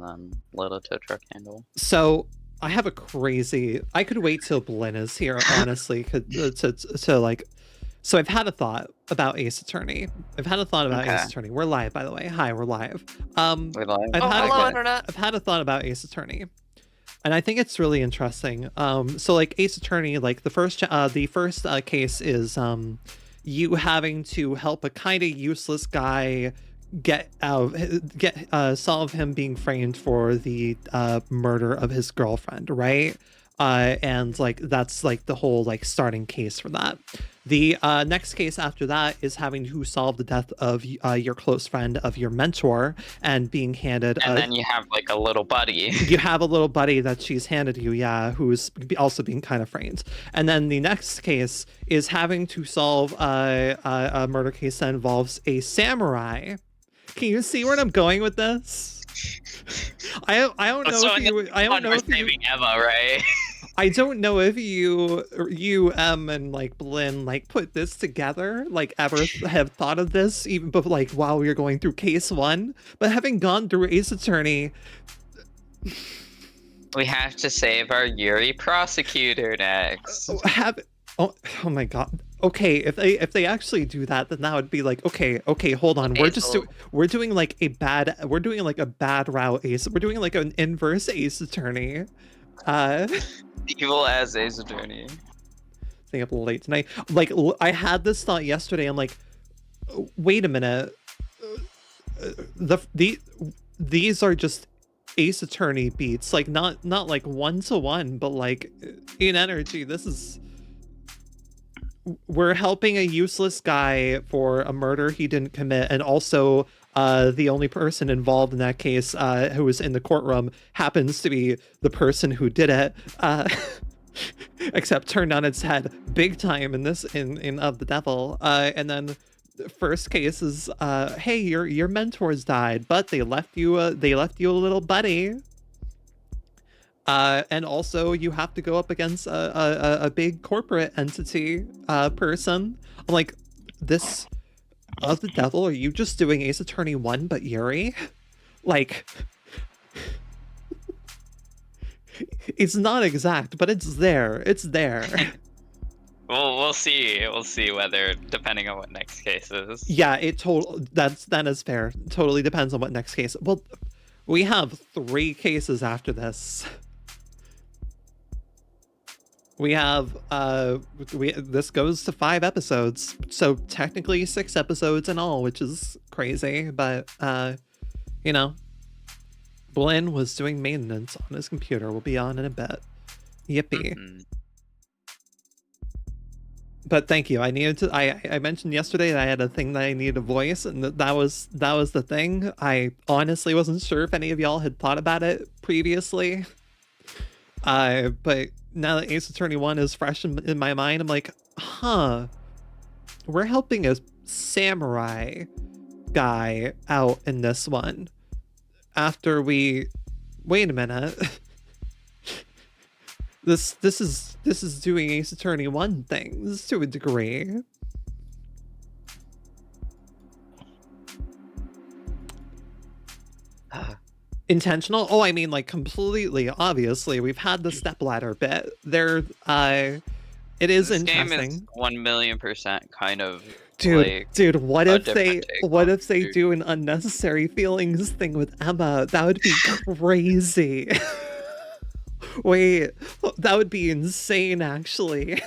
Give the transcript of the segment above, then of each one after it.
than little tow truck handle. So I have a crazy. I could wait till Blinn is here, honestly, to like. So I've had a thought about Ace Attorney. Okay. Ace Attorney. We're live, by the way. Hi, we're live. We live? Hello, internet. I've had a thought about Ace Attorney, and I think it's really interesting. So like Ace Attorney, like the first case is you having to help a kind of useless guy solve him being framed for the murder of his girlfriend, right? And like that's like the whole like starting case for that. The next case after that is having to solve the death of your close friend, of your mentor, and being handed. And then you have like a little buddy. You have a little buddy that she's handed you, yeah, who's also being kind of framed. And then the next case is having to solve a murder case that involves a samurai. Can you see where I'm going with this? I don't know if you saving Emma, right? I don't know if you and like Blinn like put this together, like ever have thought of this even before, like while we were going through case 1, but having gone through Ace Attorney, we have to save our Yuri prosecutor next. Oh my god. Okay, if they actually do that, then that would be like, okay, hold on. We're doing like a bad route Ace. We're doing like an inverse Ace Attorney. Evil as Ace Attorney. Staying up late tonight. Like I had this thought yesterday. I'm like, wait a minute. These are just Ace Attorney beats. Like not like 1-to-1, but like in energy. We're helping a useless guy for a murder he didn't commit, and also the only person involved in that case who was in the courtroom happens to be the person who did it, except turned on its head big time in this in Of the Devil. And then the first case is hey, your mentors died, but they left you a little buddy. And also you have to go up against a big corporate entity person. I'm like, this Of the Devil, are you just doing Ace Attorney 1 but Yuri? Like, it's not exact, but it's there. We'll see whether, depending on what next case is. Yeah, that is fair. Totally depends on what next case. Well, we have 3 cases after this. We have this goes to 5 episodes, so technically 6 episodes in all, which is crazy, but you know, Blinn was doing maintenance on his computer. We'll be on in a bit. Yippee. Mm-hmm. But thank you. I mentioned yesterday that I had a thing that I needed a voice, and that was the thing. I honestly wasn't sure if any of y'all had thought about it previously. But now that Ace Attorney 1 is fresh in my mind, I'm like, we're helping a samurai guy out in this one. After wait a minute. This is doing Ace Attorney 1 things to a degree. Intentional? Oh, I mean, like, completely, obviously. We've had the stepladder bit. It is this interesting. Game is 1,000,000% kind of Dude, what if they do an unnecessary feelings thing with Emma? That would be crazy. Wait, that would be insane, actually.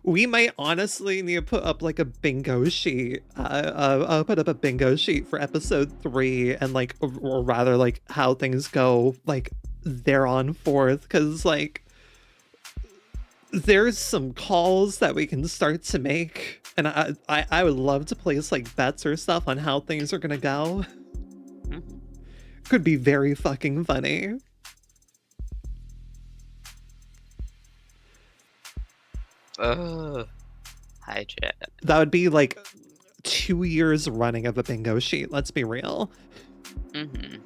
We might honestly need to put up like a bingo sheet. I'll put up a bingo sheet for episode 3, and like, or rather, like how things go like there on forth, because like there's some calls that we can start to make, and I would love to place like bets or stuff on how things are gonna go. Could be very fucking funny. Hi, Jet. That would be like 2 years running of a bingo sheet, let's be real. Mm-hmm.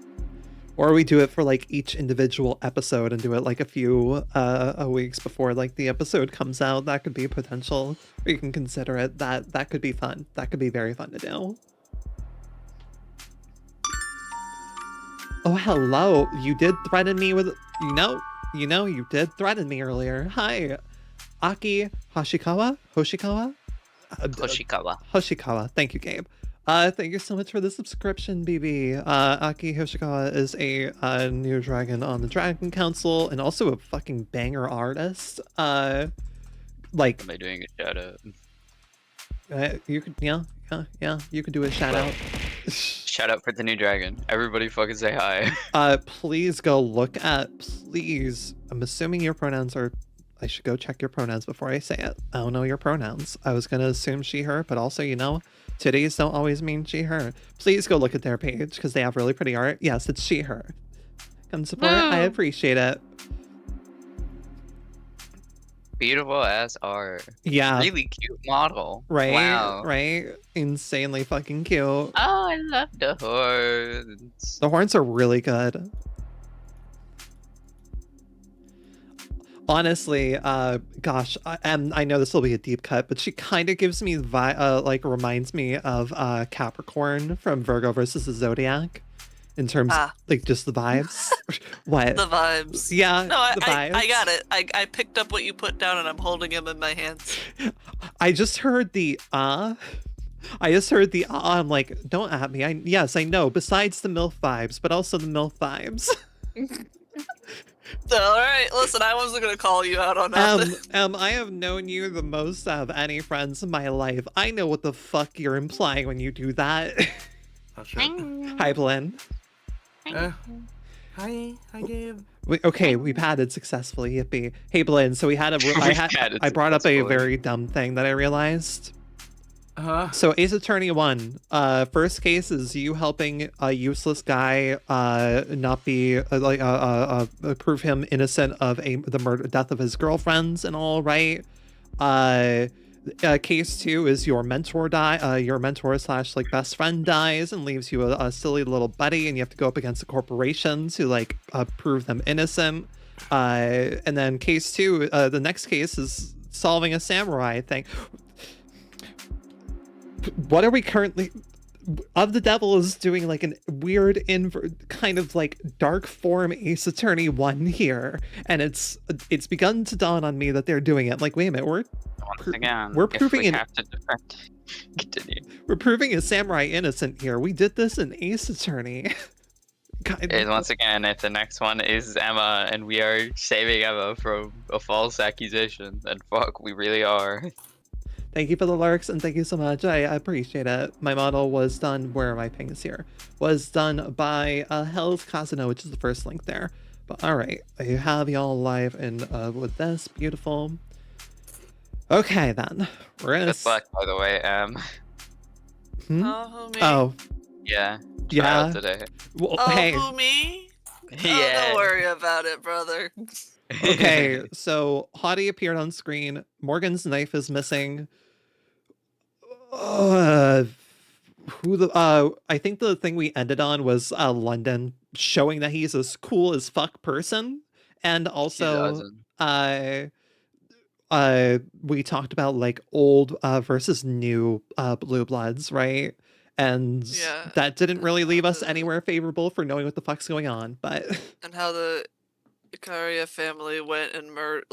Or we do it for like each individual episode and do it like a few weeks before like the episode comes out. That could be a potential. We can consider it. That could be fun. That could be very fun to do. Oh, hello. You did threaten me with, you did threaten me earlier. Hi, Aki Hoshikawa? Hoshikawa. Hoshikawa. Thank you, Gabe. Thank you so much for the subscription, BB. Aki Hoshikawa is a new dragon on the Dragon Council and also a fucking banger artist. Like, Am I doing a shout out? you could, yeah, you could do a shout out. Shout out for the new dragon. Everybody fucking say hi. Please go look at, please. I'm assuming your pronouns are, I should go check your pronouns before I say it. I don't know your pronouns. I was gonna assume she, her, but also, today's don't always mean she, her. Please go look at their page because they have really pretty art. Yes, it's she, her. Come support it. I appreciate it. Beautiful ass art. Yeah. Really cute model. Right? Wow. Right? Insanely fucking cute. Oh, I love the horns. The horns are really good. Honestly, gosh, I know this will be a deep cut, but she kind of gives me like reminds me of Capricorn from Virgo versus the Zodiac, in terms like just the vibes. What? The vibes. Yeah. No, the vibes. I got it. I picked up what you put down and I'm holding him in my hands. I just heard the I just heard the I'm like, don't at me. Yes, I know. Besides the MILF vibes, but also the MILF vibes. All right, listen, I wasn't gonna call you out on nothing. I have known you the most out of any friends in my life. I know what the fuck you're implying when you do that. Oh, shit. Hi, Blinn. Hi, Gabe. Okay, we've had it successfully. Yippee. Hey, Blinn. So I brought up a very dumb thing that I realized. So Ace Attorney 1, first case is you helping a useless guy not be prove him innocent of the death of his girlfriends and all, right? Case 2 is your mentor slash like best friend dies and leaves you a silly little buddy, and you have to go up against a corporation to like prove them innocent. And then case 2, the next case is solving a samurai thing. What are we currently? Of the Devil is doing like an weird kind of like dark form Ace Attorney 1 here, and it's begun to dawn on me that they're doing it. Like, wait a minute, we're proving Continue. We're proving a samurai innocent here. We did this in Ace Attorney. And once again, if the next one is Emma and we are saving Emma from a false accusation, then fuck, we really are. Thank you for the lurks, and thank you so much. I appreciate it. My model was done, where are my pings here? Was done by Hell's Casino, which is the first link there. But all right, I have y'all live and with this, beautiful. Okay, then. We're gonna... Good luck, by the way, Oh. Yeah. Yeah. Today. Well, oh, hey. who, me? Yeah. Oh, don't worry about it, brother. Okay, so Hottie appeared on screen. Morgan's knife is missing. I think the thing we ended on was London showing that he's a cool as fuck person, and also we talked about like old versus new blue bloods, right? And that didn't really leave us anywhere favorable for knowing what the fuck's going on, but and how the Icaria family went and murdered,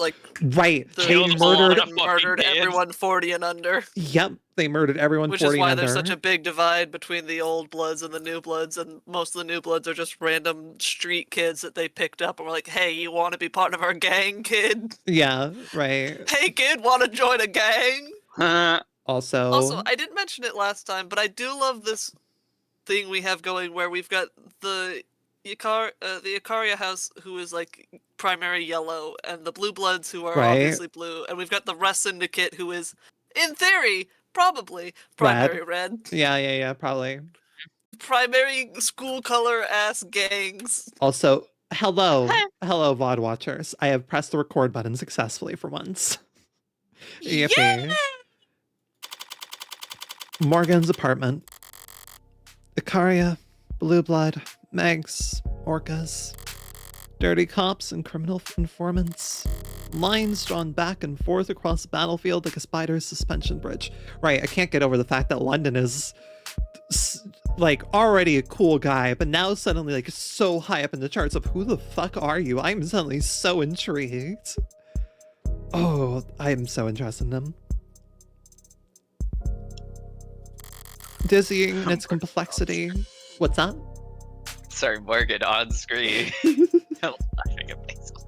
they murdered everyone 40 and under. Yep, they murdered everyone 40 and under. Which is why there's such a big divide between the old bloods and the new bloods, and most of the new bloods are just random street kids that they picked up and were like, hey, you want to be part of our gang, kid? Yeah, right. Hey, kid, want to join a gang? Also, I didn't mention it last time, but I do love this thing we have going where we've got the Icaria house, who is like primary yellow, and the blue bloods, who are obviously blue, and we've got the Rest Syndicate, who is, in theory, probably primary red. Yeah, probably. Primary school color ass gangs. Also, hello, VOD watchers. I have pressed the record button successfully for once. Yippee. Yeah! Morgan's apartment. Icaria, blue blood, Megs, orcas, dirty cops and criminal informants. Lines drawn back and forth across the battlefield like a spider's suspension bridge. Right, I can't get over the fact that London is like already a cool guy, but now suddenly like so high up in the charts of who the fuck are you? I'm suddenly so intrigued. Oh, I'm so interested in him. Dizzying in its complexity. What's that? Sorry, Morgan, on screen. Laughing at myself.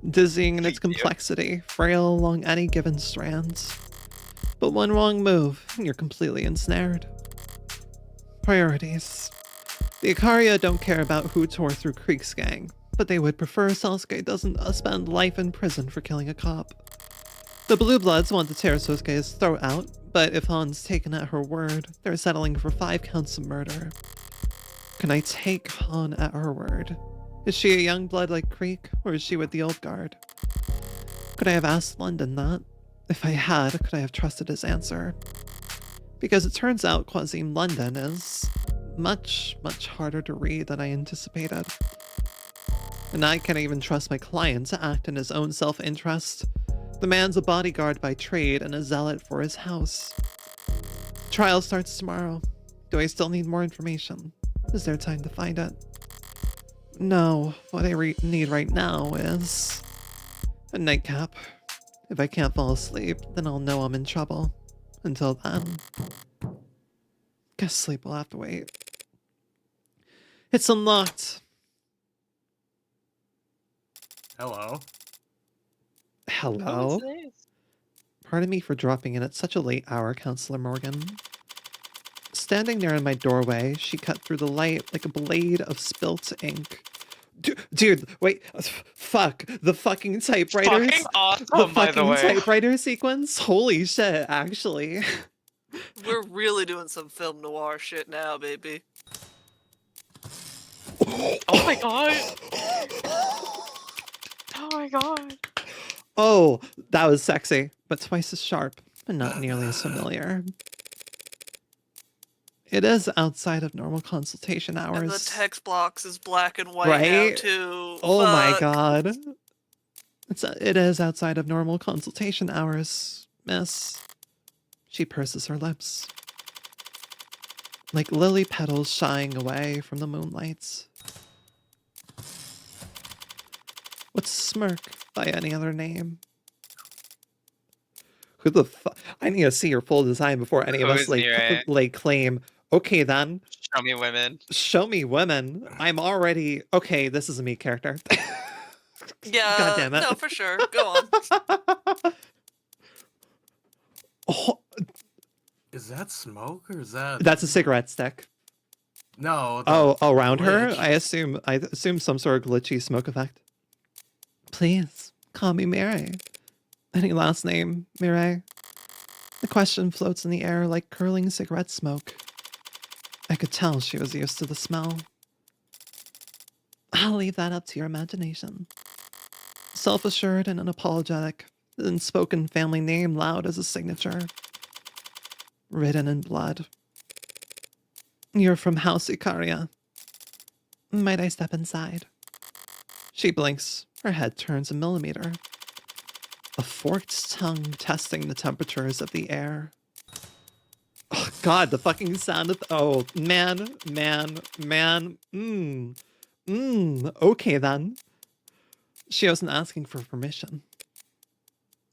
Dizzying in its complexity, frail along any given strand. But one wrong move, and you're completely ensnared. Priorities. The Ikaria don't care about who tore through Creek's gang, but they would prefer Sasuke doesn't spend life in prison for killing a cop. The Blue Bloods want to tear Sasuke's throat out, but if Han's taken at her word, they're settling for 5 counts of murder. Can I take Han at her word? Is she a young blood like Creek, or is she with the old guard? Could I have asked London that? If I had, could I have trusted his answer? Because it turns out Quasim London is much, much harder to read than I anticipated. And I can't even trust my client to act in his own self-interest. The man's a bodyguard by trade and a zealot for his house. Trial starts tomorrow. Do I still need more information? Is there time to find it? No, what I need right now is a nightcap. If I can't fall asleep, then I'll know I'm in trouble. Until then, guess sleep will have to wait. It's unlocked. Hello. Hello? Pardon me for dropping in at such a late hour, Counselor Morgan. Standing there in my doorway, she cut through the light like a blade of spilt ink. Dude, wait, fuck, the fucking typewriters. Fucking awesome, The by the fucking way. typewriter sequence? Holy shit, actually. We're really doing some film noir shit now, baby. Oh my god. Oh my god. Oh, that was sexy, but twice as sharp, but not nearly as familiar. It is outside of normal consultation hours. And the text box is black and white Right? now too. Oh my Fuck. god. It is outside of normal consultation hours, miss. She purses her lips. Like lily petals shying away from the moonlight. What's smirk by any other name? Who the fuck? I need to see your full design before any of us Who's Mirai? lay claim. Okay then. Show me women. Show me women. I'm already okay. This is a me character. Yeah, God damn it. no, for sure. Go on. Oh, Is that smoke or is that? that's a cigarette stick. No. Oh, around her? glitch. I assume some sort of glitchy smoke effect. Please, call me Mirai. Any last name, Mirai? The question floats in the air like curling cigarette smoke. I could tell she was used to the smell. I'll leave that up to your imagination. Self-assured and unapologetic, the unspoken family name loud as a signature. Written in blood. You're from House Ikaria. Might I step inside? She blinks. Her head turns a millimeter. A forked tongue testing the temperatures of the air. Oh god, the fucking sound of... Oh, man. Okay then. She wasn't asking for permission.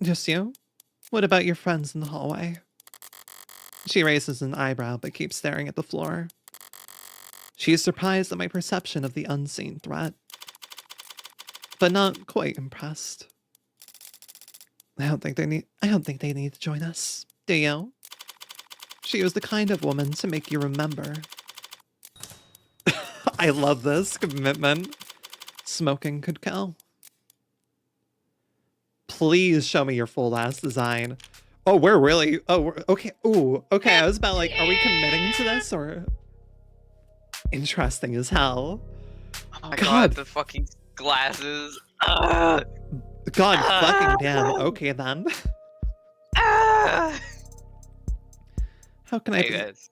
Just you? What about your friends in the hallway? She raises an eyebrow but keeps staring at the floor. She is surprised at my perception of the unseen threat, but not quite impressed. I don't think they need to join us. Do you? She was the kind of woman to make you remember. I love this commitment. Smoking could kill. Please show me your full ass design. Oh, we're really... Oh, we're... Okay. Ooh, okay. I was about like, are we committing to this or... Interesting as hell. Oh my God. god, the fucking glasses. Ah! God fucking damn. Okay then. Ah! How can I... Hey guys.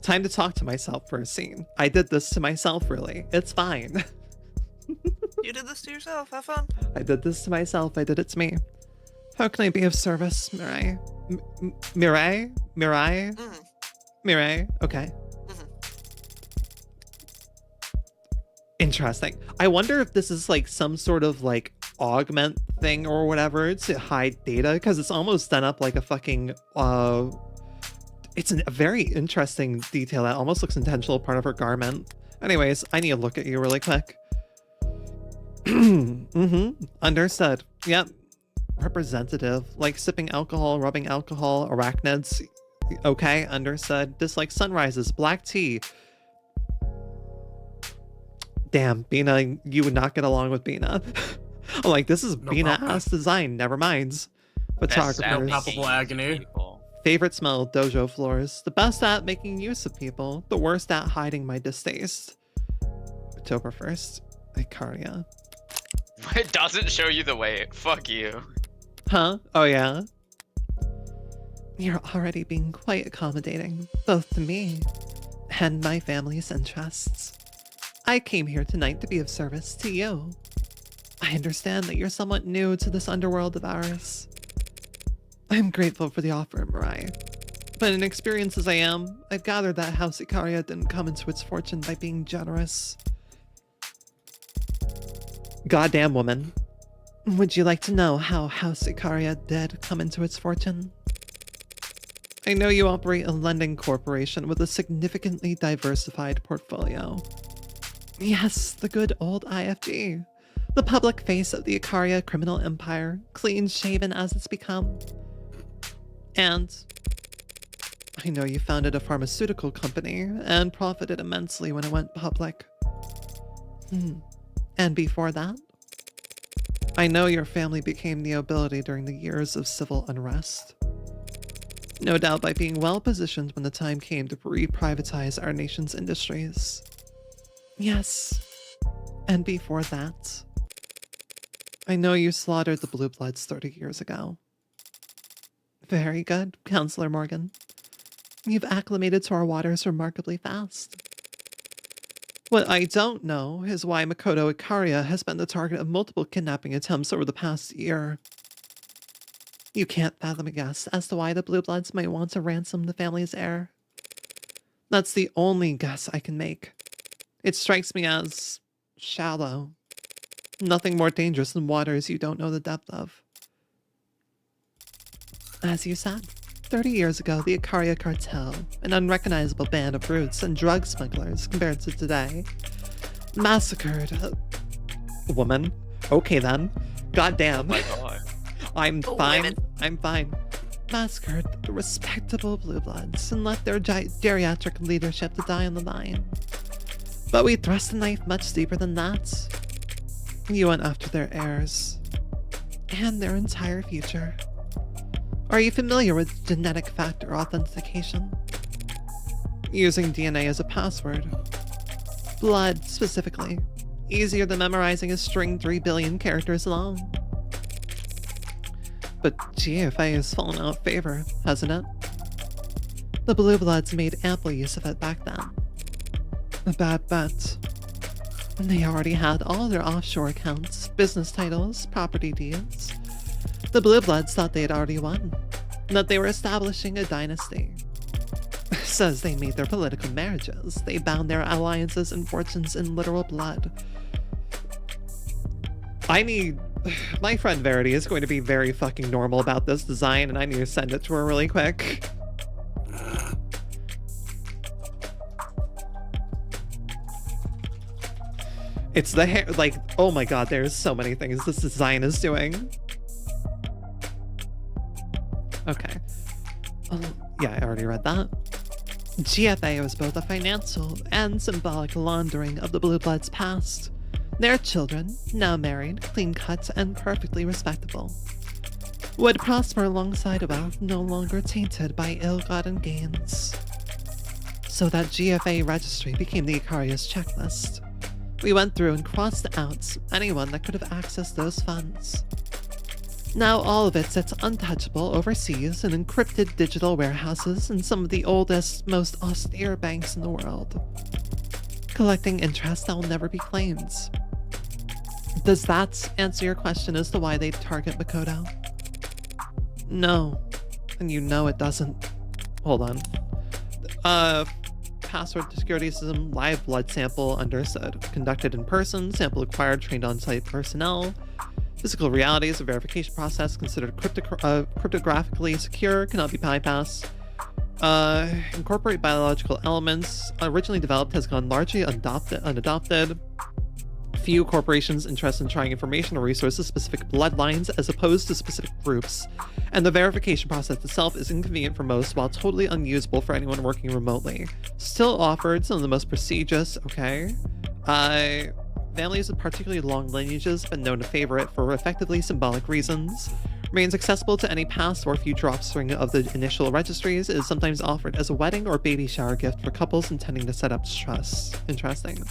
Time to talk to myself for a scene. I did this to myself, really. It's fine. You did this to yourself. Have fun. I did this to myself. I did it to me. How can I be of service, Mirai? Mirai? Mm. Mirai, okay. Mhm. Interesting. I wonder if this is like some sort of like augment thing or whatever to hide data, because it's almost done up like a fucking it's a very interesting detail that almost looks intentional part of her garment. Anyways, I need to look at you really quick. Understood. Yep. Representative. Like sipping alcohol, rubbing alcohol, arachnids. Okay, understood. Dislike sunrises, black tea. Damn, Bina, you would not get along with Bina. I'm like, this is No Bina problem. ass design, never mind. Best Photographers. palpable agony. people. Favorite smell, dojo floors. The best at making use of people. The worst at hiding my distaste. October 1st. Icaria. It doesn't show you the way. Fuck you. Huh? Oh yeah? You're already being quite accommodating, both to me and my family's interests. I came here tonight to be of service to you. I understand that you're somewhat new to this underworld of ours. I'm grateful for the offer, Mirai. But inexperienced as I am, I've gathered that House Icaria didn't come into its fortune by being generous. Goddamn woman. Would you like to know how House Icaria did come into its fortune? I know you operate a lending corporation with a significantly diversified portfolio. Yes, the good old IFG. The public face of the Icaria criminal empire, clean-shaven as it's become. And I know you founded a pharmaceutical company and profited immensely when it went public. And before that? I know your family became nobility during the years of civil unrest. No doubt by being well positioned when the time came to re-privatize our nation's industries. Yes, and before that, I know you slaughtered the Blue Bloods 30 years ago. Very good, Counselor Morgan. You've acclimated to our waters remarkably fast. What I don't know is why Makoto Icaria has been the target of multiple kidnapping attempts over the past year. You can't fathom a guess as to why the Blue Bloods might want to ransom the family's heir. That's the only guess I can make. It strikes me as shallow. Nothing more dangerous than waters you don't know the depth of. As you said, 30 years ago, the Icaria cartel, an unrecognizable band of brutes and drug smugglers compared to today, massacred a woman. Okay then. Goddamn. My God. I'm Oh, fine. women. I'm fine. Massacred the respectable Blue Bloods and left their geriatric leadership to die on the line. But we thrust the knife much deeper than that. You went after their heirs and their entire future. Are you familiar with genetic factor authentication? Using DNA as a password. Blood, specifically. Easier than memorizing a string 3 billion characters long. But GFA has fallen out of favor, hasn't it? The Blue Bloods made ample use of it back then. A bad bet. They already had all their offshore accounts, business titles, property deeds. The Blue Bloods thought they had already won, that they were establishing a dynasty. Says they made their political marriages, they bound their alliances and fortunes in literal blood. My friend Verity is going to be very fucking normal about this design, and I need to send it to her really quick. It's the hair, like, oh my god, there's so many things this design is doing. Okay. Yeah, I already read that. GFA was both a financial and symbolic laundering of the Blue Bloods' past. Their children, now married, clean-cut, and perfectly respectable, would prosper alongside a wealth no longer tainted by ill-gotten gains. So that GFA registry became the Icaria's checklist. We went through and crossed out anyone that could have accessed those funds. Now all of it sits untouchable overseas in encrypted digital warehouses in some of the oldest, most austere banks in the world, collecting interest that will never be claimed. Does that answer your question as to why they target Makoto? No, and you know it doesn't. Hold on. Password security system, live blood sample understood. Conducted in person, sample acquired, trained on-site personnel. Physical reality is a verification process considered cryptographically secure, cannot be bypassed. Incorporate biological elements. Originally developed, has gone largely unadopted. Few corporations interested in trying information or resources specific bloodlines as opposed to specific groups. And the verification process itself is inconvenient for most while totally unusable for anyone working remotely. Still offered some of the most prestigious, okay. Families with particularly long lineages have been known to favor it for effectively symbolic reasons. Remains accessible to any past or future offspring of the initial registries. It is sometimes offered as a wedding or baby shower gift for couples intending to set up trusts. Interesting.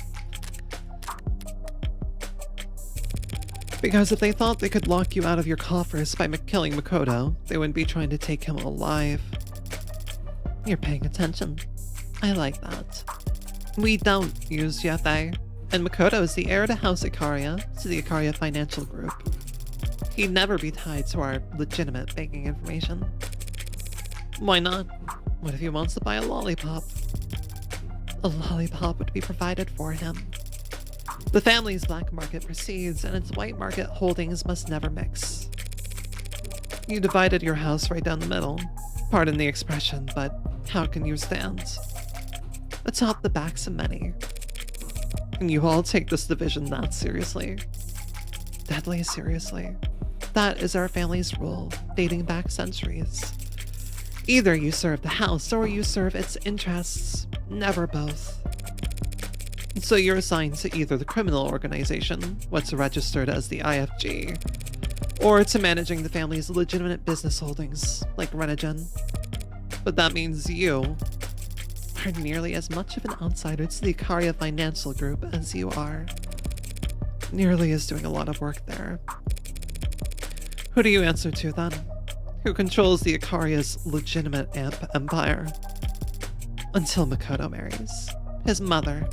Because if they thought they could lock you out of your coffers by killing Makoto, they wouldn't be trying to take him alive. You're paying attention. I like that. We don't use GFA, and Makoto is the heir to House Ikaria, to the Ikaria Financial Group. He'd never be tied to our legitimate banking information. Why not? What if he wants to buy a lollipop? A lollipop would be provided for him. The family's black market proceeds, and its white market holdings must never mix. You divided your house right down the middle. Pardon the expression, but how can you stand atop the backs of many? And you all take this division that seriously. Deadly seriously. That is our family's rule, dating back centuries. Either you serve the house or you serve its interests, never both. So you're assigned to either the criminal organization, what's registered as the IFG, or to managing the family's legitimate business holdings, like Renigen. But that means you are nearly as much of an outsider to the Ikaria Financial Group as you are. Nearly is doing a lot of work there. Who do you answer to then? Who controls the Ikaria's legitimate empire? Until Makoto marries. His mother.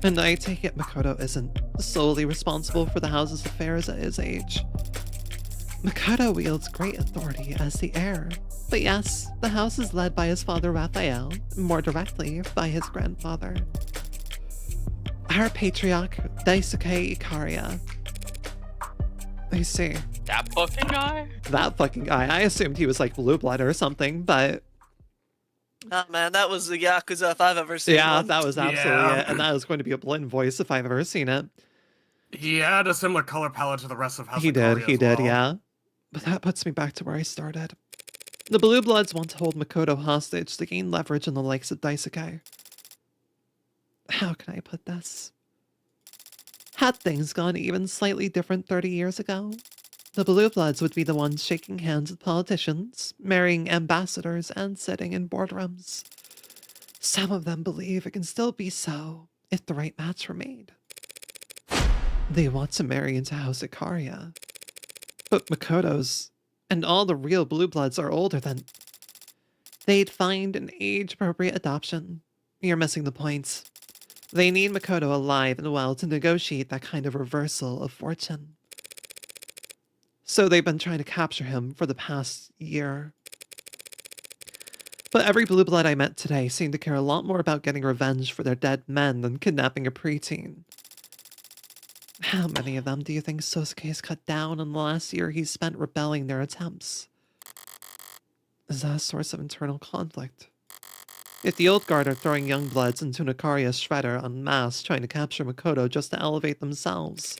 And I take it Makoto isn't solely responsible for the house's affairs at his age. Makoto wields great authority as the heir. But yes, the house is led by his father Raphael, more directly by his grandfather. Our patriarch, Daisuke Ikaria. I see. That fucking guy? That fucking guy. I assumed he was like blue blood or something, but... Oh man, that was the Yakuza if I've ever seen yeah, one. that was absolutely it. And that was going to be a Blinn voice if I've ever seen it. He had a similar color palette to the rest of House He did, Ikaria as well. yeah. But that puts me back to where I started. The Blue Bloods want to hold Makoto hostage to gain leverage on the likes of Daisuke. How can I put this? Had things gone even slightly different 30 years ago, the Blue Bloods would be the ones shaking hands with politicians, marrying ambassadors, and sitting in boardrooms. Some of them believe it can still be so if the right match were made. They want to marry into House Ikaria. But Makoto's and all the real Blue Bloods are older than... They'd find an age-appropriate adoption. You're missing the point. They need Makoto alive and well to negotiate that kind of reversal of fortune. So they've been trying to capture him for the past year. But every Blue Blood I met today seemed to care a lot more about getting revenge for their dead men than kidnapping a preteen. How many of them do you think Sosuke's cut down in the last year he's spent rebelling their attempts? Is that a source of internal conflict? If the old guard are throwing young bloods into an Ikaria shredder en masse trying to capture Makoto just to elevate themselves,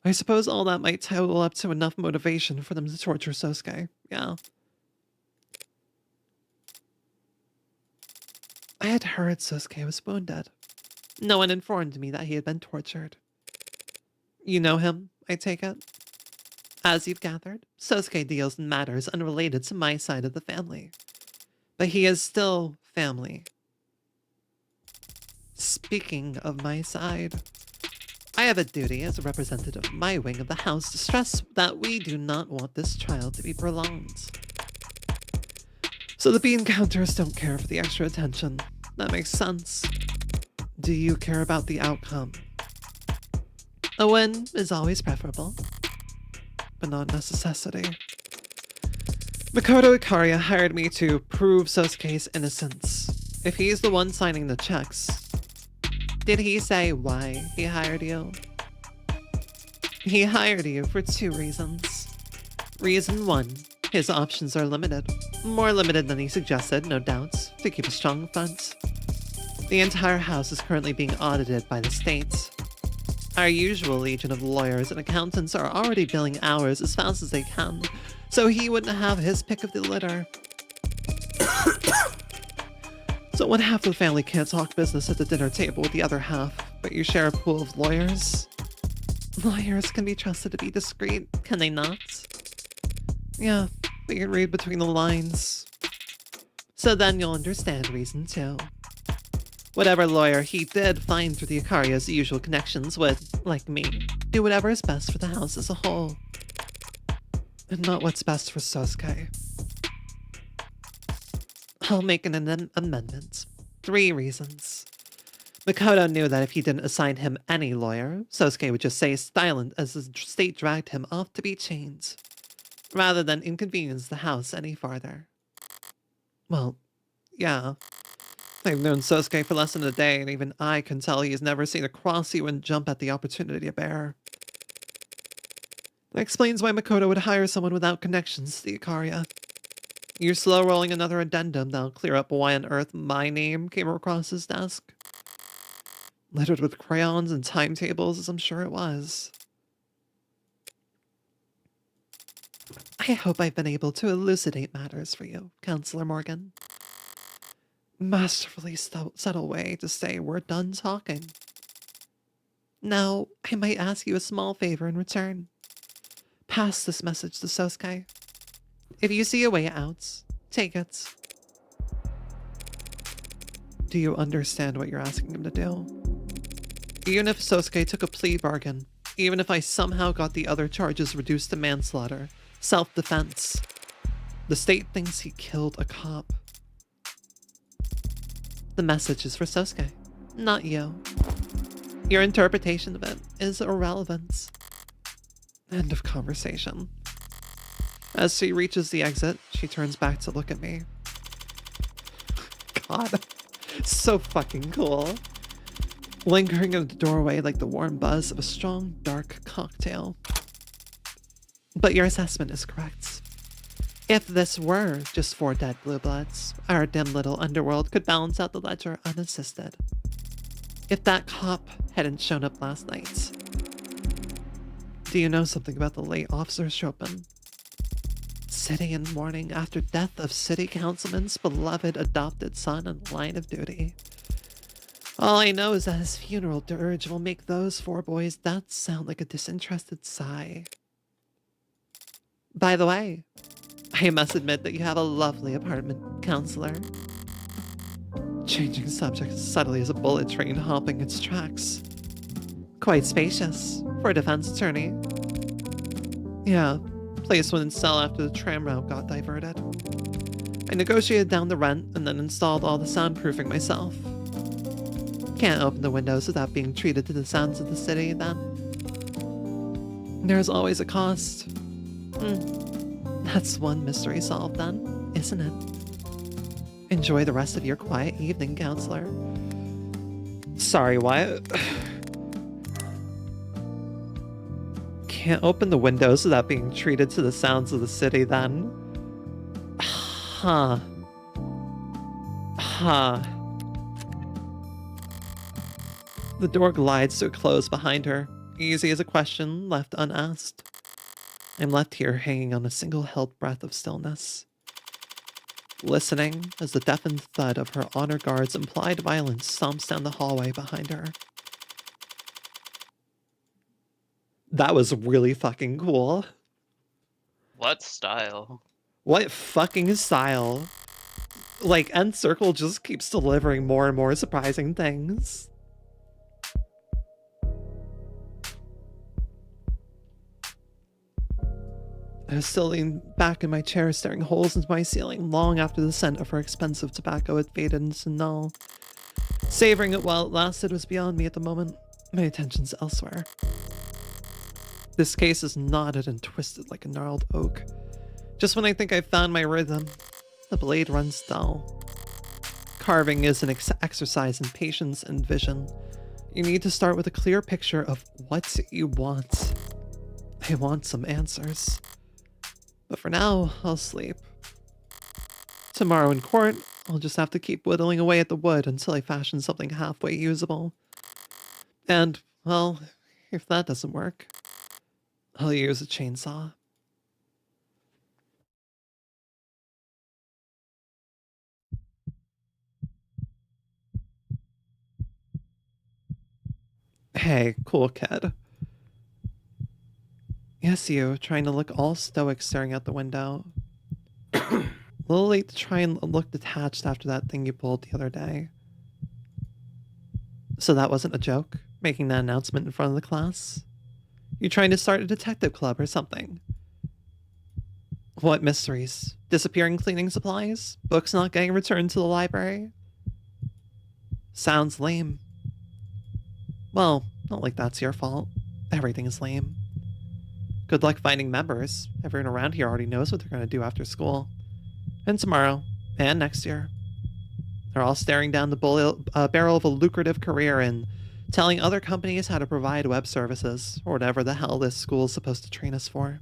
I suppose all that might total up to enough motivation for them to torture Sosuke, yeah. I had heard Sosuke was wounded. No one informed me that he had been tortured. You know him, I take it? As you've gathered, Sosuke deals in matters unrelated to my side of the family. But he is still family. Speaking of my side, I have a duty as a representative of my wing of the house to stress that we do not want this trial to be prolonged. So the bean counters don't care for the extra attention. That makes sense. Do you care about the outcome? A win is always preferable, but not a necessity. Makoto Ikaria hired me to prove Sosuke's innocence. If he's the one signing the checks, did he say why he hired you? He hired you for 2 reasons. Reason 1, his options are limited. More limited than he suggested, no doubts, to keep a strong front. The entire house is currently being audited by the state. Our usual legion of lawyers and accountants are already billing hours as fast as they can, so he wouldn't have his pick of the litter. So when half the family can't talk business at the dinner table with the other half, but you share a pool of lawyers? Lawyers can be trusted to be discreet, can they not? Yeah, they can read between the lines. So then you'll understand reason 2. Whatever lawyer he did find through the Ikaria's usual connections would, like me, do whatever is best for the house as a whole. And not what's best for Sosuke. I'll make an amendment. 3 reasons. Makoto knew that if he didn't assign him any lawyer, Sosuke would just stay silent as the state dragged him off to be chained, rather than inconvenience the house any farther. Well, yeah. I've known Sosuke for less than a day, and even I can tell he has never seen a cross he wouldn't jump at the opportunity to bear. That explains why Makoto would hire someone without connections to the Ikaria. You're slow-rolling another addendum that'll clear up why on earth my name came across his desk. Littered with crayons and timetables, as I'm sure it was. I hope I've been able to elucidate matters for you, Counselor Morgan. Masterfully subtle way to say we're done talking. Now, I might ask you a small favor in return. Pass this message to Sosuke. If you see a way out, take it. Do you understand what you're asking him to do? Even if Sosuke took a plea bargain, even if I somehow got the other charges reduced to manslaughter, self-defense, the state thinks he killed a cop. The message is for Sosuke, not you. Your interpretation of it is irrelevant. End of conversation. As she reaches the exit, she turns back to look at me. God, so fucking cool. Lingering in the doorway like the warm buzz of a strong, dark cocktail. But your assessment is correct. If this were just 4 dead blue bloods, our dim little underworld could balance out the ledger unassisted. If that cop hadn't shown up last night. Do you know something about the late Officer Chopin? Sitting in mourning after death of city councilman's beloved adopted son in line of duty. All I know is that his funeral dirge will make those 4 boys' deaths sound like a disinterested sigh. By the way, I must admit that you have a lovely apartment, Counselor. Changing subject as subtly as a bullet train hopping its tracks. Quite spacious for a defense attorney. Yeah, place wouldn't sell after the tram route got diverted. I negotiated down the rent and then installed all the soundproofing myself. Can't open the windows without being treated to the sounds of the city, then. There's always a cost. That's one mystery solved, then, isn't it? Enjoy the rest of your quiet evening, Counselor. Sorry, what? Can't open the windows without being treated to the sounds of the city, then. Huh. The door glides to a close behind her, easy as a question left unasked. I'm left here hanging on a single held breath of stillness, listening as the deafened thud of her honor guard's implied violence stomps down the hallway behind her. That was really fucking cool. What style? What fucking style? Like, End Circle just keeps delivering more and more surprising things. I was still leaning back in my chair, staring holes into my ceiling long after the scent of her expensive tobacco had faded into null. Savoring it while it lasted was beyond me at the moment. My attention's elsewhere. This case is knotted and twisted like a gnarled oak. Just when I think I've found my rhythm, the blade runs dull. Carving is an exercise in patience and vision. You need to start with a clear picture of what you want. I want some answers. But for now, I'll sleep. Tomorrow in court, I'll just have to keep whittling away at the wood until I fashion something halfway usable. And, well, if that doesn't work, I'll use a chainsaw. Hey, cool kid. Yes, you, trying to look all stoic staring out the window. A little late to try and look detached after that thing you pulled the other day. So that wasn't a joke, making that announcement in front of the class? You trying to start a detective club or something? What mysteries? Disappearing cleaning supplies? Books not getting returned to the library? Sounds lame. Well, not like that's your fault. Everything is lame. Good luck finding members. Everyone around here already knows what they're going to do after school. And tomorrow. And next year. They're all staring down the barrel of a lucrative career and telling other companies how to provide web services, or whatever the hell this school is supposed to train us for.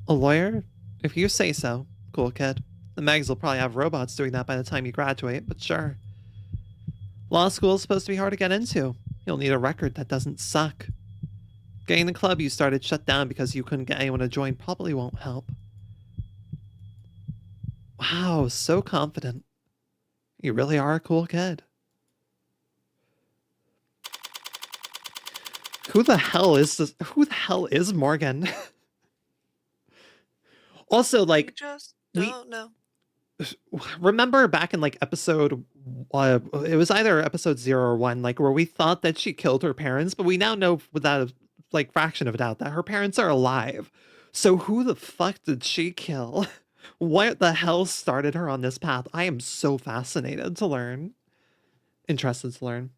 A lawyer? If you say so. Cool kid. The Megs will probably have robots doing that by the time you graduate, but sure. Law school is supposed to be hard to get into. You'll need a record that doesn't suck. Getting the club you started shut down because you couldn't get anyone to join probably won't help. Wow, so confident. You really are a cool kid. Who the hell is this? Who the hell is Morgan? Also, like, You just don't know. remember back in like episode, it was either episode 0 or 1, like where we thought that she killed her parents, but we now know without a like fraction of a doubt that her parents are alive. So who the fuck did she kill? What the hell started her on this path? I am so fascinated to learn. Interested to learn.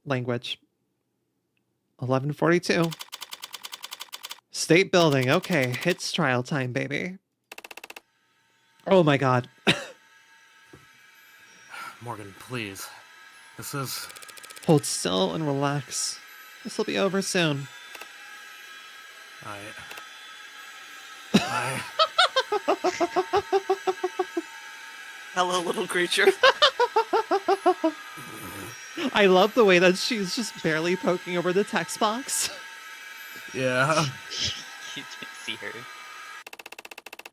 Language. 11:42. State building. Okay, it's trial time, baby. Oh my god. Morgan, please. This is... Hold still and relax. This will be over soon. Hello, little creature. I love the way that she's just barely poking over the text box. Yeah. You didn't see her.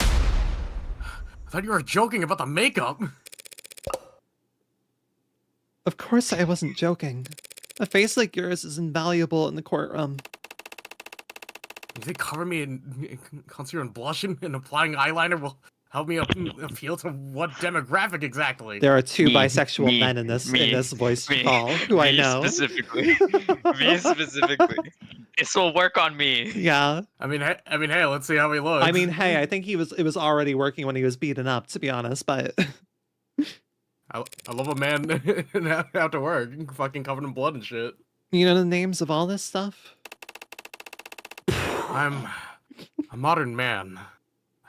I thought you were joking about the makeup. Of course I wasn't joking. A face like yours is invaluable in the courtroom. You think covering me in concealer and blush and applying eyeliner will help me appeal to what demographic exactly? There are two bisexual men in this voice call who I know. Specifically. Me specifically. This will work on me. Yeah. I mean, hey, let's see how he looks. I mean, hey, I think it was already working when he was beaten up, to be honest, but I love a man out to work, fucking covered in blood and shit. you know the names of all this stuff? I'm a modern man.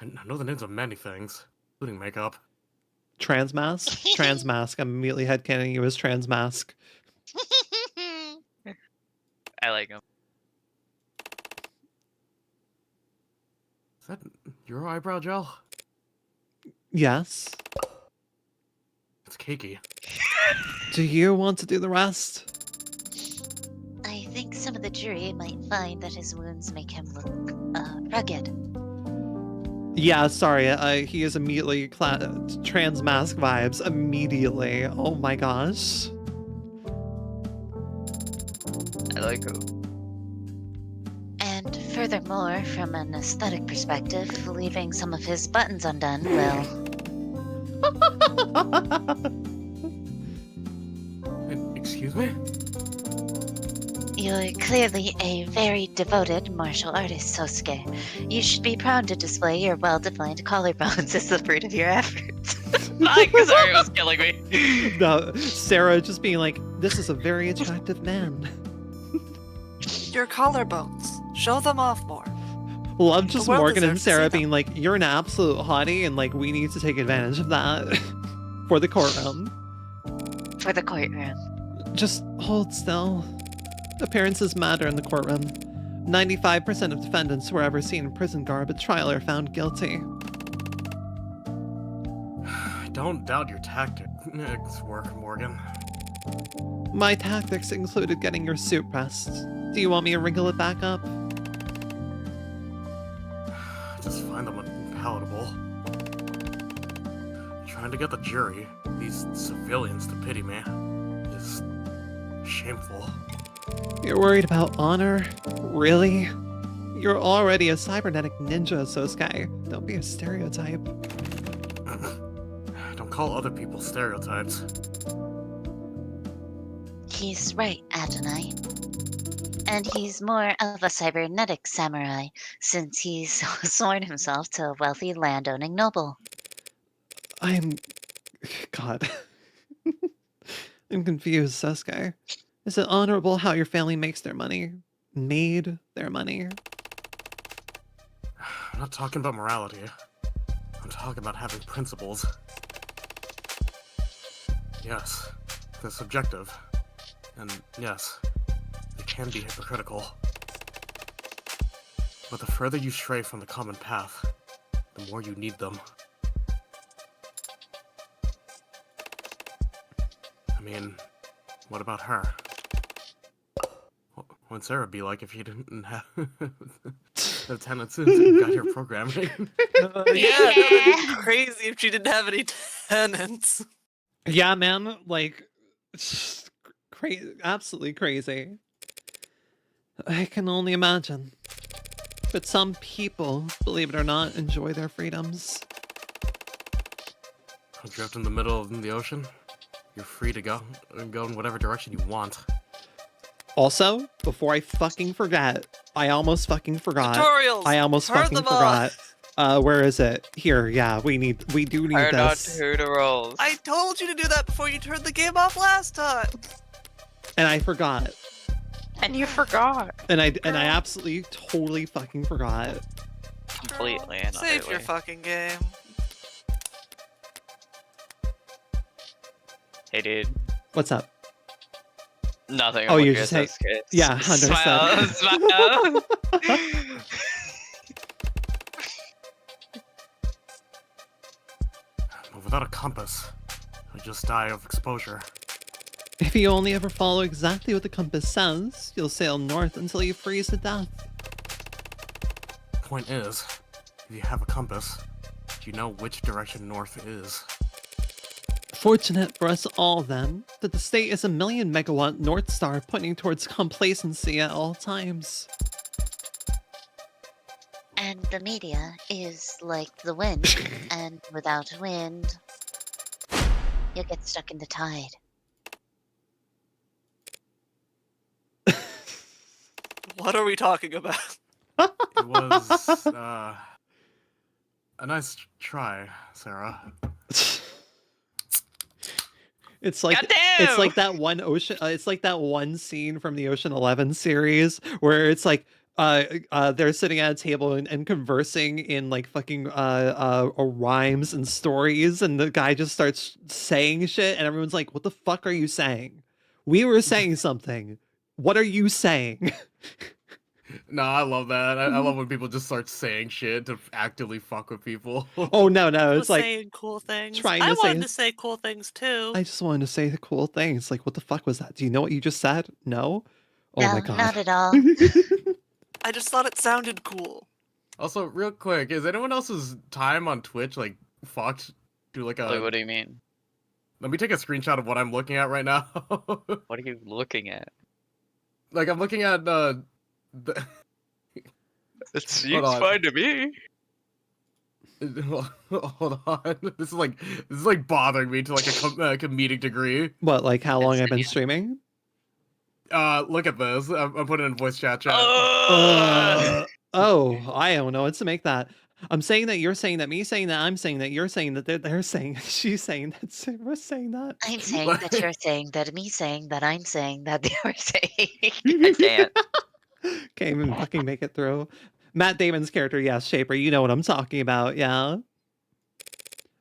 I know the names of many things, including makeup. Transmask? Transmask. I'm immediately headcanon you as Transmask. I like him. Is that your eyebrow gel? Yes. It's cakey. Do you want to do the rest? I think some of the jury might find that his wounds make him look rugged. Yeah, sorry. He is immediately Transmask vibes. Immediately. Oh my gosh. I like him. And furthermore, from an aesthetic perspective, leaving some of his buttons undone will... Excuse me? You're clearly a very devoted martial artist, Sosuke. You should be proud to display your well-defined collarbones as the fruit of your efforts. Sorry, it was killing me. No, Sarah just being like, this is a very attractive man. Your collarbones. Show them off more. Love just The world Morgan and deserves to see Sarah them. being like, you're an absolute hottie, and like we need to take advantage of that for the courtroom. For the courtroom. Just hold still. Appearances matter in the courtroom. 95% of defendants who are ever seen in prison garb at trial are found guilty. I don't doubt your tactics work, Morgan. My tactics included getting your suit pressed. Do you want me to wrinkle it back up? I just find them unpalatable. Trying to get the jury, these civilians, to pity me, is shameful. You're worried about honor? Really? You're already a cybernetic ninja, Sosuke. Don't be a stereotype. Don't call other people stereotypes. He's right, Adonai. And he's more of a cybernetic samurai, since he's sworn himself to a wealthy landowning noble. God. I'm confused, Sasuke. Is it honorable how your family makes their money? Made their money? I'm not talking about morality. I'm talking about having principles. Yes, they're subjective. And yes, they can be hypocritical. But the further you stray from the common path, the more you need them. I mean, what about her? What would Sarah be like if you didn't have the tenants who got your programming? Yeah, that would be crazy if she didn't have any tenants. Yeah, man. Like, crazy, absolutely crazy. I can only imagine. But some people, believe it or not, enjoy their freedoms. Drift in the middle of the ocean? You're free to go in whatever direction you want. Also, before I fucking forget, I almost fucking forgot. Tutorials! I almost Turn fucking them on. forgot. Where is it? Here, yeah, we do need Turn on this. tutorials. I told you to do that before you turned the game off last time. And I forgot. And you forgot. And I absolutely totally fucking forgot. Completely and Save your utterly. fucking game. Hey, dude. What's up? Nothing. Oh, I'm you looking just at say- this kid. yeah, 100%. Smile. But without a compass, you'll just die of exposure. If you only ever follow exactly what the compass says, you'll sail north until you freeze to death. Point is, if you have a compass, you know which direction north is. Fortunate for us all, then, that the state is a 1,000,000 megawatt North Star pointing towards complacency at all times. And the media is like the wind, and without wind, you'll get stuck in the tide. What are we talking about? It was, a nice try, Sarah. It's like Goddamn! that one ocean. It's like that one scene from the Ocean 11 series where it's like they're sitting at a table and conversing in like fucking rhymes and stories, and the guy just starts saying shit, and everyone's like, "What the fuck are you saying? We were saying something. What are you saying?" No, I love that. I love when people just start saying shit to actively fuck with people. Oh no, I it's was like saying cool things. trying I to say- wanted to say cool things too. I just wanted to say the cool thing. It's like, what the fuck was that? Do you know what you just said? No. Oh No, my god. not at all. I just thought it sounded cool. Also, real quick, is anyone else's time on Twitch like fucked? Do like a. Wait, what do you mean? Let me take a screenshot of what I'm looking at right now. What are you looking at? Like I'm looking at the. It seems on. fine to me. Hold on. This is like bothering me to like a comedic degree. What, like how long I've been streaming? Look at this. I'm putting it in voice chat. Oh, I don't know what to make that. I'm saying that, you're saying that, me saying that, I'm saying that, you're saying that, they're saying, she's saying that, we're saying that. I'm saying that you're saying that, me saying that, I'm saying that, they were saying. I can't. Can't even fucking make it through. Matt Damon's character, yes, Shaper. You know what I'm talking about, yeah.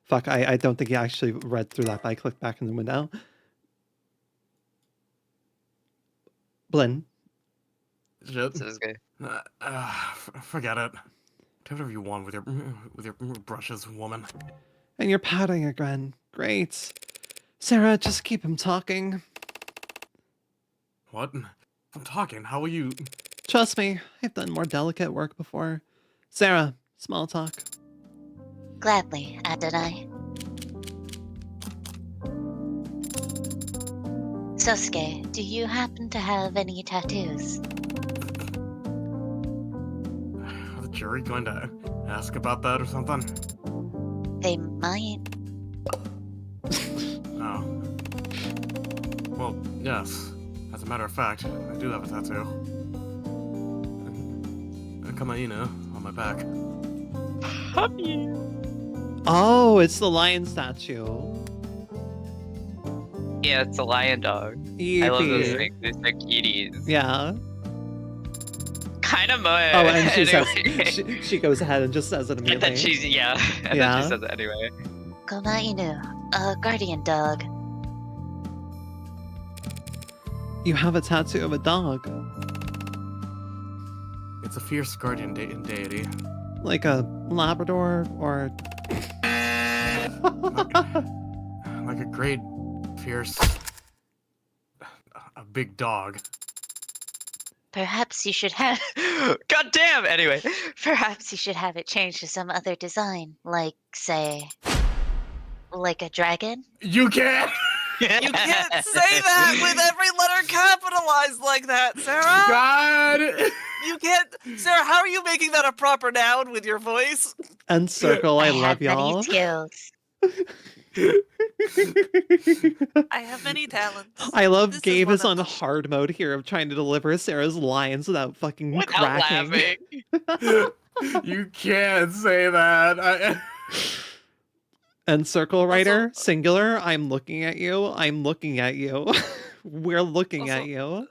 Fuck, I don't think he actually read through that, but I clicked back in the window. Blinn. Shit. This is good. Forget it. Do whatever you want with your brushes, woman. And you're pouting again. Great. Sarah, just keep him talking. What? I'm talking. How will you? Trust me, I've done more delicate work before. Sarah, small talk. Gladly, Adonai. Sosuke, do you happen to have any tattoos? Are the jury going to ask about that or something? They might. Oh. Well, yes. As a matter of fact, I do have a tattoo. A kamaina on my back. Oh, it's the lion statue. Yeah, it's a lion dog. Yippee. I love those things. They're so cuties. Yeah. Kind of more. Oh, and she anyway. says, she goes ahead and just says it And immediately. then she's, yeah. And Yeah. then she says it anyway. Komainu, a guardian dog. You have a tattoo of a dog. It's a fierce guardian deity. Like a Labrador or... Like a great, fierce, a big dog. Perhaps you should have. God damn! Anyway. Perhaps you should have it changed to some other design, like, say, like a dragon. You can't! You can't say that with every letter capitalized like that, Sarah! God! You can't. Sarah, how are you making that a proper noun with your voice? And Circle, I love have y'all. many skills. I have many talents. I love This Gabe one is of on them. hard mode here of trying to deliver Sarah's lines without fucking Without cracking. laughing. You can't say that. And Circle Writer, Also- singular, I'm looking at you. I'm looking at you. We're looking at Also- you.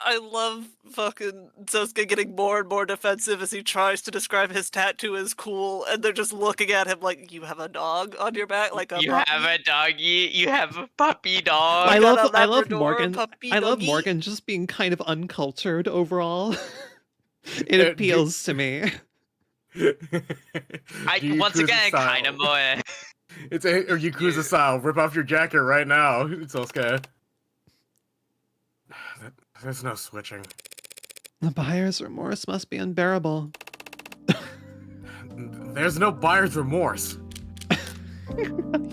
I love fucking Sosuke getting more and more defensive as he tries to describe his tattoo as cool, and they're just looking at him like, you have a dog on your back? Like a You puppy? have a doggy. You have a puppy dog. I got love a I love Labrador Morgan. puppy I love doggy. Morgan just being kind of uncultured overall. It appeals to me. Once again, kind of more. It's a Yakuza style. Rip off your jacket right now. It's okay. There's no switching. The buyer's remorse must be unbearable. There's no buyer's remorse.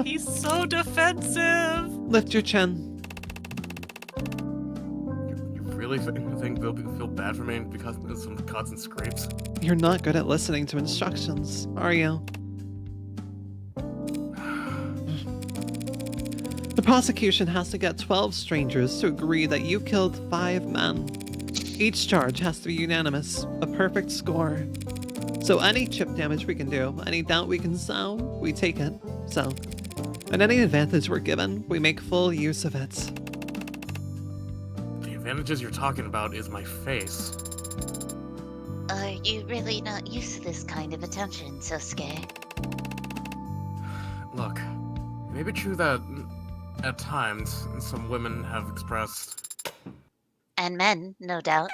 He's so defensive. Lift your chin. You really think they'll feel bad for me because of some cuts and scrapes? You're not good at listening to instructions, are you? The prosecution has to get 12 strangers to agree that you killed 5 men. Each charge has to be unanimous, a perfect score. So any chip damage we can do, any doubt we can sow, we take it. So, and any advantage we're given, we make full use of it. The advantages you're talking about is my face. Are you really not used to this kind of attention, Sosuke? Look, it may be true that at times some women have expressed. And men, no doubt.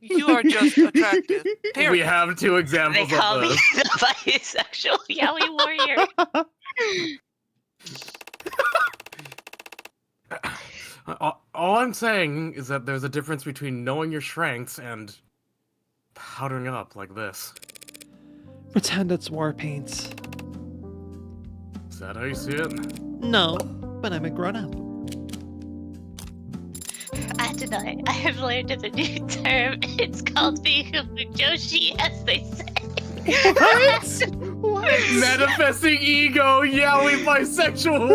You are just attractive. We Period. have 2 They examples call of me this. the bisexual yaoi warrior. All I'm saying is that there's a difference between knowing your strengths and powdering up like this. Pretend it's war paint. Is that how you see it? No, but I'm a grown-up. Adonai, I have learned of a new term. It's called being a fujoshi, as they say. What? What? Manifesting ego, yaoi bisexual.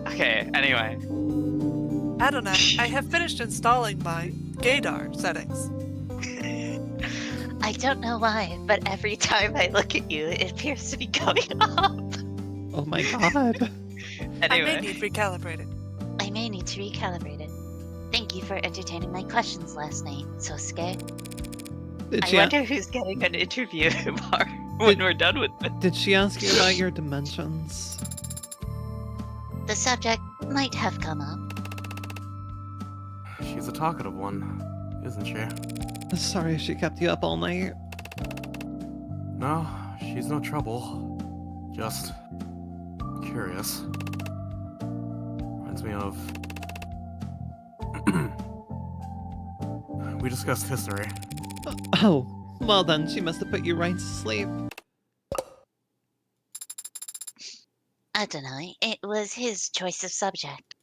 Okay, anyway. Adonai, I have finished installing my gaydar settings. I don't know why, but every time I look at you, it appears to be going up. Oh my god. I may Anyway. need recalibrating. I may need to recalibrate it. Thank you for entertaining my questions last night, Sosuke. Did I she, wonder who's getting an interview when we're done with it. did she ask you about your dimensions? The subject might have come up. She's a talkative one, isn't she? Sorry she kept you up all night. No, she's no trouble. Just curious. Reminds me of... We discussed history. Oh, well then, she must have put you right to sleep. I don't know. It was his choice of subject.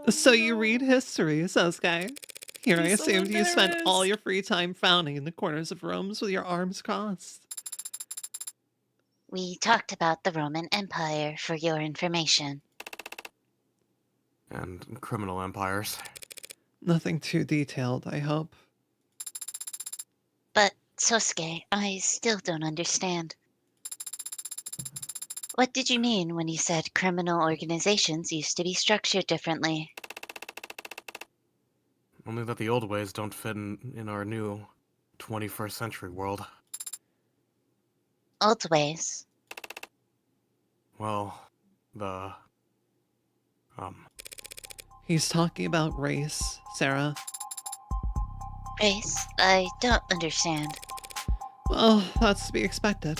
Oh, So you no. read history, Sosuke. Here I He's so assumed you spent all embarrassed. your free time frowning in the corners of rooms with your arms crossed. We talked about the Roman Empire for your information. And criminal empires. Nothing too detailed, I hope. But, Sosuke, I still don't understand. What did you mean when you said criminal organizations used to be structured differently? Only that the old ways don't fit in our new 21st century world. Old ways. Well, the... He's talking about race, Sarah. Race? I don't understand. Well, that's to be expected.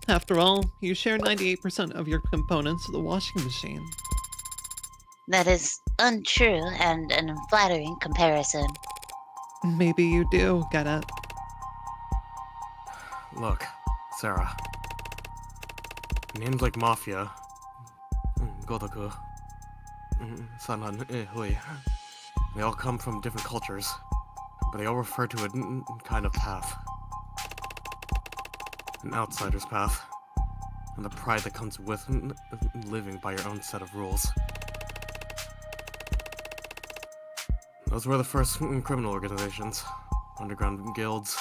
After all, you share 98% of your components with the washing machine. That is untrue and an unflattering comparison. Maybe you do get it. Look, Sarah. Names like Mafia, Gotoku, Sanan, Hui, they all come from different cultures, but they all refer to a kind of path. An outsider's path, and the pride that comes with living by your own set of rules. Those were the first criminal organizations, underground guilds,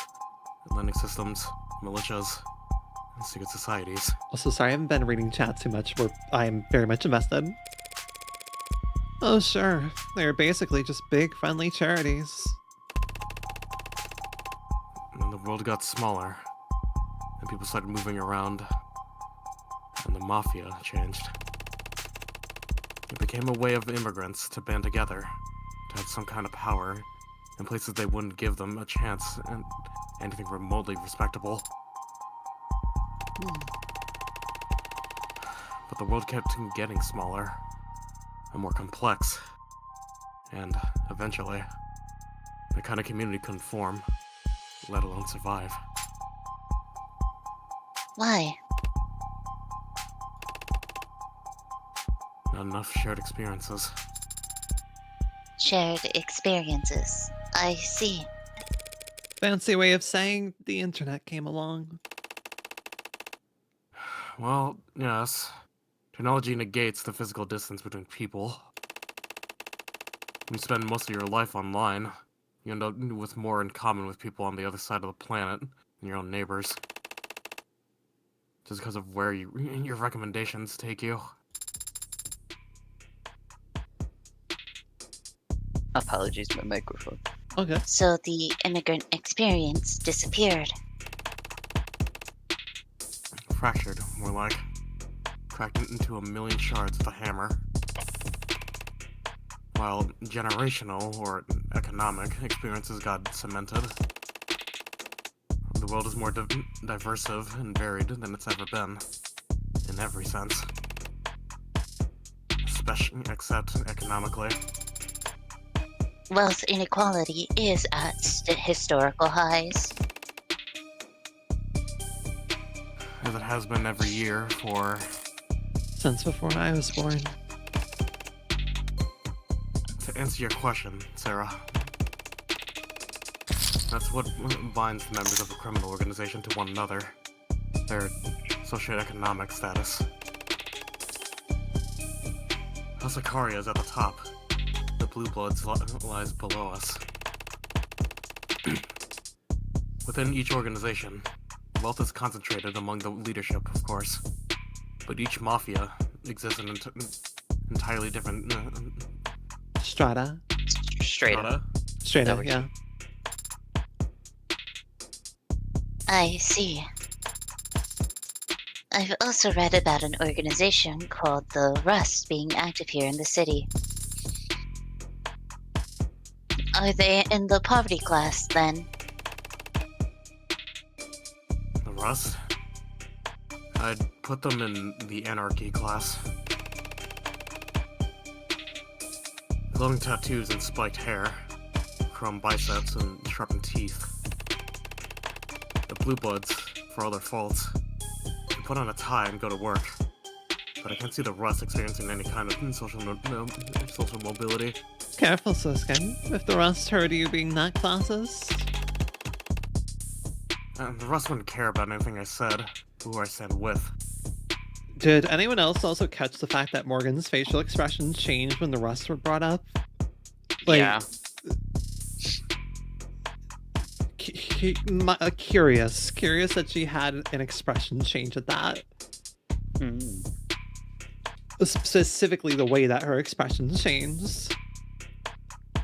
lending systems, militias, and secret societies. Also, sorry, I haven't been reading chat too much, where I'm very much invested. Oh, sure. They're basically just big, friendly charities. When the world got smaller, and people started moving around, and the mafia changed. It became a way of immigrants to band together, to have some kind of power, in places they wouldn't give them a chance and anything remotely respectable. But the world kept getting smaller, and more complex, and eventually, the kind of community couldn't form, let alone survive. Why? Not enough shared experiences. Shared experiences. I see. Fancy way of saying the internet came along. Well, yes. Technology negates the physical distance between people. When you spend most of your life online, you end up with more in common with people on the other side of the planet than your own neighbors. Just because of where your recommendations take you. Apologies, my microphone. Okay. So the immigrant experience disappeared. Fractured, more like. Cracked into a million shards with a hammer. While generational or economic experiences got cemented. The world is more diversive and varied than it's ever been. In every sense. Especially, except economically. Wealth inequality is at historical highs. As it has been every year for... Since before I was born. To answer your question, Sarah, that's what binds the members of a criminal organization to one another. Their socioeconomic status. Hasakaria is at the top. The Blue Bloods lies below us. Within each organization, wealth is concentrated among the leadership, of course. But each mafia exists in entirely different... Strata. Straight up. Straight That up, works. yeah. I see. I've also read about an organization called the Rust being active here in the city. Are they in the poverty class, then? The Rust? I'd put them in the anarchy class. Glowing tattoos and spiked hair, chrome biceps and sharpened teeth. The blue bloods, for all their faults, can put on a tie and go to work. But I can't see the Rust experiencing any kind of social mobility. Careful, Suske. If the Rust heard you being that classist. The Rust wouldn't care about anything I said, who I stand with. Did anyone else also catch the fact that Morgan's facial expression changed when the Rust were brought up? Like, Yeah. Curious that she had an expression change at that. Specifically the way that her expression changed. I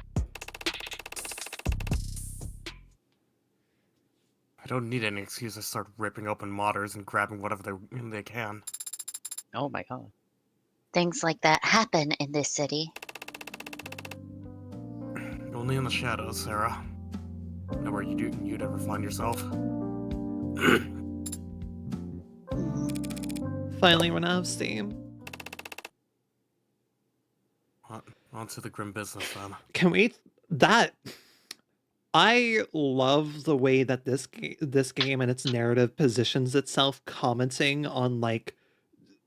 don't need any excuse to start ripping open modders and grabbing whatever they can. Oh my god. Things like that happen in this city. Only in the shadows, Sarah. Nowhere you'd ever find yourself. Finally run out of steam. On to the grim business, then. Can we... That... I love the way that this game and its narrative positions itself, commenting on, like,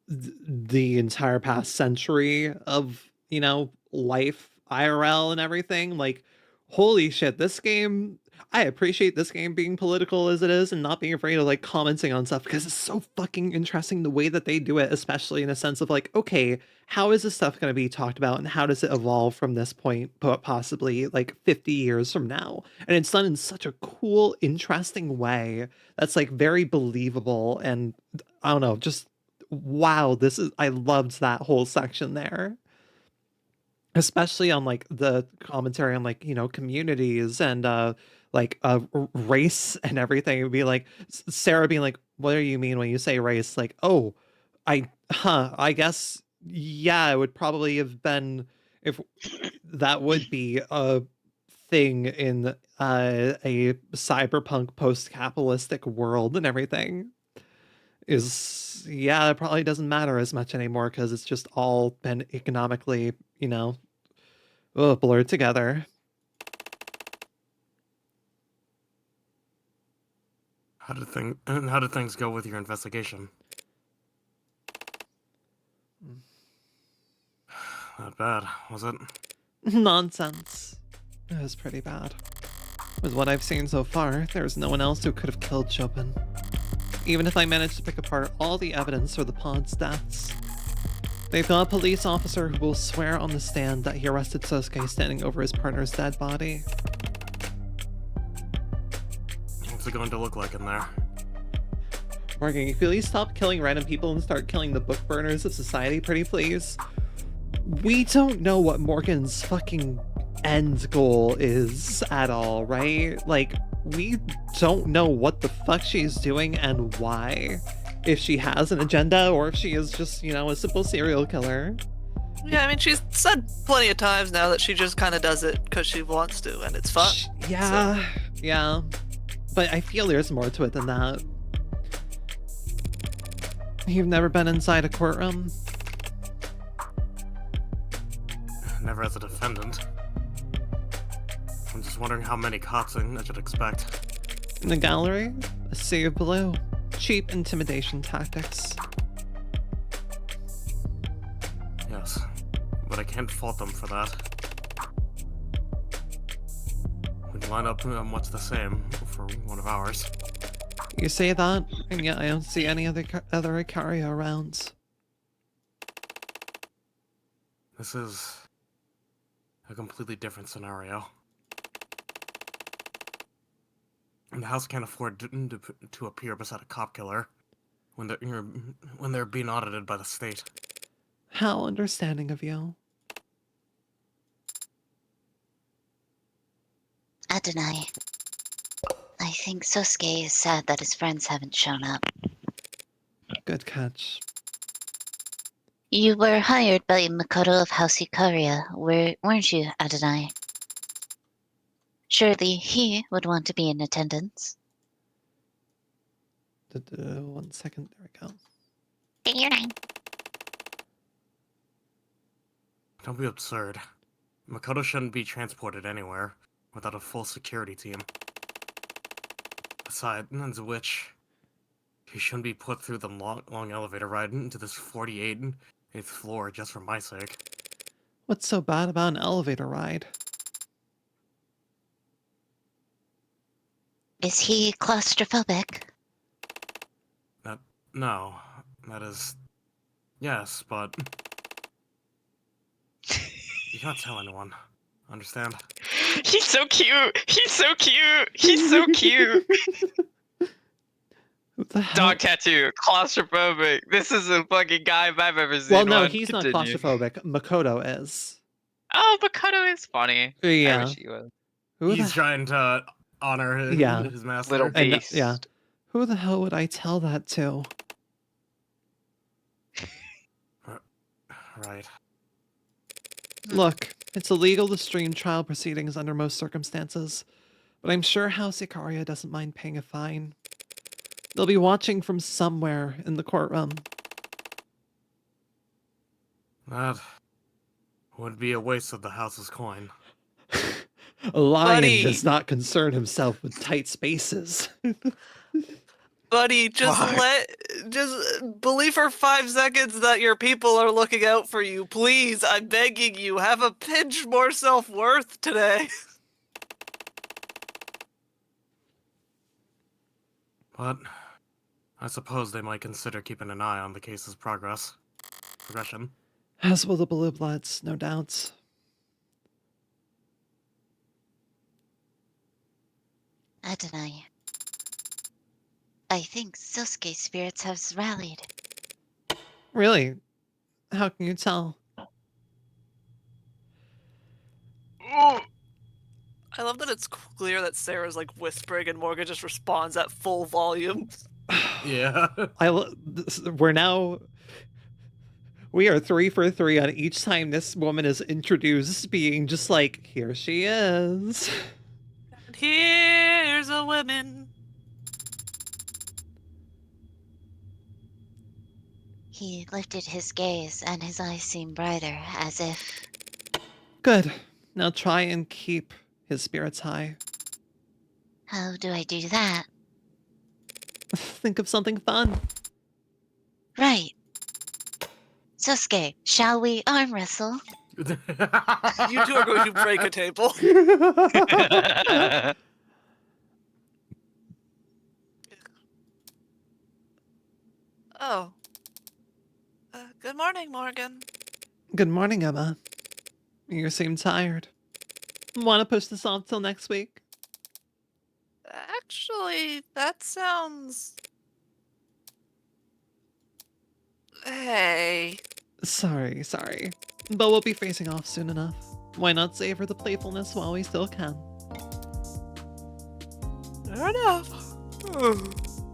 the entire past century of, you know, life, IRL and everything. Like, holy shit, this game... I appreciate this game being political as it is and not being afraid of, like, commenting on stuff, because it's so fucking interesting the way that they do it, especially in a sense of, like, okay, how is this stuff going to be talked about and how does it evolve from this point, possibly, like, 50 years from now? And it's done in such a cool, interesting way that's, like, very believable and, I don't know, just, wow, I loved that whole section there. Especially on, like, the commentary on, like, you know, communities and, like race and everything. It would be like Sarah being like, what do you mean when you say race? Like, oh, I guess, yeah, it would probably have been, if that would be a thing in a cyberpunk post-capitalistic world and everything. Is, yeah, it probably doesn't matter as much anymore because it's just all been economically, you know, blurred together. How did things go with your investigation? Not bad, was it? Nonsense. It was pretty bad. With what I've seen so far, there's no one else who could have killed Chopin. Even if I managed to pick apart all the evidence for the pod's deaths. They've got a police officer who will swear on the stand that he arrested Sosuke standing over his partner's dead body. What's it going to look like in there? Morgan, can you please stop killing random people and start killing the book burners of society, pretty please? We don't know what Morgan's fucking end goal is at all, right? Like, we don't know what the fuck she's doing and why. If she has an agenda or if she is just, you know, a simple serial killer. Yeah, I mean, she's said plenty of times now that she just kind of does it because she wants to, and it's fun. Yeah, yeah. But I feel there's more to it than that. You've never been inside a courtroom? Never as a defendant. I'm just wondering how many cops I should expect. In the gallery? A sea of blue. Cheap intimidation tactics. Yes, but I can't fault them for that. We line up much the same for one of ours. You say that, and yet I don't see any other Icaria around. This is a completely different scenario. And the house can't afford to appear beside a cop killer when they're being audited by the state. How understanding of you. Adonai, I think Sosuke is sad that his friends haven't shown up. Good catch. You were hired by Makoto of House Ikaria, weren't you, Adonai? Surely he would want to be in attendance. 1 second. There we go. Figure 9. Don't be absurd. Makoto shouldn't be transported anywhere without a full security team. Besides which, he shouldn't be put through the long elevator ride into this 48th floor just for my sake. What's so bad about an elevator ride? Is he claustrophobic? No. That is... Yes, but... You can't tell anyone. Understand? He's so cute. He's so cute. He's so cute. Who the hell? Dog tattoo. Claustrophobic. This is a fucking guy if I've ever seen Well, no, one. he's Continue. not claustrophobic. Makoto is. Oh, Makoto is funny. I Yeah. wish he was. Who Trying to honor his, Yeah. his master. Little And, beast. yeah. Who the hell would I tell that to? Right. Look, it's illegal to stream trial proceedings under most circumstances, but I'm sure House Ikaria doesn't mind paying a fine. They'll be watching from somewhere in the courtroom. That would be a waste of the house's coin. A lion Buddy. does not concern himself with tight spaces. Buddy, just Fuck. just believe for 5 seconds that your people are looking out for you. Please, I'm begging you, have a pinch more self-worth today. But I suppose they might consider keeping an eye on the case's progression. As will the Blue Bloods, no doubts. Adonai. I think Sosuke's spirits have rallied. Really? How can you tell? I love that it's clear that Sarah's like whispering and Morgan just responds at full volume. Yeah. We are 3 for 3 on each time this woman is introduced, being just like, here she is. And here's a woman. He lifted his gaze and his eyes seemed brighter, as if... Good. Now try and keep his spirits high. How do I do that? Think of something fun. Right. Sosuke, shall we arm wrestle? You two are going to break a table. Oh. Good morning, Morgan. Good morning, Emma. You seem tired. Want to push this off till next week? Actually, that sounds... Hey. Sorry. But we'll be facing off soon enough. Why not savor the playfulness while we still can? Fair enough.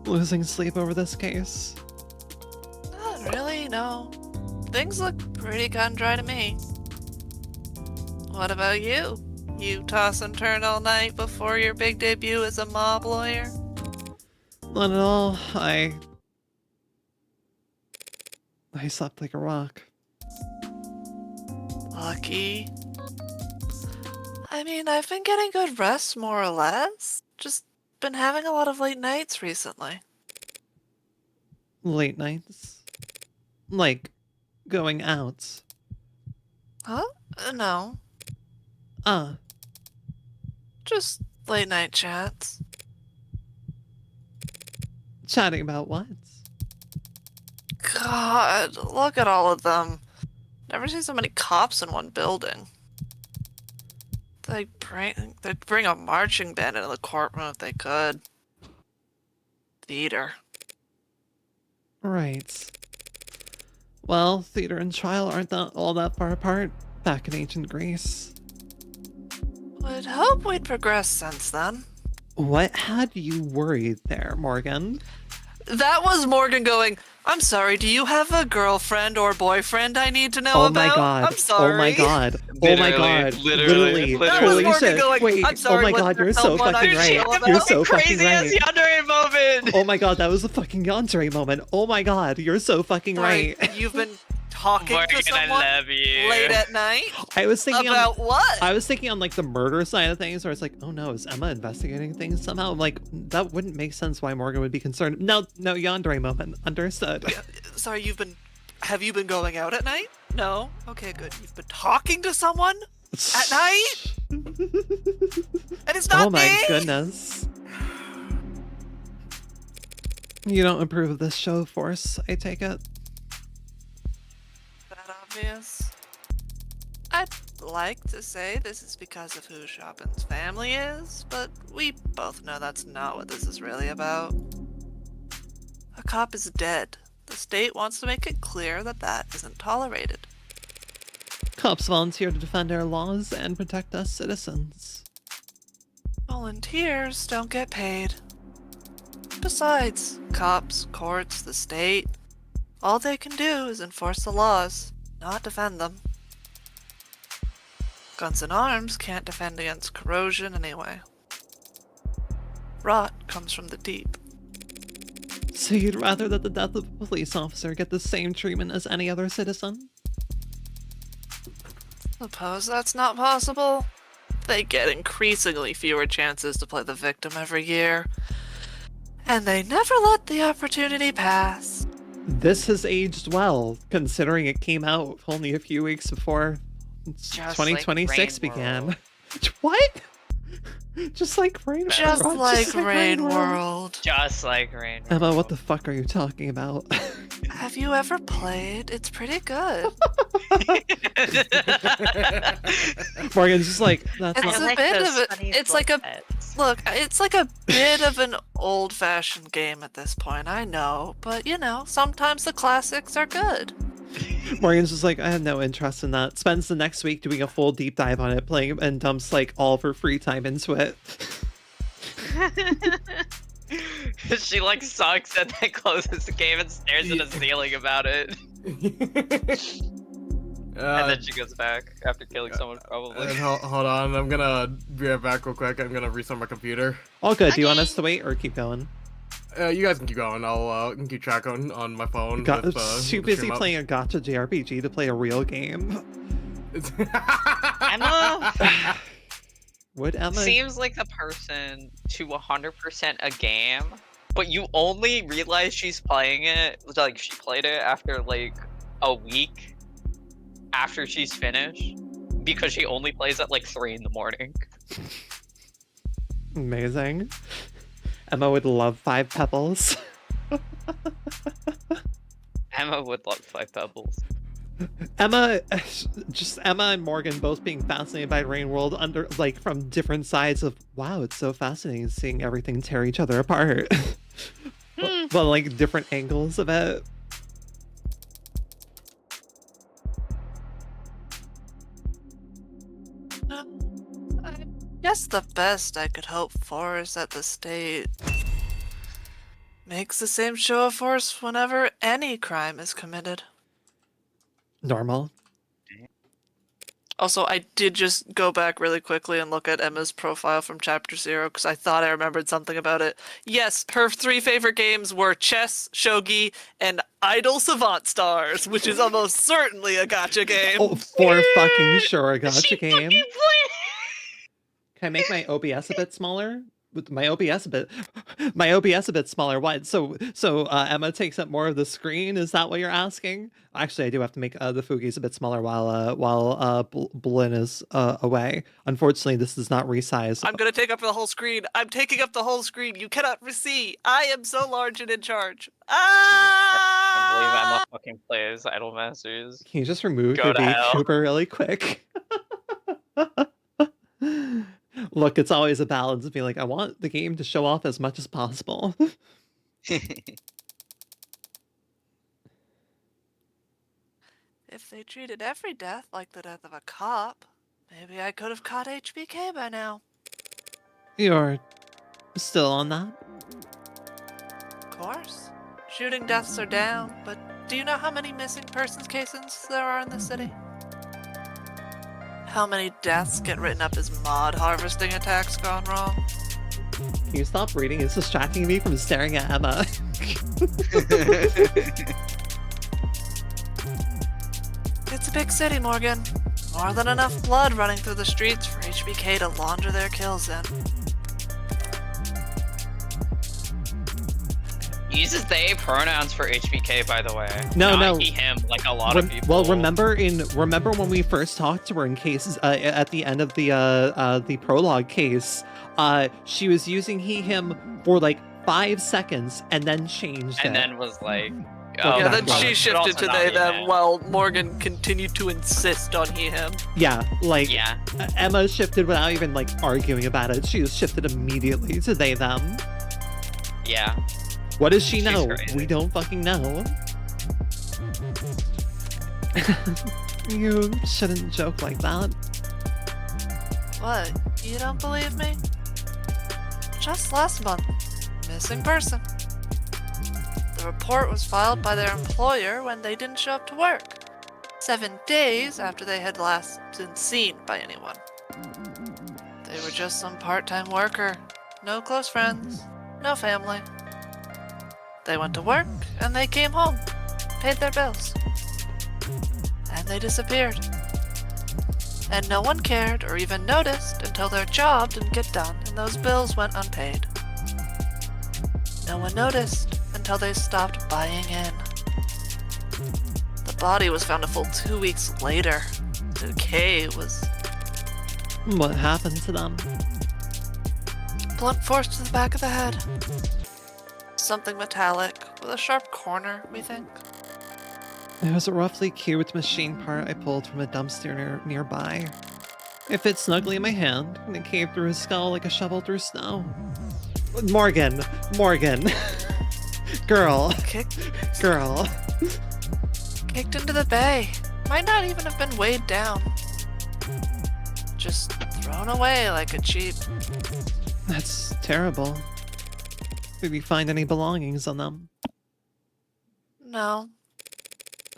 Losing sleep over this case? Not really, no. Things look pretty cut and dry to me. What about you? You toss and turn all night before your big debut as a mob lawyer? Not at all. I slept like a rock. Lucky. I mean, I've been getting good rest, more or less. Just been having a lot of late nights recently. Late nights? Like, going out? Huh? No. Just late night chats. Chatting about what? God, look at all of them. Never seen so many cops in one building. They'd bring a marching band into the courtroom if they could. Theater. Right. Well, theater and trial aren't all that far apart back in ancient Greece. would hope we'd progressed since then. What had you worried there, Morgan? That was Morgan going, I'm sorry, do you have a girlfriend or boyfriend I need to know Oh about? my god. I'm sorry. Oh my god. Oh my god. Literally. That was Holy Morgan shit. going, Wait. I'm sorry, oh my was god, there you're so someone I fucking should right. know about? You're so fucking crazy right. as Yandere moment. Oh my god, that was a fucking yandere moment. Oh my god, you're so fucking Sorry, right. you've been talking Morgan, to someone I love you. late at night? I was thinking About what? I was thinking on like the murder side of things, where it's like, oh no, is Emma investigating things somehow? I'm like, that wouldn't make sense why Morgan would be concerned. No, yandere moment. Understood. Sorry, have you been going out at night? No? Okay, good. You've been talking to someone at night? And it's not Oh my me? goodness. You don't approve of this show of force, I take it? That obvious? I'd like to say this is because of who Chopin's family is, but we both know that's not what this is really about. A cop is dead. The state wants to make it clear that that isn't tolerated. Cops volunteer to defend our laws and protect us citizens. Volunteers don't get paid. Besides, cops, courts, the state, all they can do is enforce the laws, not defend them. Guns and arms can't defend against corrosion anyway. Rot comes from the deep. So you'd rather that the death of a police officer get the same treatment as any other citizen? Suppose that's not possible? They get increasingly fewer chances to play the victim every year. And they never let the opportunity pass. This has aged well, considering it came out only a few weeks before Just 2026 like Rain began. World. What? Just like Rain Just World. like Rain World. Just like Rain World. Emma, what the fuck are you talking about? Have you ever played? It's pretty good. Morgan's just like, that's It's not... a like bit those of it. funny It's like a flip look. It's like a bit of an old-fashioned game at this point. I know, but you know, sometimes the classics are good. Morgan's just like, I have no interest in that. Spends the next week doing a full deep dive on it, playing, and dumps like all of her free time into it. She like sucks and then closes the game and stares at the ceiling about it. And then she goes back after killing someone, probably. Hold on, I'm gonna be right back real quick. I'm gonna restart my computer. All good. Do you want us to wait or keep going? You guys can keep going. I'll can keep track on my phone. Too with, busy the stream up. playing a gacha JRPG to play a real game. Emma Would Emma? seems like the person to 100% a game, but you only realize she's playing it, like she played it after like a week after she's finished, because she only plays at like 3 in the morning. Amazing. Emma would love 5 Pebbles. Emma would love 5 Pebbles. Emma and Morgan both being fascinated by Rain World under like from different sides of wow, it's so fascinating seeing everything tear each other apart. but like different angles of it. I guess the best I could hope for is that the state makes the same show of force whenever any crime is committed. Normal. Also, I did just go back really quickly and look at Emma's profile from Chapter 0 because I thought I remembered something about it. Yes, her 3 favorite games were chess, shogi, and Idle Savant Stars, which is almost certainly a gacha game. Oh, for fucking sure a gacha She game. fucking played. Can I make my OBS a bit smaller? With my OBS a bit smaller. What? So Emma takes up more of the screen. Is that what you're asking? Actually, I do have to make the Fugies a bit smaller while Blinn is away. Unfortunately, this does not resize. I'm gonna take up the whole screen. I'm taking up the whole screen. You cannot see. I am so large and in charge. I believe Ah! Emma fucking plays Idol Masters. Can you just remove Go your to beat hell. trooper really quick? Look, it's always a balance of being like, I want the game to show off as much as possible. If they treated every death like the death of a cop, Maybe I could have caught HBK by now. You're still on that? Of course. Shooting deaths are down, but do you know how many missing persons cases there are in the city? How many deaths get written up as mod harvesting attacks gone wrong? Can you stop reading? It's distracting me from staring at Emma. It's a big city, Morgan. More than enough blood running through the streets for HBK to launder their kills in. Uses they pronouns for HBK, by the way. No, Not no. he, him, like a lot of people. Well, remember when we first talked to her in cases at the end of the prologue case, she was using he him for like 5 seconds and then changed And it. then was like, Oh, Yeah, that's then right. she But shifted also to not they he, them him. while Morgan continued to insist on he him. Yeah, like Yeah. Emma shifted without even like arguing about it. She just shifted immediately to they them. Yeah. What does she She's know? crazy. We don't fucking know. You shouldn't joke like that. What? You don't believe me? Just last month, missing person. The report was filed by their employer when they didn't show up to work, 7 days after they had last been seen by anyone. They were just some part-time worker, no close friends, no family. They went to work and they came home, paid their bills, and they disappeared. And no one cared or even noticed until their job didn't get done and those bills went unpaid. No one noticed until they stopped buying in. The body was found a full 2 weeks later. The decay was What happened to them? blunt force to the back of the head. Something metallic with a sharp corner, we think. It was a roughly cubed machine part I pulled from a dumpster nearby. It fit snugly in my hand, and it came through his skull like a shovel through snow. Morgan! Girl! Kicked Girl! into the bay. Might not even have been weighed down. Just thrown away like a cheap. That's terrible. Did you find any belongings on them? No.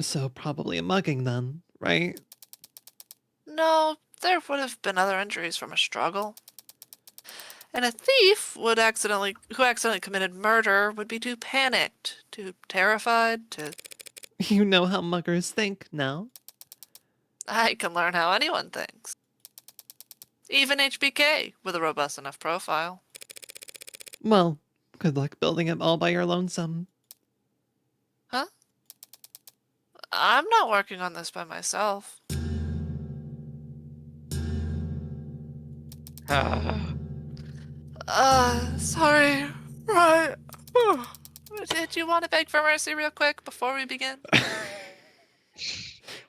So probably a mugging then, right? No, there would have been other injuries from a struggle. And a thief who accidentally committed murder would be too panicked, too terrified to... You know how muggers think now. I can learn how anyone thinks. Even HBK, with a robust enough profile. Well, good luck building it all by your lonesome. Huh? I'm not working on this by myself. Sorry. Right. Did you want to beg for mercy real quick before we begin?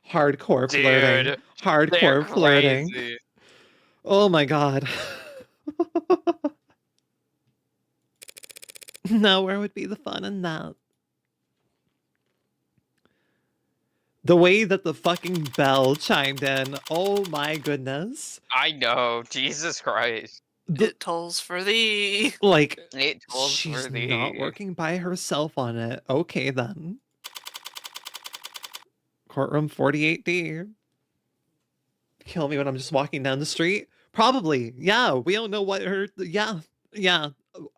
Hardcore flirting. Dude, Hardcore they're flirting. crazy. Oh my god. Now where would be the fun in that? The way that the fucking bell chimed in. Oh my goodness. I know. Jesus Christ. It tolls for thee. Like, It tolls she's for thee. not working by herself on it. Okay then. Courtroom 48D. Kill me when I'm just walking down the street? Probably. Yeah, we don't know what her... Yeah.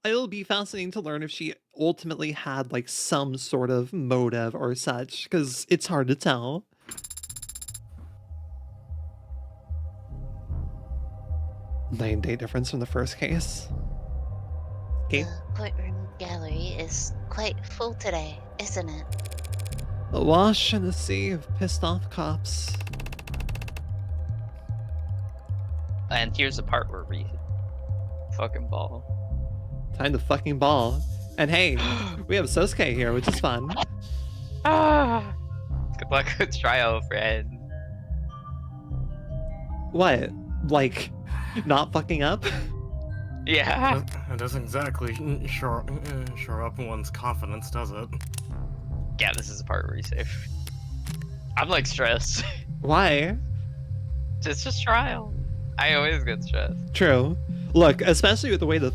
It'll be fascinating to learn if she ultimately had like some sort of motive or such, because it's hard to tell. Nine-day difference from the first case. Okay. The courtroom gallery is quite full today, isn't it? A wash in the sea of pissed off cops. And here's the part where we fucking ball. Time to fucking ball. And hey, we have Sosuke here, which is fun. Ah. Good luck with trial, friend. What? Like, not fucking up? Yeah. It doesn't exactly shore up one's confidence, does it? Yeah, this is the part where you save. I'm like stressed. Why? It's just trial. I always get stressed. True. Look, especially with the way the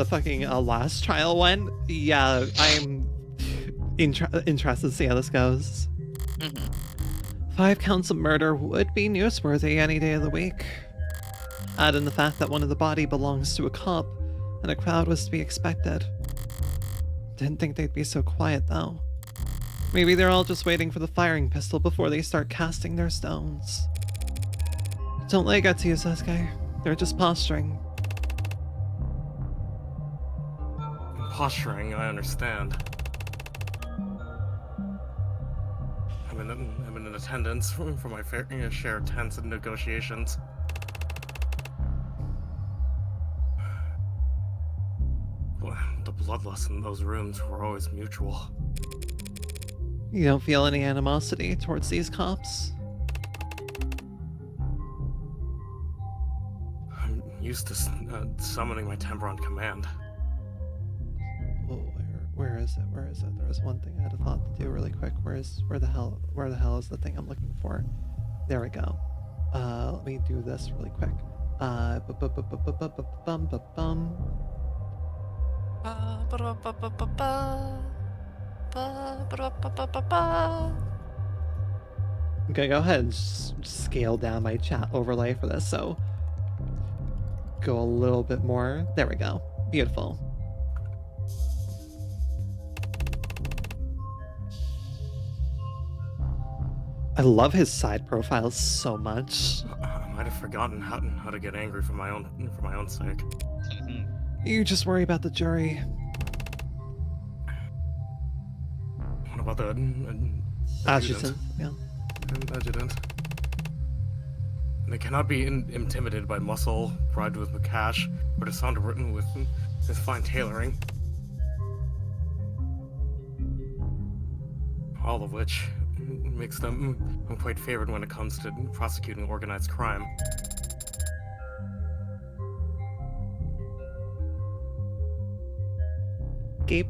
fucking last trial went. Yeah, I'm interested to see how this goes. 5 counts of murder would be newsworthy any day of the week. Add in the fact that one of the body belongs to a cop, and a crowd was to be expected. Didn't think they'd be so quiet, though. Maybe they're all just waiting for the firing pistol before they start casting their stones. Don't let it get to you, Sasuke. They're just posturing. Posturing, I understand. I've been in attendance for my fair share of tense and negotiations. The bloodlust in those rooms were always mutual. You don't feel any animosity towards these cops? I'm used to summoning my temper on command. Oh, where is it? Where is it? There was one thing I had a thought to do really quick. Where the hell is the thing I'm looking for? There we go. Let me do this really quick. Okay, go ahead and scale down my chat overlay for this, so go a little bit more. There we go. Beautiful. I love his side profiles so much. I might have forgotten how to get angry for my own sake. You just worry about the jury. What about the Adjutant, yeah. Adjutant? They cannot be intimidated by muscle, bribed with cash, or to sound written with fine tailoring. All of which makes them quite favored when it comes to prosecuting organized crime. Gabe?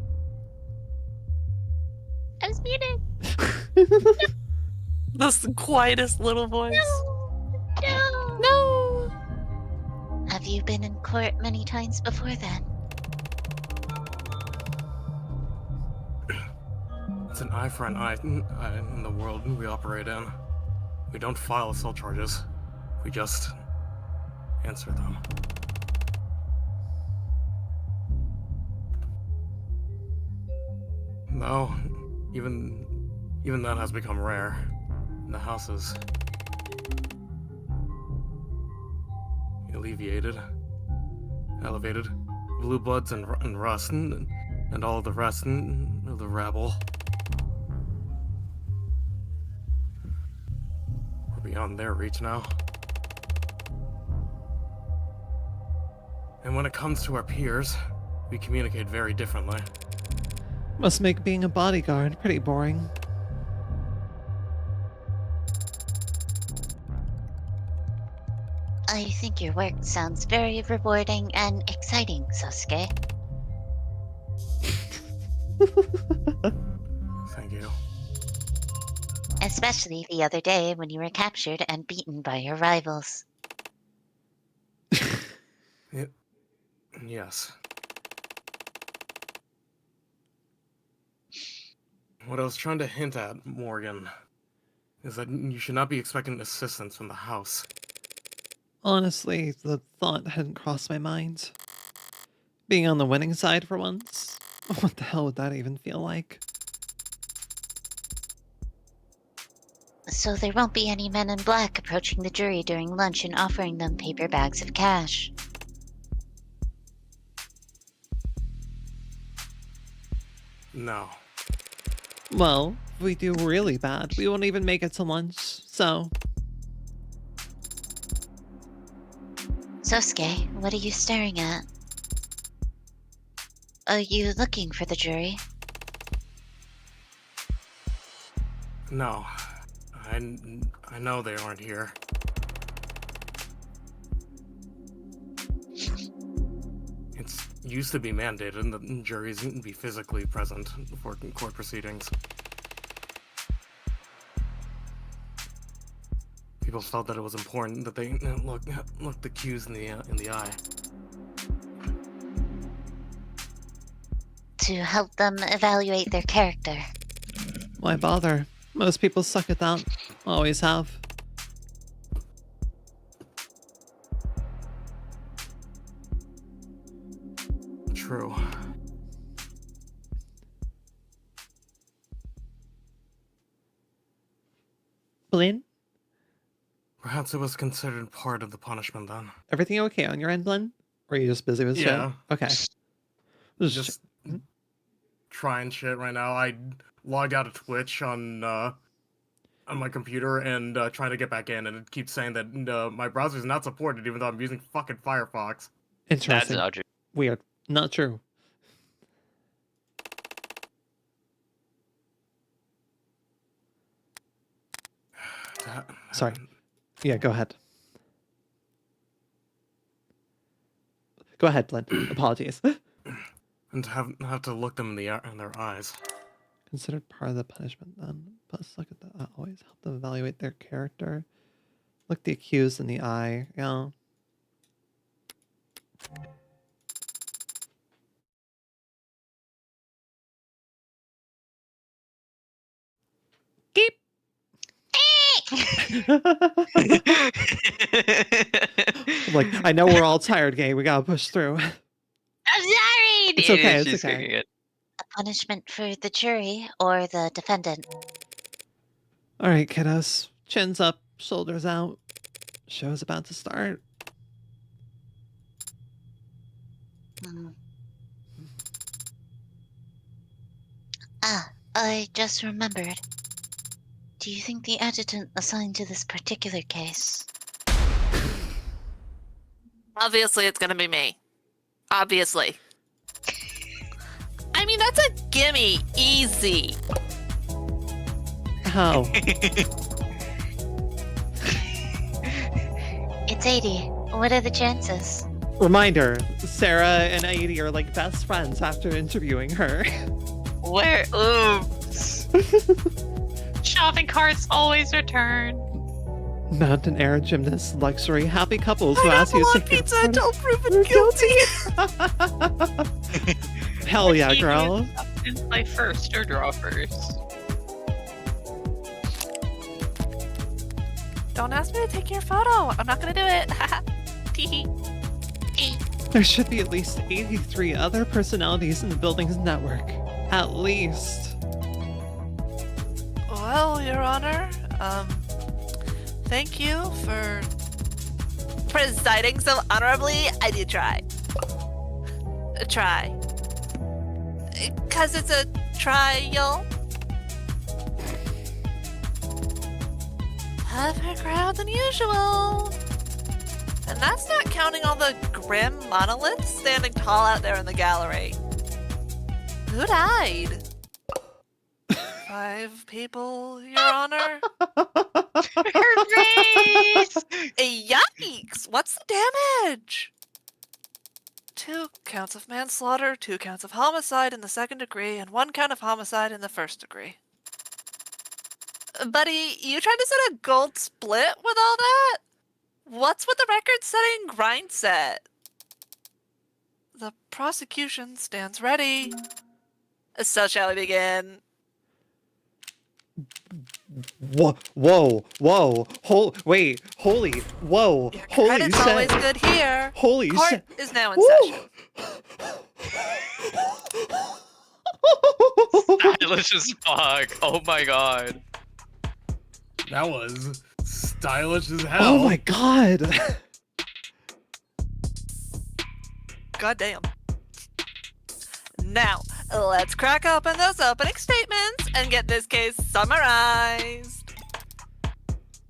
I was muted. That's the quietest little voice. No. Have you been in court many times before then? It's an eye for an eye in the world we operate in. We don't file assault charges. We just answer them. No, even that has become rare in the houses. Alleviated, elevated, blue bloods and rust, and all of the rest of the rabble. We're beyond their reach now. And when it comes to our peers, we communicate very differently. Must make being a bodyguard pretty boring. I think your work sounds very rewarding and exciting, Sasuke. Thank you. Especially the other day when you were captured and beaten by your rivals. Yes. What I was trying to hint at, Morgan, is that you should not be expecting assistance from the house. Honestly, the thought hadn't crossed my mind. Being on the winning side for once? What the hell would that even feel like? So there won't be any men in black approaching the jury during lunch and offering them paper bags of cash. No. Well, if we do really bad, we won't even make it to lunch, so... Sasuke, what are you staring at? Are you looking for the jury? No. I know they aren't here. It's used to be mandated that juries be physically present for court proceedings. People felt that it was important that they look the cues in the eye. To help them evaluate their character. Why bother? Most people suck at that. Always have. True. Blaine? Perhaps it was considered part of the punishment then. Everything okay on your end, Blaine? Or are you just busy with shit? Yeah. Okay. Just trying shit right now. I logged out of Twitch on my computer and trying to get back in, and it keeps saying that my browser's not supported, even though I'm using fucking Firefox. That's Interesting. not true. Weird. Not true. Sorry. Yeah, go ahead. Go ahead, Blaine. Apologies. And have to look them in their eyes. Considered part of the punishment then. Plus look at that. Always help them evaluate their character. Look the accused in the eye. Yeah. Keep. Like, I know we're all tired, gang. We gotta push through. I'm sorry! It's okay, it's She's okay. getting it. A punishment for the jury or the defendant. All right, kiddos. Chins up, shoulders out. Show's about to start. I just remembered. Do you think the adjutant assigned to this particular case? Obviously, it's gonna be me. Obviously. I mean, that's a gimme. Easy. How? It's 80. What are the chances? Reminder, Sarah and Aidi are like best friends after interviewing her. Where? Oops. Shopping carts always return. Mountain air gymnast luxury happy couples who I ask you to want take pizza until proven guilty. Hell yeah, He girl. was play first or draw first. Don't ask me to take your photo. I'm not gonna do it. Teehee. There should be at least 83 other personalities in the building's network. At least. Well, Your Honor, thank you for presiding so honorably. I did try. Try. 'Cause it's a trial. Tougher crowd than usual. And that's not counting all the grim monoliths standing tall out there in the gallery. Who died? 5 people, Your Honor. Reyes! Yikes! What's the damage? 2 counts of manslaughter, 2 counts of homicide in the 2nd degree, and 1 count of homicide in the 1st degree. Buddy, you tried to set a gold split with all that? What's with the record-setting grind set? The prosecution stands ready. So shall we begin? Whoa, wait, holy, whoa, Your holy credit's shit. always good here. Holy Court shit. is now in Woo! session. Stylish as fuck. Oh my god. That was stylish as hell. Oh my god. Goddamn. Now, let's crack open those opening statements and get this case summarized.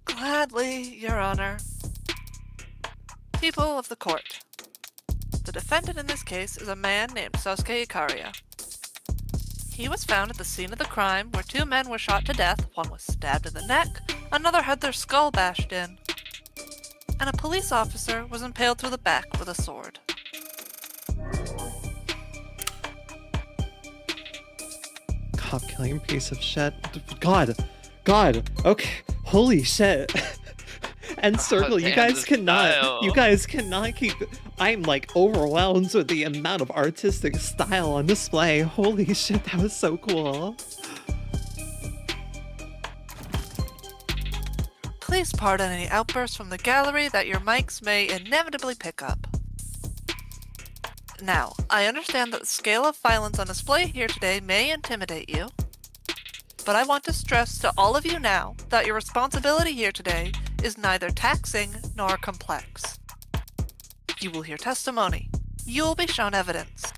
Gladly, Your Honor. People of the court. The defendant in this case is a man named Sosuke Ikaria. He was found at the scene of the crime where 2 men were shot to death. One was stabbed in the neck, another had their skull bashed in, and a police officer was impaled through the back with a sword. Cop killing piece of shit. God, okay, holy shit. And Circle, you damn, guys this cannot, style. you guys cannot keep, I'm like overwhelmed with the amount of artistic style on display. Holy shit, that was so cool. Please pardon any outbursts from the gallery that your mics may inevitably pick up. Now, I understand that the scale of violence on display here today may intimidate you, but I want to stress to all of you now that your responsibility here today is neither taxing nor complex. You will hear testimony. You will be shown evidence.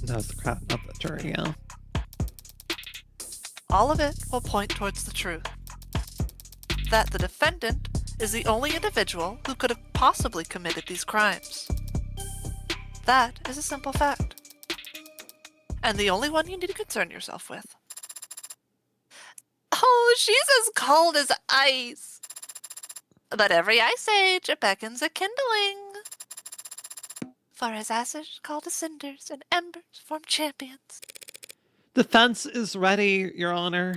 That was the crap, not the jury, yeah. All of it will point towards the truth. That the defendant is the only individual who could have possibly committed these crimes. That is a simple fact. And the only one you need to concern yourself with. Oh, she's as cold as ice. But every ice age beckons a kindling. For as ashes call to cinders and embers form champions. Defense is ready, Your Honor.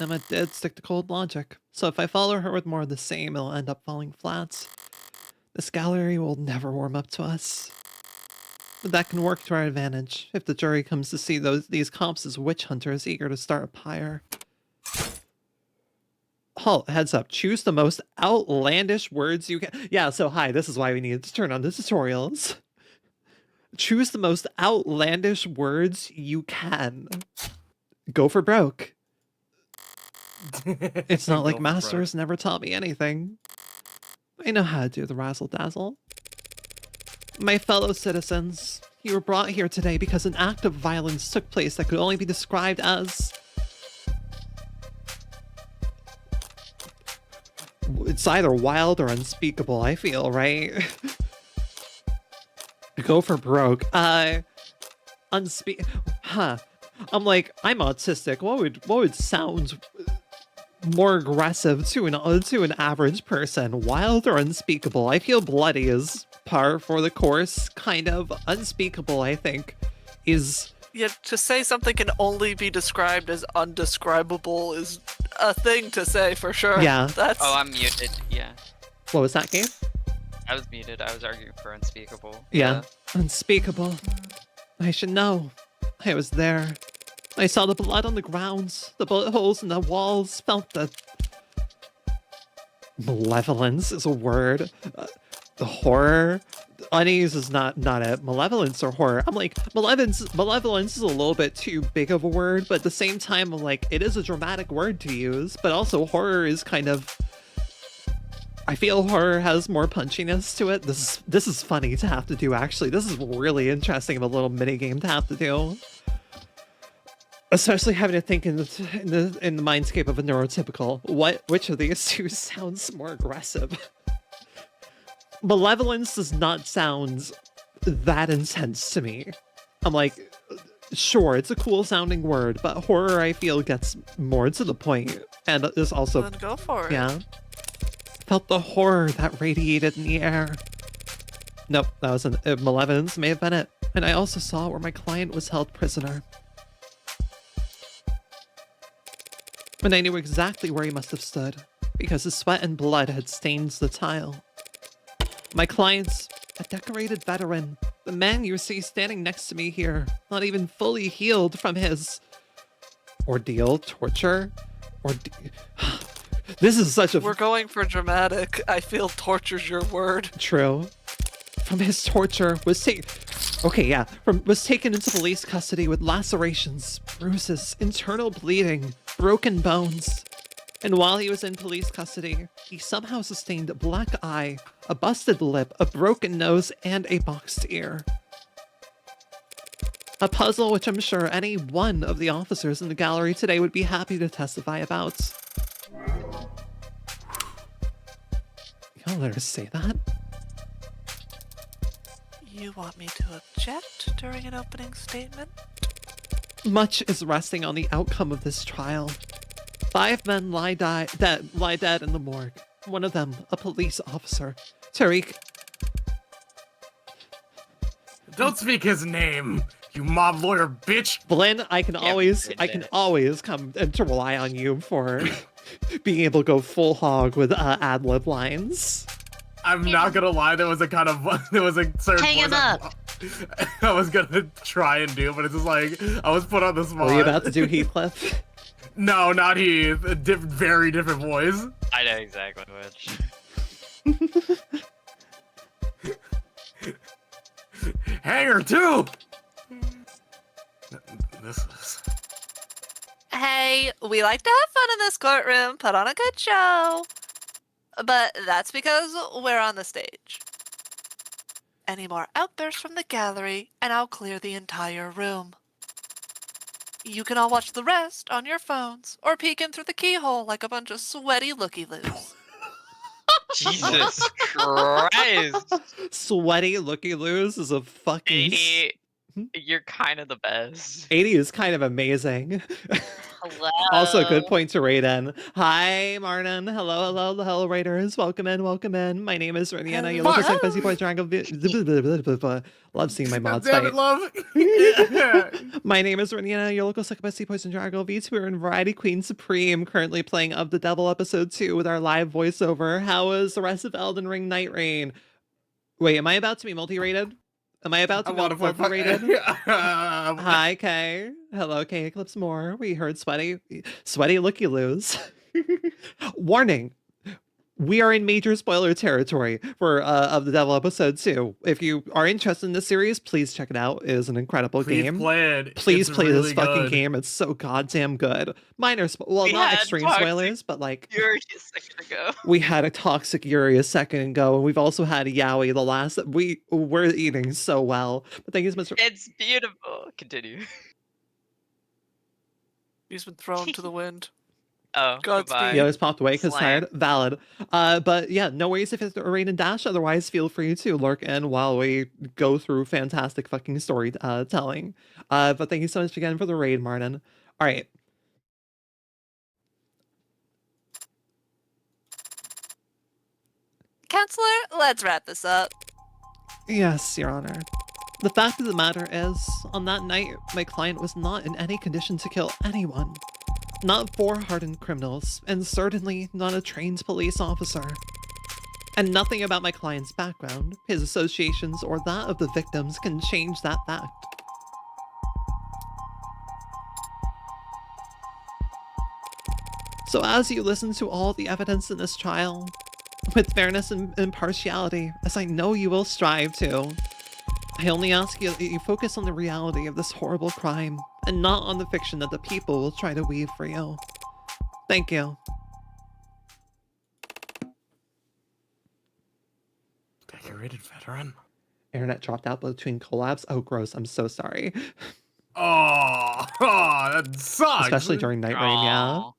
Emma did stick to cold logic, so if I follow her with more of the same, it'll end up falling flat. This gallery will never warm up to us. But that can work to our advantage if the jury comes to see these cops as witch hunters eager to start a pyre. Halt, heads up. Choose the most outlandish words you can. Yeah, so hi, this is why we needed to turn on the tutorials. Choose the most outlandish words you can. Go for broke. It's not like masters never taught me anything. I know how to do the razzle-dazzle. My fellow citizens, you were brought here today because an act of violence took place that could only be described as... It's either wild or unspeakable, I feel, right? Go for broke. Huh. I'm like, I'm autistic. What would sound more aggressive to an average person? Wild or unspeakable? I feel bloody is par for the course. Kind of unspeakable, I think, is... Yeah, to say something can only be described as undescribable is a thing to say for sure. Yeah. That's... Oh, I'm muted. Yeah. What was that, game? I was muted. I was arguing for unspeakable. Yeah. Unspeakable. I should know. I was there. I saw the blood on the ground, the bullet holes in the walls, felt the... Malevolence is a word. The horror. Unease is not it. Malevolence or horror. I'm like, malevolence is a little bit too big of a word, but at the same time, I'm like, it is a dramatic word to use, but also horror is kind of... I feel horror has more punchiness to it. This is funny to have to do, actually. This is really interesting of a little mini game to have to do. Especially having to think in the mindscape of a neurotypical. Which of these two sounds more aggressive? Malevolence does not sound that intense to me. I'm like, sure, it's a cool sounding word, but horror I feel gets more to the point. And is also... Then go for it. Yeah. Felt the horror that radiated in the air. Nope, that was malevolence may have been it. And I also saw where my client was held prisoner. And I knew exactly where he must have stood, because his sweat and blood had stained the tile. My client's a decorated veteran, the man you see standing next to me here, not even fully healed from his ordeal, torture, This is such a... We're going for dramatic. I feel torture's your word. True. From his torture was taken... Okay, yeah. Was taken into police custody with lacerations, bruises, internal bleeding, broken bones. And while he was in police custody, he somehow sustained a black eye, a busted lip, a broken nose, and a boxed ear. A puzzle which I'm sure any one of the officers in the gallery today would be happy to testify about. You gonna let her say that? You want me to object during an opening statement? Much is resting on the outcome of this trial. 5 men lie dead in the morgue. One of them, a police officer. Tariq. Don't speak his name, you mob lawyer bitch! Blinn, I can always come and to rely on you for being able to go full hog with ad-lib lines. I'm not gonna lie, there was a certain Hang him voice up. I was gonna try and do, but it's just like, I was put on the spot. Were you about to do Heathcliff? No, not Heath. A very different voice. I know exactly which. Hanger too! This is... Hey, we like to have fun in this courtroom, put on a good show. But that's because we're on the stage. Any more outbursts from the gallery, and I'll clear the entire room. You can all watch the rest on your phones, or peek in through the keyhole like a bunch of sweaty looky-loos. Jesus Christ. Sweaty looky-loos is a fucking... 80, you're kind of the best. 80 is kind of amazing. Hello. Also, good point to rate in. Hi, Martin. Hello, Raiders. Welcome in. My name is Rinienna. You look like busy boys triangle. Love seeing my mods Damn fight. it, love! My name is Rinienna, your local succubus poison dragon VTuber and Variety Queen Supreme, currently playing Of the Devil episode 2 with our live voiceover. How is the rest of Elden Ring Night Rain? Wait, am I about to be multi-rated? Am I about to be multi-rated? Hi, Kay. Hello, Kay Eclipse Moore. We heard sweaty looky-loos. Warning. We are in major spoiler territory for Of the Devil episode 2. If you are interested in this series, please check it out. It is an incredible game. Please play this fucking game. It's so goddamn good. Minor, not extreme spoilers, but like Yuri a second ago. we had a toxic Yuri a second ago, and we've also had Yaoi the last. We're eating so well. But thank you so much. It's beautiful. Continue. He's been thrown to the wind. Oh, Godspeed. goodbye. Yeah, I was popped away because Slang. tired. Valid. But yeah, no worries if it's a raid and dash. Otherwise, feel free to lurk in while we go through fantastic fucking story telling. But thank you so much again for the raid, Martin. All right. Counselor, let's wrap this up. Yes, Your Honor. The fact of the matter is, on that night, my client was not in any condition to kill anyone. Not 4 hardened criminals, and certainly not a trained police officer. And nothing about my client's background, his associations, or that of the victims can change that fact. So as you listen to all the evidence in this trial, with fairness and impartiality, as I know you will strive to, I only ask you that you focus on the reality of this horrible crime, and not on the fiction that the people will try to weave for you. Thank you. Decorated veteran? Internet dropped out between collabs. Oh, gross. I'm so sorry. Oh, that sucks! Especially during Night Rain, yeah. Aw.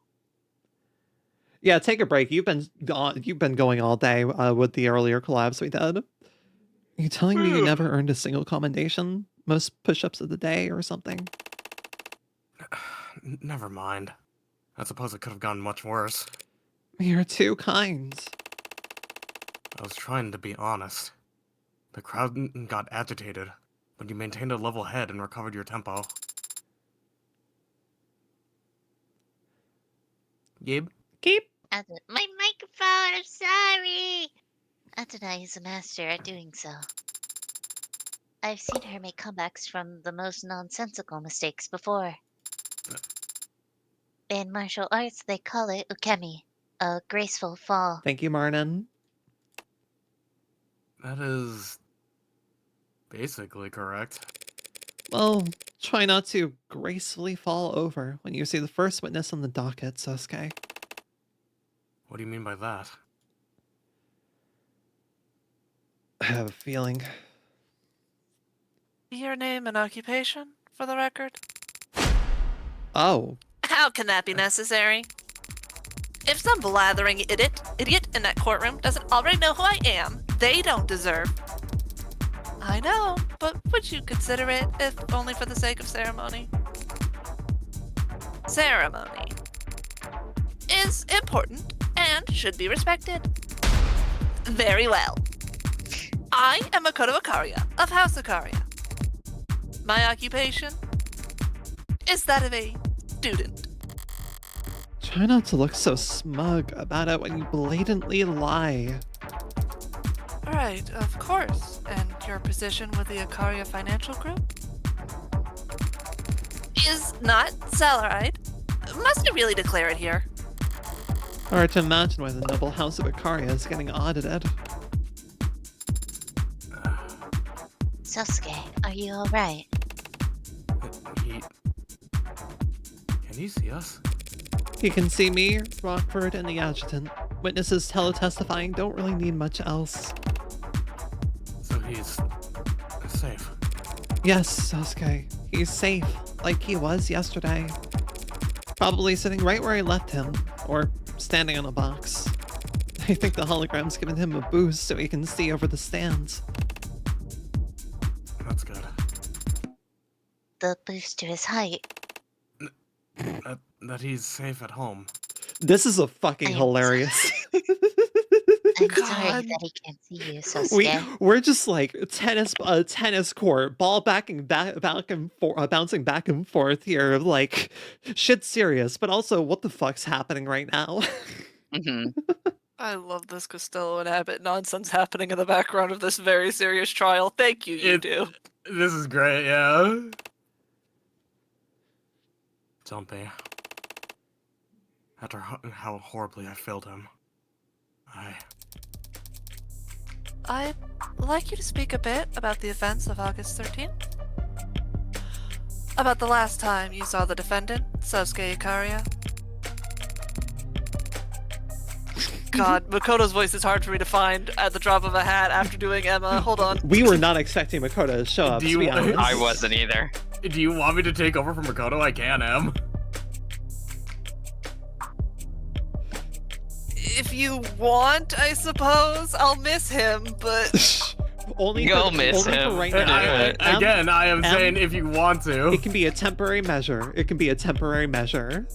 Yeah, take a break. You've been going all day with the earlier collabs we did. Are you telling me you never earned a single commendation? Most push-ups of the day or something? Never mind. I suppose it could have gone much worse. You're too kind. I was trying to be honest. The crowd got agitated, but you maintained a level head and recovered your tempo. Gabe? Keep. My microphone, I'm sorry. Adonai is a master at doing so. I've seen her make comebacks from the most nonsensical mistakes before. In martial arts, they call it ukemi, a graceful fall. Thank you, Marnin. That is... basically correct. Well, try not to gracefully fall over when you see the first witness on the docket, Sosuke. What do you mean by that? I have a feeling. Your name and occupation, for the record? Oh. How can that be necessary? If some blathering idiot in that courtroom doesn't already know who I am, they don't deserve. I know, but would you consider it, if only for the sake of ceremony? Ceremony is important and should be respected. Very well. I am Makoto Ikaria of House Ikaria. My occupation is that of a student. Try not to look so smug about it when you blatantly lie. Right, of course. And your position with the Ikaria Financial Group? Is not salaried. Must you really declare it here? Hard to imagine why the noble house of Ikaria is getting audited. Sasuke, are you alright? Can he see us? He can see me, Rockford, and the adjutant. Witnesses tele-testifying don't really need much else. So he's safe. Yes, Sasuke. He's safe, like he was yesterday. Probably sitting right where I left him, or standing on a box. I think the hologram's given him a boost so he can see over the stands. That's good. The boost to his height. That he's safe at home. This is a fucking I am hilarious. I'm God. sorry that he can't see you, Sasuke. We're just like tennis court, ball bouncing back and forth here, like shit's serious, but also what the fuck's happening right now? Mm-hmm. I love this Costello and Abbott nonsense happening in the background of this very serious trial. Thank you, you do. This is great, yeah. Don't be. After how horribly I failed him, I'd like you to speak a bit about the events of August 13th. About the last time you saw the defendant, Sasuke Ikaria. God, Makoto's voice is hard for me to find at the drop of a hat after doing Emma. Hold on. We were not expecting Makoto to show up, to be honest. I wasn't either. Do you want me to take over from Makoto? I can, Em. If you want, I suppose. I'll miss him, but only You'll for, miss only him. for right now. Again, I am saying if you want to. It can be a temporary measure. It can be a temporary measure.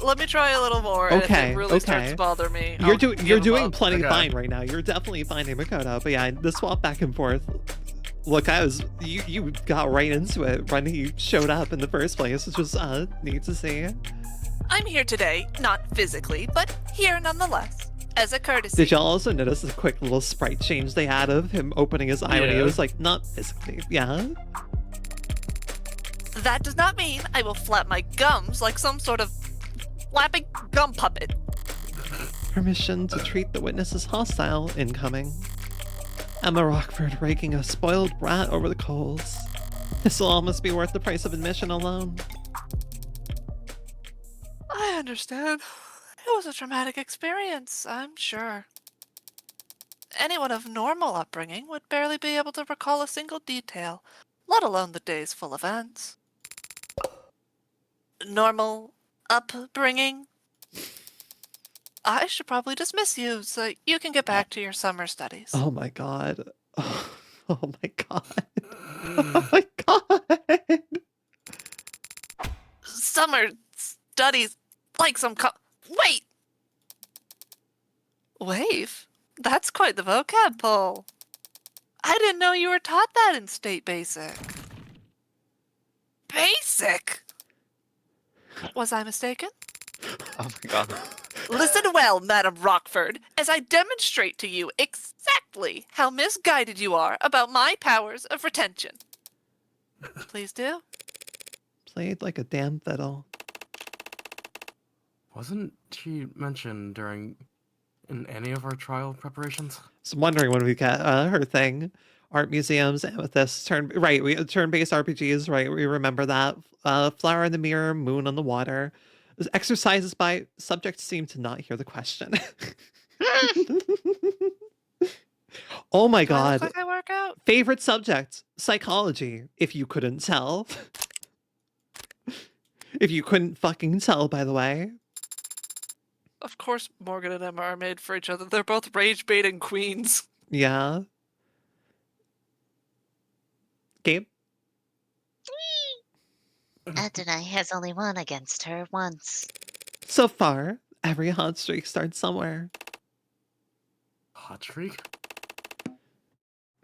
let me try a little more. And if Okay, it really starts okay. to bother me, You're I'll doing give him up. plenty Okay. fine right now. You're definitely finding Makoto, but yeah, the swap back and forth. Look, you got right into it when he showed up in the first place, which was neat to see. I'm here today, not physically, but here nonetheless, as a courtesy. Did y'all also notice the quick little sprite change they had of him opening his eye when he Yeah. was like, not physically, yeah? That does not mean I will flap my gums like some sort of flapping gum puppet. Permission to treat the witness as hostile incoming. Emma Rockford raking a spoiled brat over the coals. This'll almost be worth the price of admission alone. I understand. It was a traumatic experience, I'm sure. Anyone of normal upbringing would barely be able to recall a single detail, let alone the day's full events. Normal upbringing? I should probably dismiss you so you can get back to your summer studies. Oh my god. Oh my god. Oh my god. Summer studies like some wait! Wave? That's quite the vocab pull. I didn't know you were taught that in State Basic. Basic? Was I mistaken? Oh my god. Listen well, Madam Rockford, as I demonstrate to you exactly how misguided you are about my powers of retention. Please do. Played like a damn fiddle. Wasn't she mentioned in any of our trial preparations? So I'm wondering when we get her thing. Art museums, amethyst, turn-based RPGs, right? We remember that. Flower in the mirror, moon on the water. Exercises by subjects seem to not hear the question. Oh my Do I look god. like I work out? Favorite subject, psychology, if you couldn't tell. If you couldn't fucking tell, by the way. Of course Morgan and Emma are made for each other. They're both rage-baiting queens. Yeah. Gabe? Adonai has only won against her once. So far, every hot streak starts somewhere. Hot streak?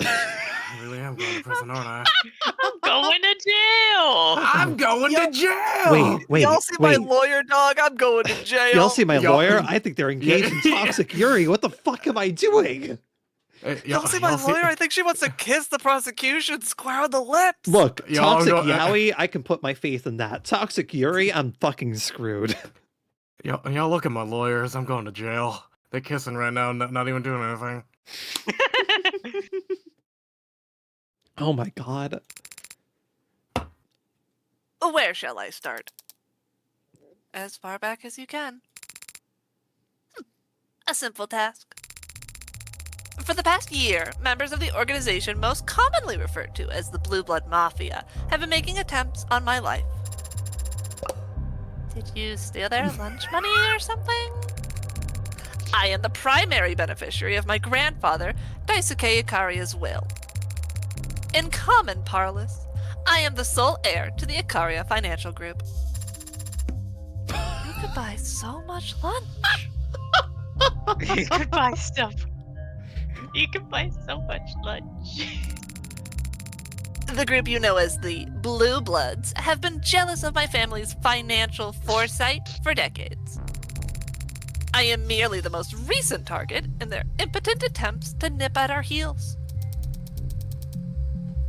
I really am going to prison, aren't I? I'm going to jail. I'm going to jail. Wait, Y'all see my lawyer, dog? I'm going to jail. Y'all see my Y'all- lawyer? I think they're engaged in toxic Yuri. What the fuck am I doing? Y'all see my lawyer? I think she wants to kiss the prosecution square on the lips. Look, Y'all toxic go- Yowie, I can put my faith in that. Toxic Yuri, I'm fucking screwed. Y'all look at my lawyers. I'm going to jail. They're kissing right now, not even doing anything. Oh my god. Where shall I start? As far back as you can. A simple task. For the past year, members of the organization most commonly referred to as the Blue Blood Mafia have been making attempts on my life. Did you steal their lunch money or something? I am the primary beneficiary of my grandfather, Daisuke Ikaria's will. In common parlance, I am the sole heir to the Ikaria Financial Group. You could buy so much lunch. You could buy stuff. You could buy so much lunch. The group you know as the Blue Bloods have been jealous of my family's financial foresight for decades. I am merely the most recent target in their impotent attempts to nip at our heels.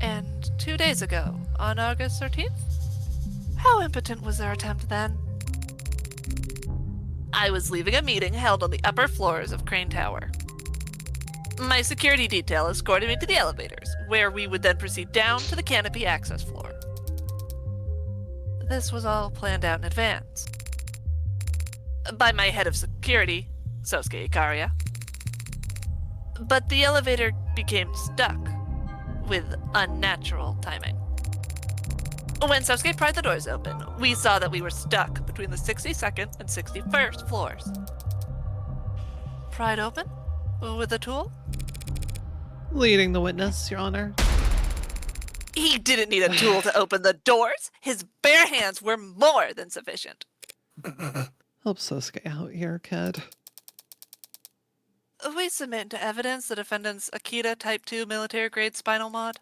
And 2 days ago, on August 13th, how impotent was their attempt then? I was leaving a meeting held on the upper floors of Crane Tower. My security detail escorted me to the elevators, where we would then proceed down to the canopy access floor. This was all planned out in advance. By my head of security, Sosuke Ikaria. But the elevator became stuck, with unnatural timing. When Sosuke pried the doors open, we saw that we were stuck between the 62nd and 61st floors. Pried open? With a tool? Leading the witness, Your Honor. He didn't need a tool to open the doors. His bare hands were more than sufficient. Help Sosuke out here, kid. We submit into evidence the defendant's Akita Type 2 military-grade spinal mod.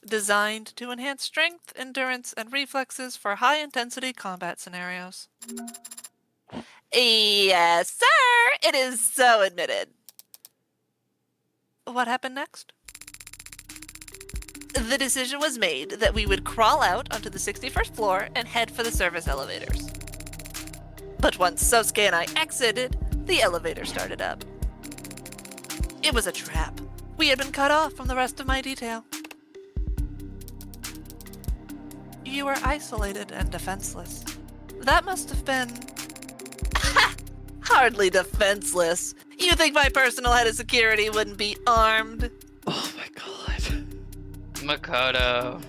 Designed to enhance strength, endurance, and reflexes for high-intensity combat scenarios. Yes, sir! It is so admitted. What happened next? The decision was made that we would crawl out onto the 61st floor and head for the service elevators. But once Sosuke and I exited, the elevator started up. It was a trap. We had been cut off from the rest of my detail. You were isolated and defenseless. That must have been... Hardly defenseless. You think my personal head of security wouldn't be armed? Oh my god. Makoto.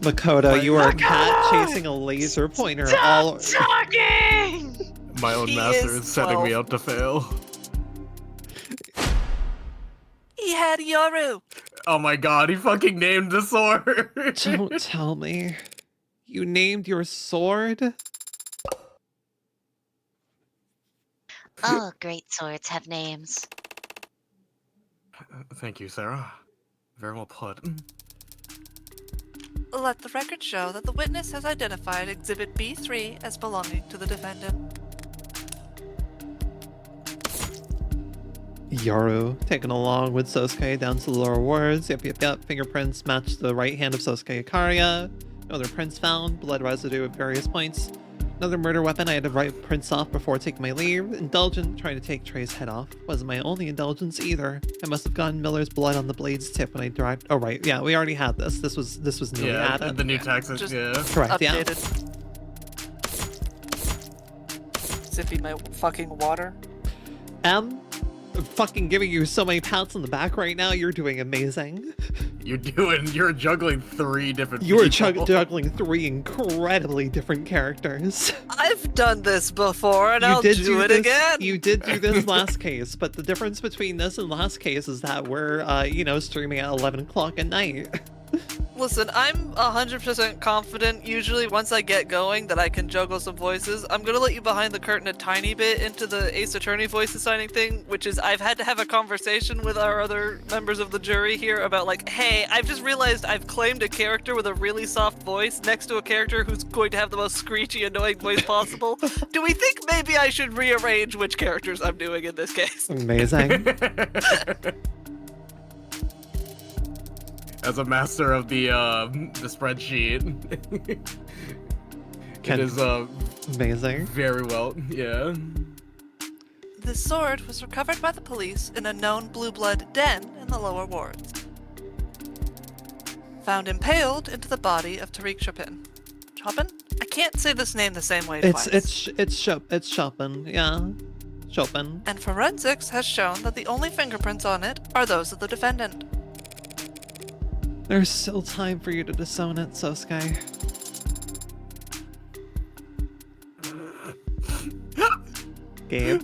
Makoto, you are a cat Makoto! chasing a laser pointer Stop talking! My own He master is is setting me 12. up to fail. He had Yoru. Oh my god, he fucking named the sword! Don't tell me. You named your sword? All great swords have names. Thank you, Sarah. Very well put. Let the record show that the witness has identified Exhibit B3 as belonging to the defendant. Yoru, taken along with Sosuke down to the lower wards. Yep. Fingerprints match the right hand of Sosuke Ikaria. No other prints found. Blood residue at various points. Another murder weapon. I had to write prints off before taking my leave. Indulgent, trying to take Trey's head off. Wasn't my only indulgence either. I must have gotten Miller's blood on the blade's tip when I dried. Oh right, yeah, we already had this. This was newly Yeah, added. the new taxes, Just- yeah. Correct, Updated. Sipping my fucking water. I'm fucking giving you so many pats on the back right now. You're doing amazing. You're juggling 3 different You are people. juggling 3 incredibly different characters. I've done this before, and I'll did do it this, again. You did do this last case, but the difference between this and last case is that we're, streaming at 11 o'clock at night. Listen, I'm 100% confident usually once I get going that I can juggle some voices. I'm gonna let you behind the curtain a tiny bit into the Ace Attorney voice assigning thing, which is I've had to have a conversation with our other members of the jury here about like, hey, I've just realized I've claimed a character with a really soft voice next to a character who's going to have the most screechy, annoying voice possible. Do we think maybe I should rearrange which characters I'm doing in this case? Amazing. As a master of the spreadsheet, it is amazing. very well, yeah. The sword was recovered by the police in a known blue blood den in the lower wards. Found impaled into the body of Tariq Chopin. Chopin? I can't say this name the same way twice. It's Chopin, yeah. Chopin. And forensics has shown that the only fingerprints on it are those of the defendant. There's still time for you to disown it, Sosuke. Gabe.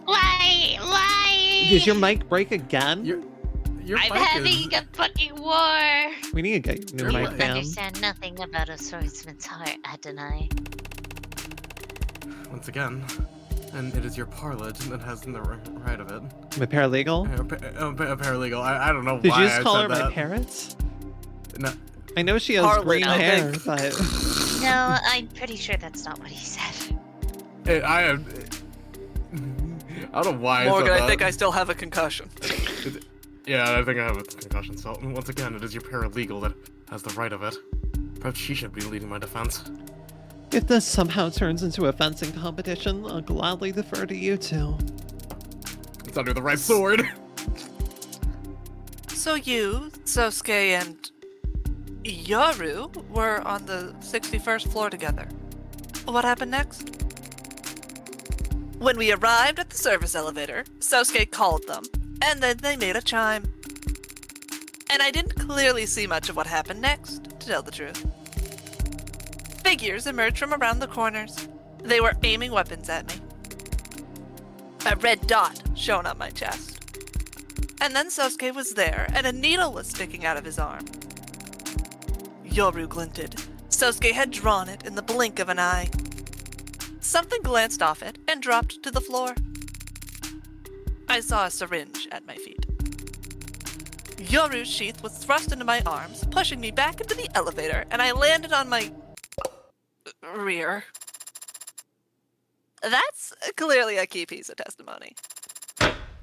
Why? Did your mic break again? Your I'm mic having a fucking war. We need to get your You mic You fam. understand nothing about a swordsman's heart, Adonai. Once again, and it is your parlage that has the right of it. My paralegal? A paralegal. I don't know Did why you just I call said her that. my parents? No, I know she has Harlan, green I hair, think. but No, I'm pretty sure that's not what he said. I am. I don't know why Morgan, I said I that. think I still have a concussion. Yeah, I think I have a concussion. So once again, it is your paralegal that has the right of it. Perhaps she should be leading my defense. if this somehow turns into a fencing competition, I'll gladly defer to you two. It's under the right sword. So you, Sosuke, and Yoru were on the 61st floor together. What happened next? When we arrived at the service elevator, Sosuke called them, and then they made a chime. And I didn't clearly see much of what happened next, to tell the truth. Figures emerged from around the corners. They were aiming weapons at me. A red dot shone on my chest. And then Sosuke was there, and a needle was sticking out of his arm. Yoru glinted. Sosuke had drawn it in the blink of an eye. Something glanced off it and dropped to the floor. I saw a syringe at my feet. Yoru's sheath was thrust into my arms, pushing me back into the elevator, and I landed on my rear. That's clearly a key piece of testimony.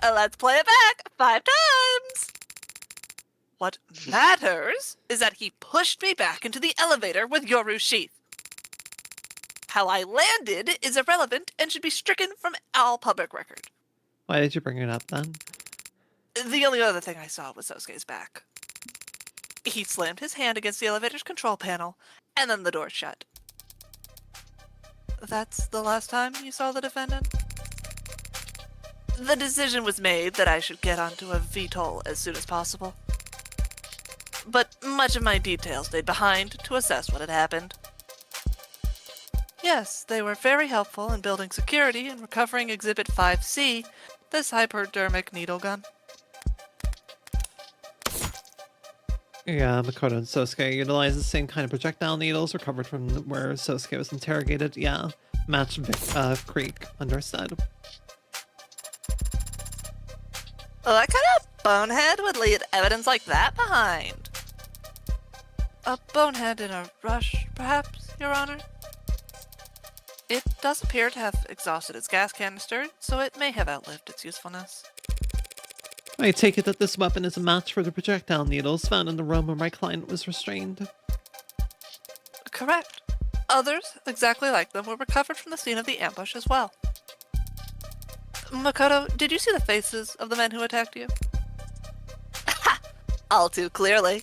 Let's play it back 5 times! What matters is that he pushed me back into the elevator with Yoru's sheath. How I landed is irrelevant and should be stricken from all public record. Why did you bring it up then? The only other thing I saw was Sosuke's back. He slammed his hand against the elevator's control panel, and then the door shut. That's the last time you saw the defendant? The decision was made that I should get onto a VTOL as soon as possible. But much of my details stayed behind to assess what had happened. Yes, they were very helpful in building security and recovering Exhibit 5C, this hypodermic needle gun. Yeah, Makoto and Sosuke utilize the same kind of projectile needles recovered from where Sosuke was interrogated. Yeah, matched Creek, understood. What kind of bonehead would leave evidence like that behind? A bonehead in a rush, perhaps, Your Honor? It does appear to have exhausted its gas canister, so it may have outlived its usefulness. I take it that this weapon is a match for the projectile needles found in the room where my client was restrained. Correct. Others, exactly like them, were recovered from the scene of the ambush as well. Makoto, did you see the faces of the men who attacked you? Ha! All too clearly.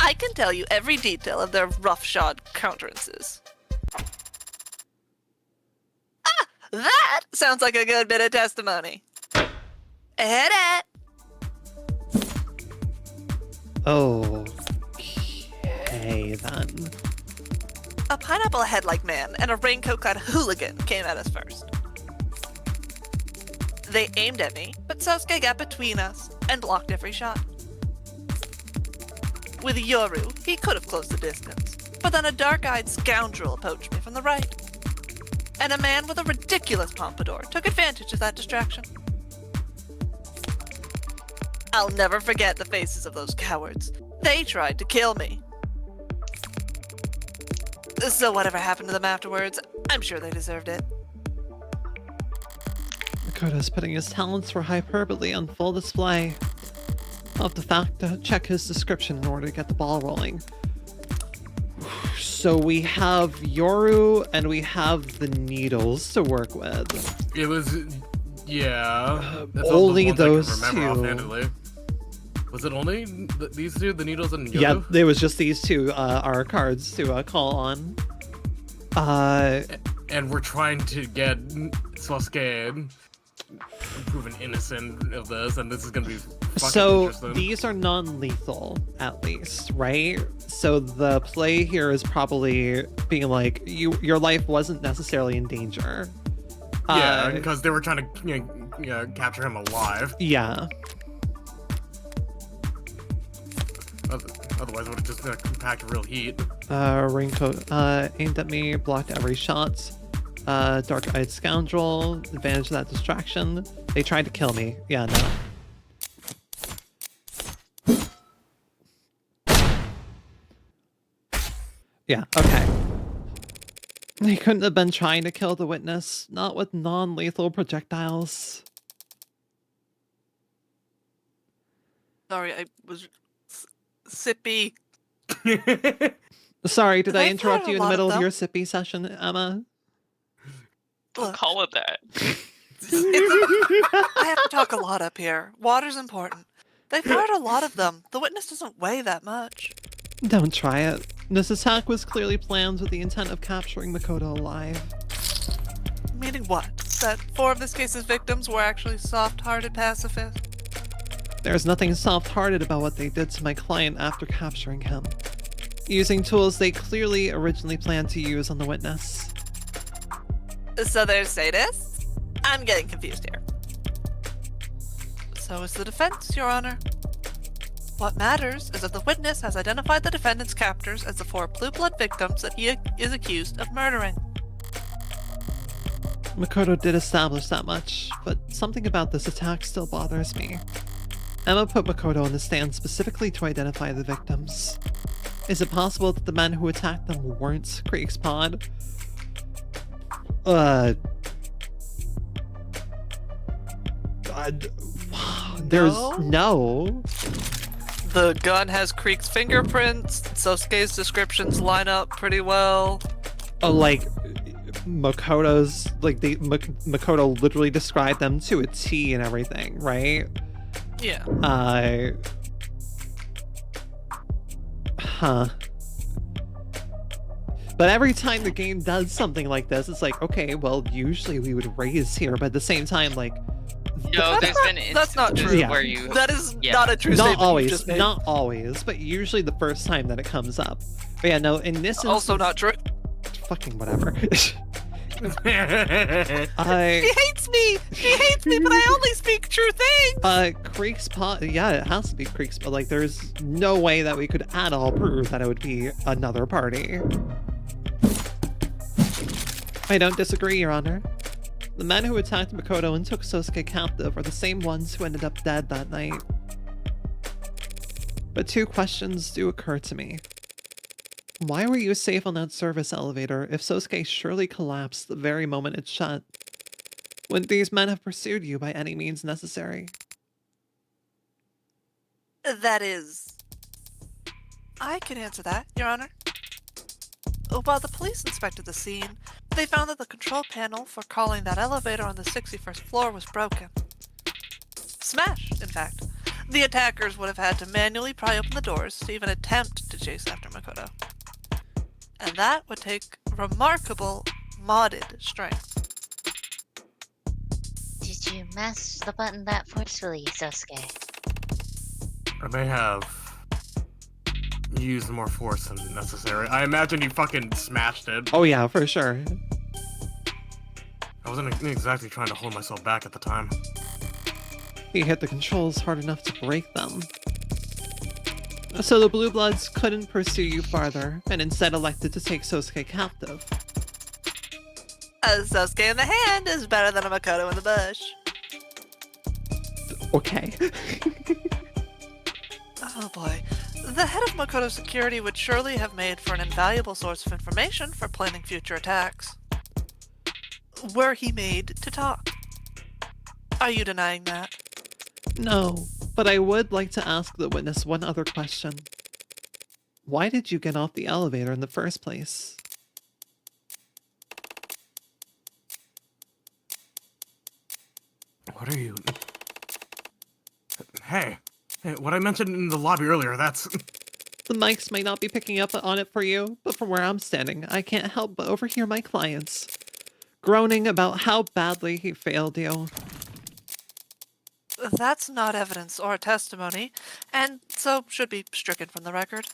I can tell you every detail of their roughshod countenances. Ah! That sounds like a good bit of testimony. Hit it! Okay, then. A pineapple head-like man and a raincoat-clad hooligan came at us first. They aimed at me, but Sosuke got between us and blocked every shot. With Yoru, he could have closed the distance, but then a dark-eyed scoundrel approached me from the right. And a man with a ridiculous pompadour took advantage of that distraction. I'll never forget the faces of those cowards. They tried to kill me. So whatever happened to them afterwards, I'm sure they deserved it. Makoto's putting his talents for hyperbole on full display. I'll have to fact check his description in order to get the ball rolling. So we have Yoru and we have the needles to work with. It was, yeah. That's only all the ones those I can remember two. offhandedly. Was it only these two, the needles and Yoru? Yeah, it was just these two our cards to call on. And we're trying to get Sasuke proven innocent of this, and this is gonna be fucking interesting. These are non-lethal, at least, right? So the play here is probably being like, your life wasn't necessarily in danger. Yeah, because they were trying to capture him alive. Yeah. Otherwise, it would have just packed real heat. Raincoat aimed at me, blocked every shot. Dark-eyed scoundrel, advantage of that distraction. They tried to kill me. Yeah, no. Yeah, okay. They couldn't have been trying to kill the witness, not with non-lethal projectiles. Sorry, I was sippy. Sorry, did I I've interrupt heard you a in the lot middle of of them. your sippy session, Emma? Don't call it that. I have to talk a lot up here. Water's important. They fired a lot of them. The witness doesn't weigh that much. Don't try it. This attack was clearly planned with the intent of capturing Makoto alive. Meaning what? That 4 of this case's victims were actually soft-hearted pacifists? There's nothing soft-hearted about what they did to my client after capturing him. Using tools they clearly originally planned to use on the witness. So they're sadists? I'm getting confused here. So is the defense, Your Honor. What matters is that the witness has identified the defendant's captors as the 4 blue blood victims that he is accused of murdering. Makoto did establish that much, but something about this attack still bothers me. Emma put Makoto on the stand specifically to identify the victims. Is it possible that the men who attacked them weren't Creek's pod? There's no. The gun has Creek's fingerprints. Sosuke's descriptions line up pretty well. Like Makoto's, like Makoto literally described them to a T and everything, right? Yeah. Huh. But every time the game does something like this, it's like, okay, well, usually we would raise here, but at the same time, like, No, there's been that's not instances true. Yeah. where you. That is Yeah. not a true not statement you always, just made. not always, but usually the first time that it comes up. But yeah, no, in this Also instance, not true. fucking whatever. He hates me! He hates me, but I only speak true things! Creek's pod, yeah, it has to be Creek's pod. Like, there's no way that we could at all prove that it would be another party. I don't disagree, Your Honor. The men who attacked Makoto and took Sosuke captive are the same ones who ended up dead that night. But 2 questions do occur to me. Why were you safe on that service elevator if Sosuke surely collapsed the very moment it shut? Wouldn't these men have pursued you by any means necessary? That is... I can answer that, Your Honor. While the police inspected the scene, they found that the control panel for calling that elevator on the 61st floor was broken. Smashed, in fact. The attackers would have had to manually pry open the doors to even attempt to chase after Makoto. And that would take remarkable modded strength. Did you mash the button that forcefully, Sosuke? I may have used more force than necessary. I imagine you fucking smashed it. Oh yeah, for sure. I wasn't exactly trying to hold myself back at the time. He hit the controls hard enough to break them. So the Blue Bloods couldn't pursue you farther, and instead elected to take Sosuke captive. A Sosuke in the hand is better than a Makoto in the bush. Okay. Oh boy. The head of Makoto Security would surely have made for an invaluable source of information for planning future attacks. Were he made to talk? Are you denying that? No, but I would like to ask the witness one other question. Why did you get off the elevator in the first place? What are you... Hey, what I mentioned in the lobby earlier, that's... The mics might not be picking up on it for you, but from where I'm standing, I can't help but overhear my clients groaning about how badly he failed you. That's not evidence or testimony, and so should be stricken from the record.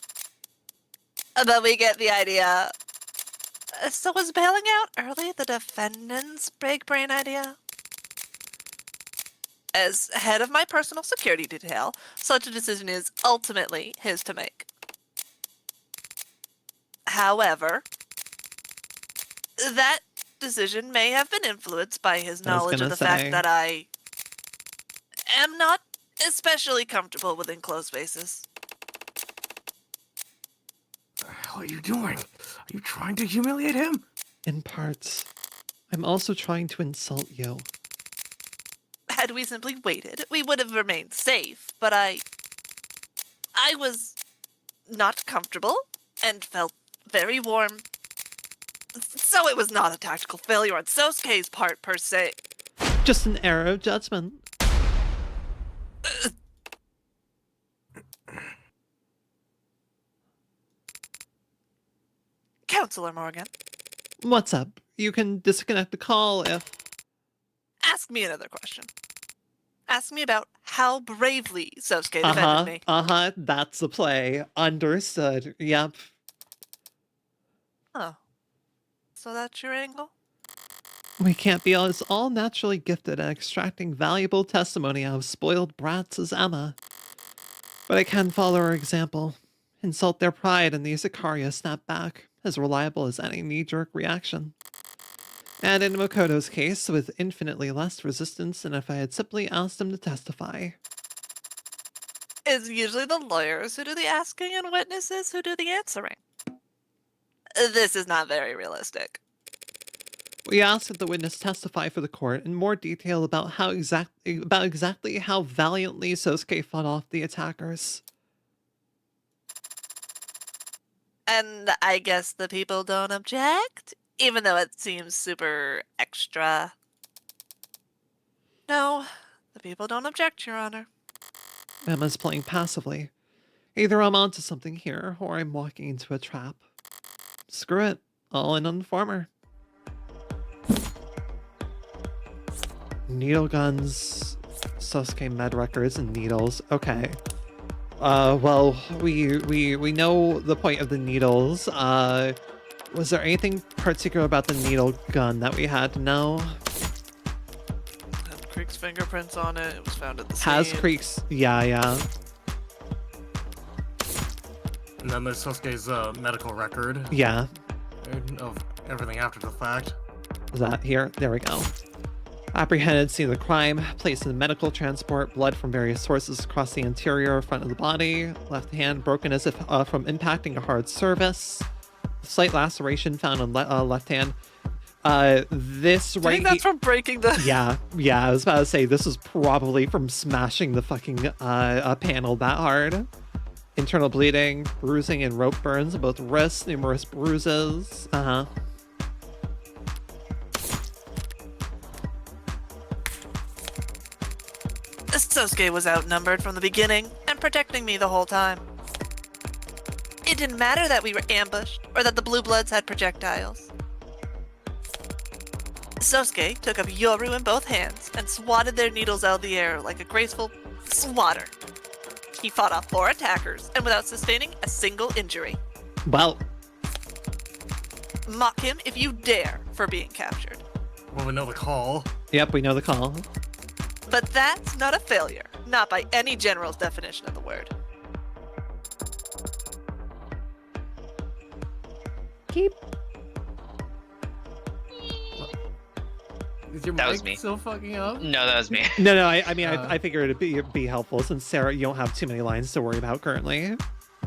But we get the idea. So was bailing out early the defendant's big brain idea? As head of my personal security detail, such a decision is ultimately his to make. However, that decision may have been influenced by his knowledge of the fact that I am not especially comfortable with enclosed spaces. What the hell are you doing? Are you trying to humiliate him? In parts. I'm also trying to insult you. Had we simply waited, we would have remained safe, but I was not comfortable and felt very warm. So it was not a tactical failure on Sosuke's part, per se. Just an error of judgment. Counselor Morgan, What's up? You can disconnect the call if... ask me another question. Ask me about how bravely Sosuke defended me. That's the play. Understood. Yep. Oh. So that's your angle? We can't be as all naturally gifted at extracting valuable testimony out of spoiled brats as Emma. But I can follow her example. Insult their pride and the Ikaria snap back, as reliable as any knee-jerk reaction. And in Makoto's case, with infinitely less resistance than if I had simply asked him to testify. It's usually the lawyers who do the asking and witnesses who do the answering. This is not very realistic. We asked that the witness testify for the court in more detail about exactly how valiantly Sosuke fought off the attackers. And I guess the people don't object? Even though it seems super extra. No, the people don't object, Your Honor. Emma's playing passively. Either I'm onto something here, or I'm walking into a trap. Screw it. All in on the former. Needle guns, Sosuke med records, and needles. Okay. Well, we know the point of the needles. Was there anything particular about the needle gun that we had to know? Had Creek's fingerprints on it. It was found at the scene. Has Creek's... Yeah. And then there's Sosuke's medical record. Yeah. Of everything after the fact. Is that here? There we go. Apprehended, scene of the crime, placed in medical transport, blood from various sources across the anterior front of the body, left hand broken as if from impacting a hard surface, slight laceration found on left hand. This right. I think that's from breaking the. Yeah. I was about to say this is probably from smashing the fucking panel that hard. Internal bleeding, bruising, and rope burns on both wrists, numerous bruises. Sosuke was outnumbered from the beginning and protecting me the whole time. It didn't matter that we were ambushed or that the Blue Bloods had projectiles. Sosuke took up Yoru in both hands and swatted their needles out of the air like a graceful swatter. He fought off 4 attackers and without sustaining a single injury. Well. Mock him if you dare for being captured. Well, we know the call. Yep, we know the call. But that's not a failure, not by any general's definition of the word. Beep. Is your That mic was me. still fucking up? No, that was me. No, I mean, I figured it'd be helpful since Sarah, you don't have too many lines to worry about currently.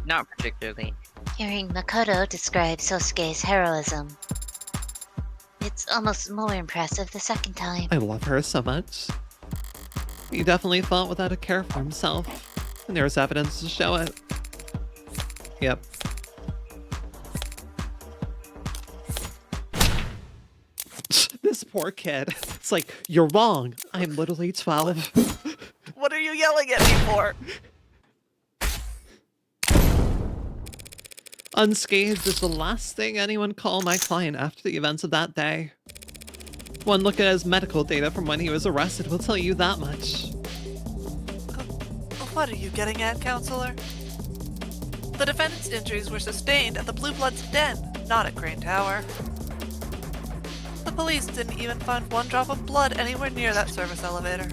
Not particularly. Hearing Makoto describe Sosuke's heroism, it's almost more impressive the second time. I love her so much. He definitely fought without a care for himself, and there's evidence to show it. Yep. This poor kid. It's like, you're wrong. I'm literally 12. What are you yelling at me for? Unscathed is the last thing anyone called my client after the events of that day. One look at his medical data from when he was arrested will tell you that much. What are you getting at, Counselor? The defendant's injuries were sustained at the Blue Blood's den, not at Crane Tower. The police didn't even find one drop of blood anywhere near that service elevator.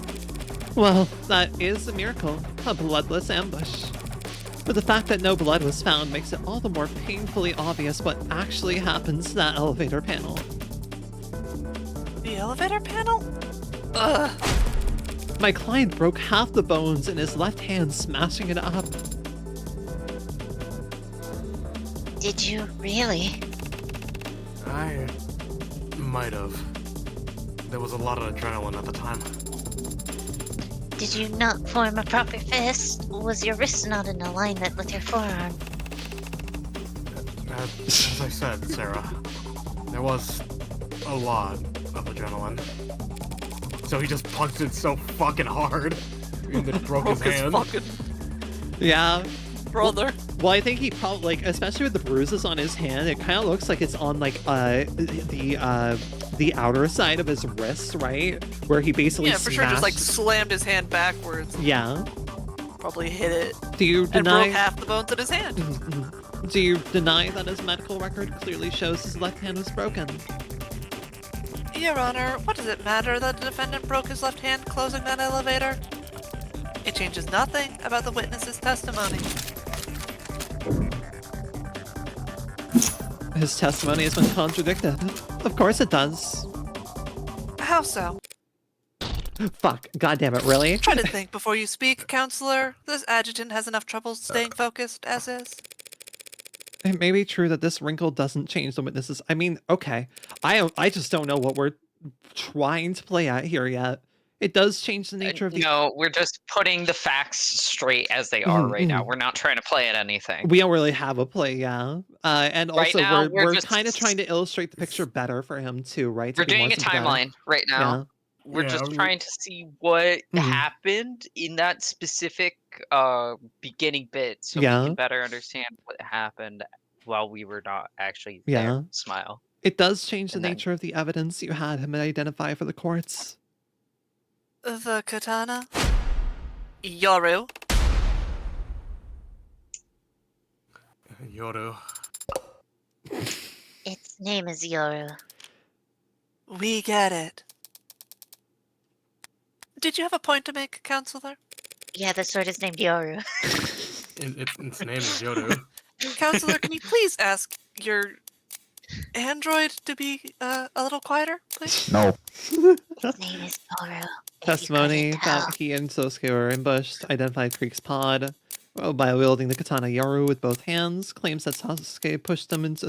Well, that is a miracle. A bloodless ambush. But the fact that no blood was found makes it all the more painfully obvious what actually happens to that elevator panel. The elevator panel? Ugh. My client broke half the bones in his left hand, smashing it up. Did you really? I might have. There was a lot of adrenaline at the time. Did you not form a proper fist? Was your wrist not in alignment with your forearm? As I said, Sarah, there was a lot of adrenaline. So he just punched it so fucking hard, and it broke his hand. fucking Yeah. brother. Well, I think he probably, like, especially with the bruises on his hand, it kind of looks like it's on, like, the outer side of his wrist, right? Where he basically Yeah, for sure, just like smashed- slammed his hand backwards. Yeah. Probably hit it. Do you And deny? broke half the bones in his hand. Do you deny that his medical record clearly shows his left hand was broken? Your Honor, what does it matter that the defendant broke his left hand closing that elevator? It changes nothing about the witness's testimony. His testimony has been contradicted. Of course it does. How so? Fuck. God damn it, really? Try to think before you speak, Counselor. This adjutant has enough trouble staying focused as is. It may be true that this wrinkle doesn't change the witnesses. I mean, okay. I just don't know what we're trying to play at here yet. It does change the nature of the... No, we're just putting the facts straight as they are right now. We're not trying to play at anything. We don't really have a play, yeah. And Right also, now, we're just- kind of trying to illustrate the picture better for him too, right? To We're be more doing a sympathetic. timeline right now. Yeah. We're Yeah, just we- trying to see what Mhm. happened in that specific beginning bit so Yeah. we can better understand what happened while we were not actually Yeah. there. Smile. It does change the And then- nature of the evidence you had him identify for the courts. The katana? Yoru? Yoru. Its name is Yoru. We get it. Did you have a point to make, Counselor? Yeah, the sword is named Yoru. Its name is Yoru. Counselor, can you please ask your android to be a little quieter, please? No. Its name is Yoru. if you Testimony couldn't tell. that he and Sosuke were ambushed, identified Creek's pod by wielding the katana Yoru with both hands, claims that Sosuke pushed him into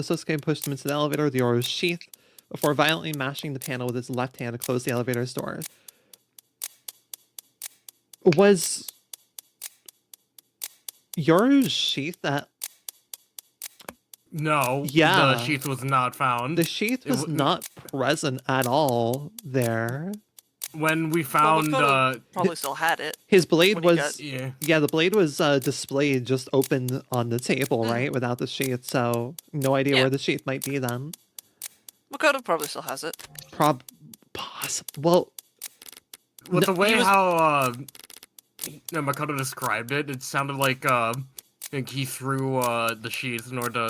the elevator with Yoru's sheath before violently mashing the panel with his left hand to close the elevator's door. Was Yoru's sheath that... No. Yeah. The sheath was not found. The sheath It was w- not present at all there. When we found, Makoto probably still had it. His blade When he was... got- yeah. Yeah, the blade was displayed just open on the table, Mm. right? Without the sheath, so no idea Yeah. where the sheath might be then. Makoto probably still has it. Well, With the way he was- how Makoto described it, it sounded like he threw the sheath in order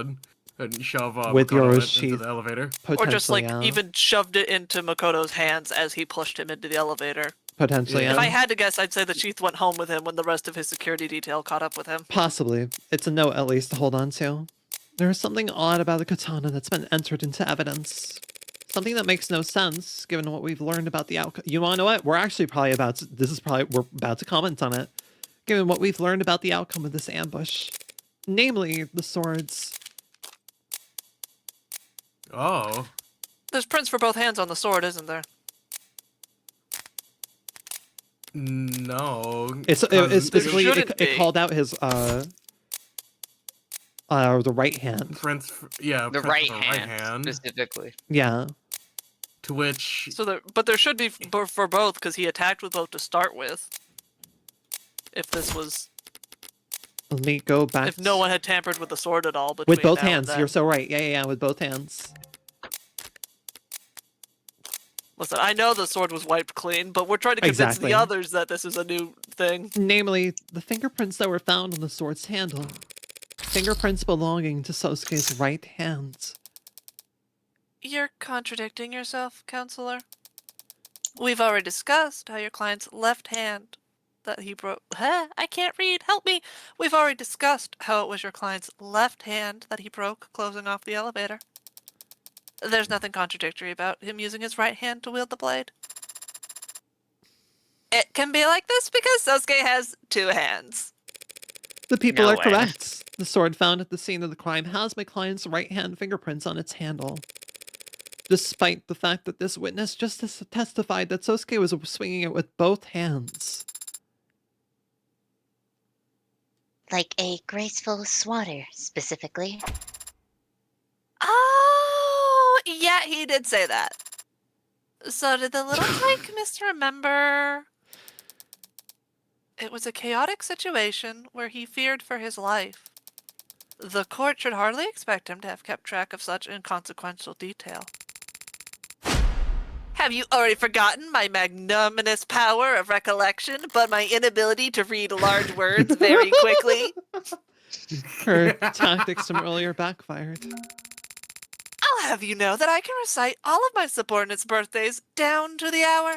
to shove With Makoto Yoru's into sheath. the elevator. potentially, Or just like yeah. even shoved it into Makoto's hands as he pushed him into the elevator. Potentially, Yeah. yeah. If I had to guess, I'd say the sheath went home with him when the rest of his security detail caught up with him. Possibly. It's a note, at least, to hold on to. There's something odd about the katana that's been entered into evidence. Something that makes no sense, given what we've learned about the outcome. You wanna know what? We're actually probably about to, we're about to comment on it. Given what we've learned about the outcome of this ambush. Namely, the swords. Oh. There's prints for both hands on the sword, isn't there? No. It's specifically, shouldn't it be. called out his, the right hand. Prince, yeah, The prince right for the hand, specifically. Yeah. To which, But there should be for both, because he attacked with both to start with. If this was, Let me go back. if no one had tampered with the sword at all between With both now and hands, then. you're so right. Yeah, with both hands. Listen, I know the sword was wiped clean, but we're trying to convince Exactly. the others that this is a new thing. Namely, the fingerprints that were found on the sword's handle. Fingerprints belonging to Sosuke's right hand. You're contradicting yourself, counselor. We've already discussed how your client's left hand that he broke. I can't read. Help me. We've already discussed how it was your client's left hand that he broke closing off the elevator. There's nothing contradictory about him using his right hand to wield the blade. It can be like this because Sosuke has two hands. The people No are way. correct. The sword found at the scene of the crime has my client's right hand fingerprints on its handle. Despite the fact that this witness just testified that Sosuke was swinging it with both hands. Like a graceful swatter, specifically. Oh, yeah, he did say that. So did the little tyke misremember? It was a chaotic situation where he feared for his life. The court should hardly expect him to have kept track of such inconsequential detail. Have you already forgotten my magnanimous power of recollection, but my inability to read large words very quickly? Her tactics from earlier backfired. I'll have you know that I can recite all of my subordinates' birthdays down to the hour.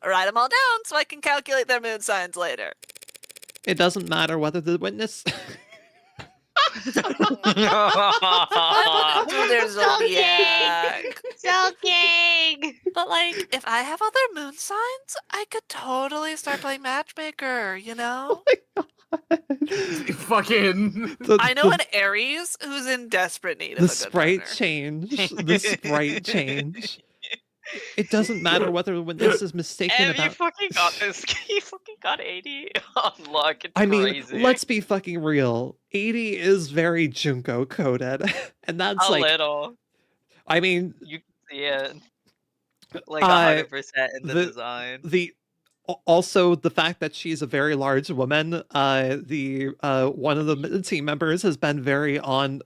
Write them all down so I can calculate their moon signs later. It doesn't matter whether the witness... I wouldn't do their zodiac. Joking! But, like, if I have all their moon signs, I could totally start playing matchmaker, you know? fucking. I know an Aries who's in desperate need of The a good sprite partner. change. The sprite change. It doesn't matter whether the witness is mistaken And you about... fucking got this. You fucking got 80 on luck. It's I mean, crazy. let's be fucking real. 80 is very Junko coded. And that's a like... little. I mean... You can see it. Like 100% in the the- design. Also, the fact that she's a very large woman, one of the team members has been very on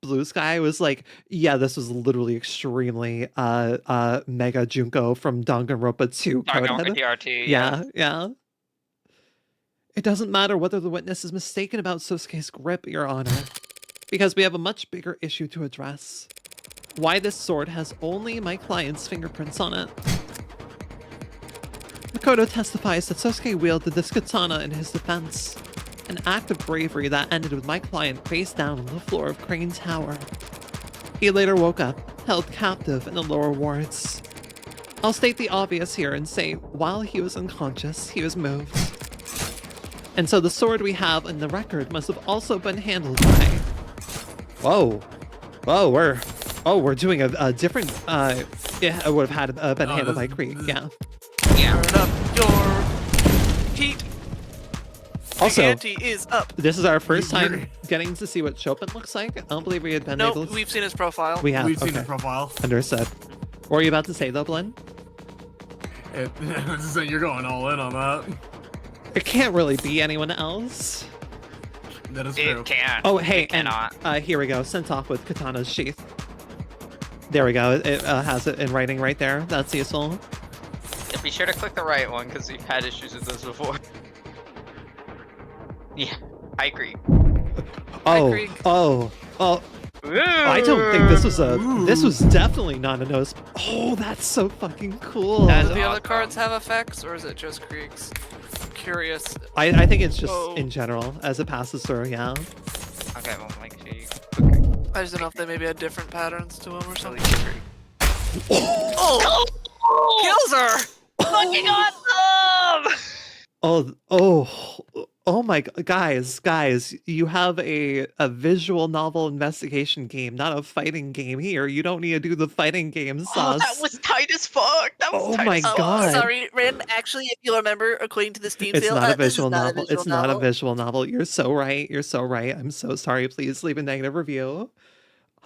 Blue Sky was like, yeah, this was literally extremely mega Junko from Danganronpa 2 coded. DRT, Yeah. It doesn't matter whether the witness is mistaken about Sosuke's grip, Your Honor, because we have a much bigger issue to address. Why this sword has only my client's fingerprints on it. Makoto testifies that Sosuke wielded this katana in his defense, an act of bravery that ended with my client face down on the floor of Crane Tower. He later woke up, held captive in the lower wards. I'll state the obvious here and say, while he was unconscious, he was moved. And so the sword we have in the record must have also been handled by... Whoa, we're doing a different, it would have had been handled by Krieg, yeah. Turn up your heat. Also, The ante is up. this is our first time getting to see what Chopin looks like. I don't believe we had been No, able to... we've seen his profile. We have, We've seen okay. the profile. Understood. What were you about to say, though, Blinn? So you're going all in on that. It can't really be anyone else. That is true. It can't. Oh, hey, It cannot. and here we go. Sent off with Katana's sheath. There we go. It has it in writing right there. That's useful. Yeah, be sure to click the right one because we've had issues with this before. Yeah, I agree. Krieg. Oh. I don't think this was this was definitely not a nose. Oh, that's so fucking cool. That's Do the other awesome. cards have effects, or is it just Krieg's? I'm curious. I think it's just Oh. in general as it passes through, yeah. Okay, well, make sure you. Okay. I just don't know if they maybe had different patterns to them or something. Oh! Kills her! Fucking awesome! Oh my guys, you have a visual novel investigation game, not a fighting game here. You don't need to do the fighting game sauce. Oh, that was tight as fuck. That was Oh tight my as fuck. God. Sorry, Ren. Actually, if you'll remember, according to the Steam It's sale, not a this is visual not novel. It's not a visual novel. You're so right. You're so right. I'm so sorry. Please leave a negative review.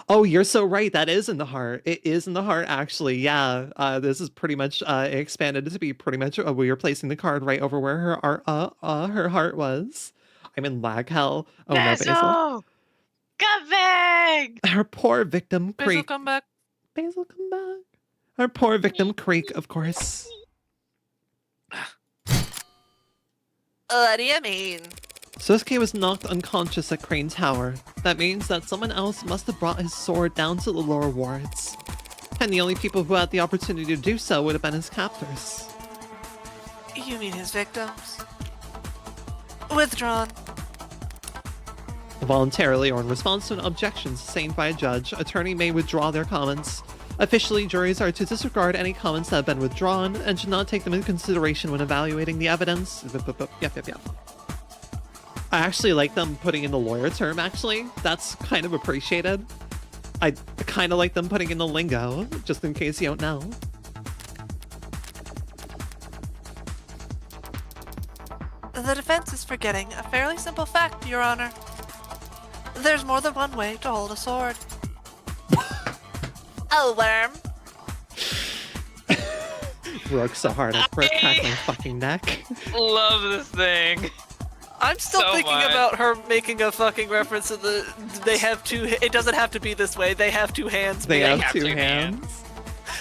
Oh, you're so right. That is in the heart. It is in the heart, actually. Yeah. This is pretty much expanded to be pretty much we are placing the card right over where her heart was. I'm in lag hell. Oh no, Basil. Come back! Her poor victim, Basil, Creek. come back. Basil, come back. Her poor victim, Creek, of course. What do you mean? Sosuke was knocked unconscious at Crane Tower. That means that someone else must have brought his sword down to the lower wards. And the only people who had the opportunity to do so would have been his captors. You mean his victims? Withdrawn. Voluntarily or in response to an objection sustained by a judge, attorney may withdraw their comments. Officially, juries are to disregard any comments that have been withdrawn and should not take them into consideration when evaluating the evidence. Yep. I actually like them putting in the lawyer term, actually. That's kind of appreciated. I kind of like them putting in the lingo, just in case you don't know. The defense is forgetting a fairly simple fact, Your Honor. There's more than one way to hold a sword. Oh, worm. Broke so hard I broke Cacklin's fucking neck. Love this thing. I'm still So thinking much. about her making a fucking reference to the. They have two. It doesn't have to be this way. They have two hands. They being- have two hands.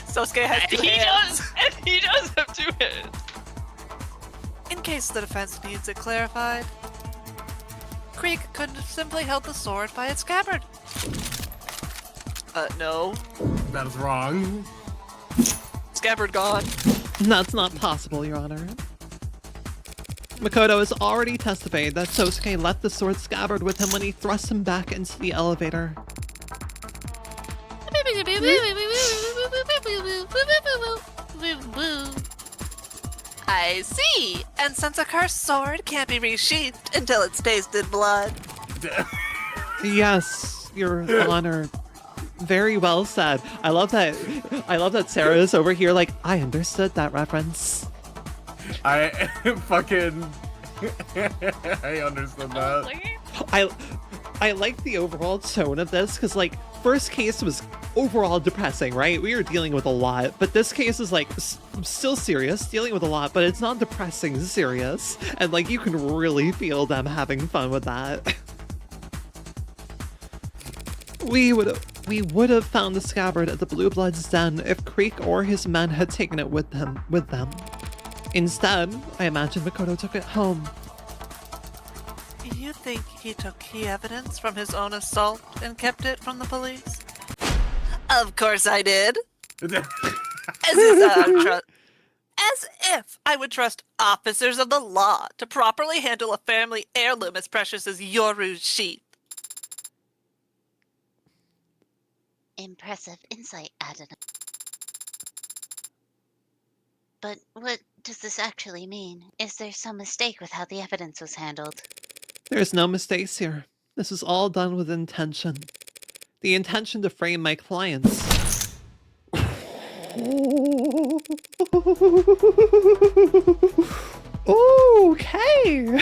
Sosuke has two He hands. does, and he does have two hands. In case the defense needs it clarified, Creek could have simply held the sword by its scabbard. No. That is wrong. Scabbard gone. That's not possible, Your Honor. Makoto has already testified that Sosuke left the sword scabbard with him when he thrust him back into the elevator. I see. And since a cursed sword can't be resheathed until it's tasted blood. Yes, Your Honor. Very well said. I love that Sarah is over here like, I understood that reference. I fucking. I understood that. I like the overall tone of this because like first case was overall depressing, right? We were dealing with a lot, but this case is like still serious, dealing with a lot, but it's not depressing serious, and like you can really feel them having fun with that. We would have found the scabbard at the Blue Blood's den if Creek or his men had taken it with them. Instead, I imagine Makoto took it home. You think he took key evidence from his own assault and kept it from the police? Of course I did. As if I would trust officers of the law to properly handle a family heirloom as precious as Yoru's sheath. Impressive insight, Adana. But what does this actually mean? Is there some mistake with how the evidence was handled? There's no mistakes here. This is all done with intention. The intention to frame my clients. Okay.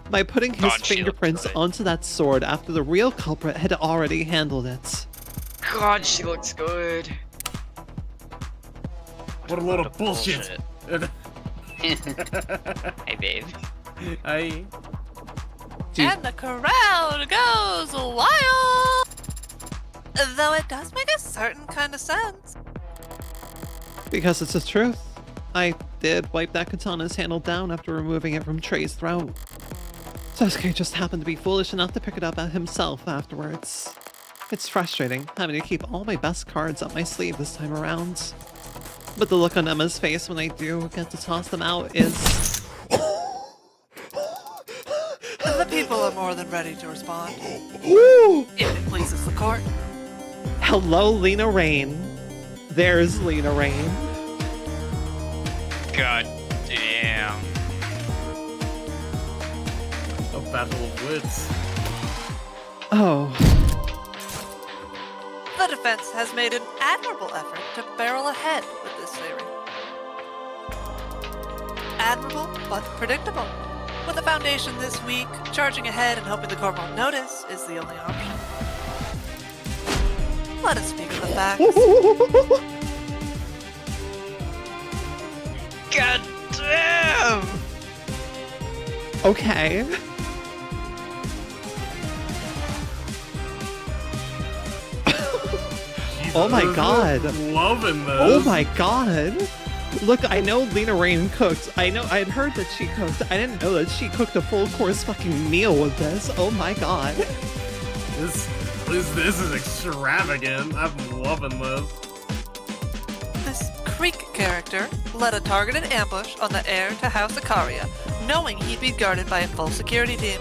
By putting his God, she fingerprints looks good. onto that sword after the real culprit had already handled it. God, she looks good. What a load of bullshit. Hey, babe. I. Dude. And the crowd goes wild! Though it does make a certain kind of sense. Because it's the truth. I did wipe that katana's handle down after removing it from Trey's throat. Sosuke just happened to be foolish enough to pick it up at himself afterwards. It's frustrating having to keep all my best cards up my sleeve this time around. But the look on Emma's face when I do get to toss them out is... The people are more than ready to respond, Ooh! if it pleases the court. Hello, Lena Rain. There's Lena Rain. God damn. A battle of wits. Oh. The defense has made an admirable effort to barrel ahead with this theory. Admirable, but predictable. With the foundation this week, charging ahead and hoping the court won't notice is the only option. Let us speak of the facts. God damn! Okay. Oh my god. Loving this. Oh my god. Look, I know Lena Rain cooked. I had heard that she cooked. I didn't know that she cooked a full course fucking meal with this. Oh my god. This is extravagant. I'm loving this. This Creek character led a targeted ambush on the heir to House Ikaria, knowing he'd be guarded by a full security team.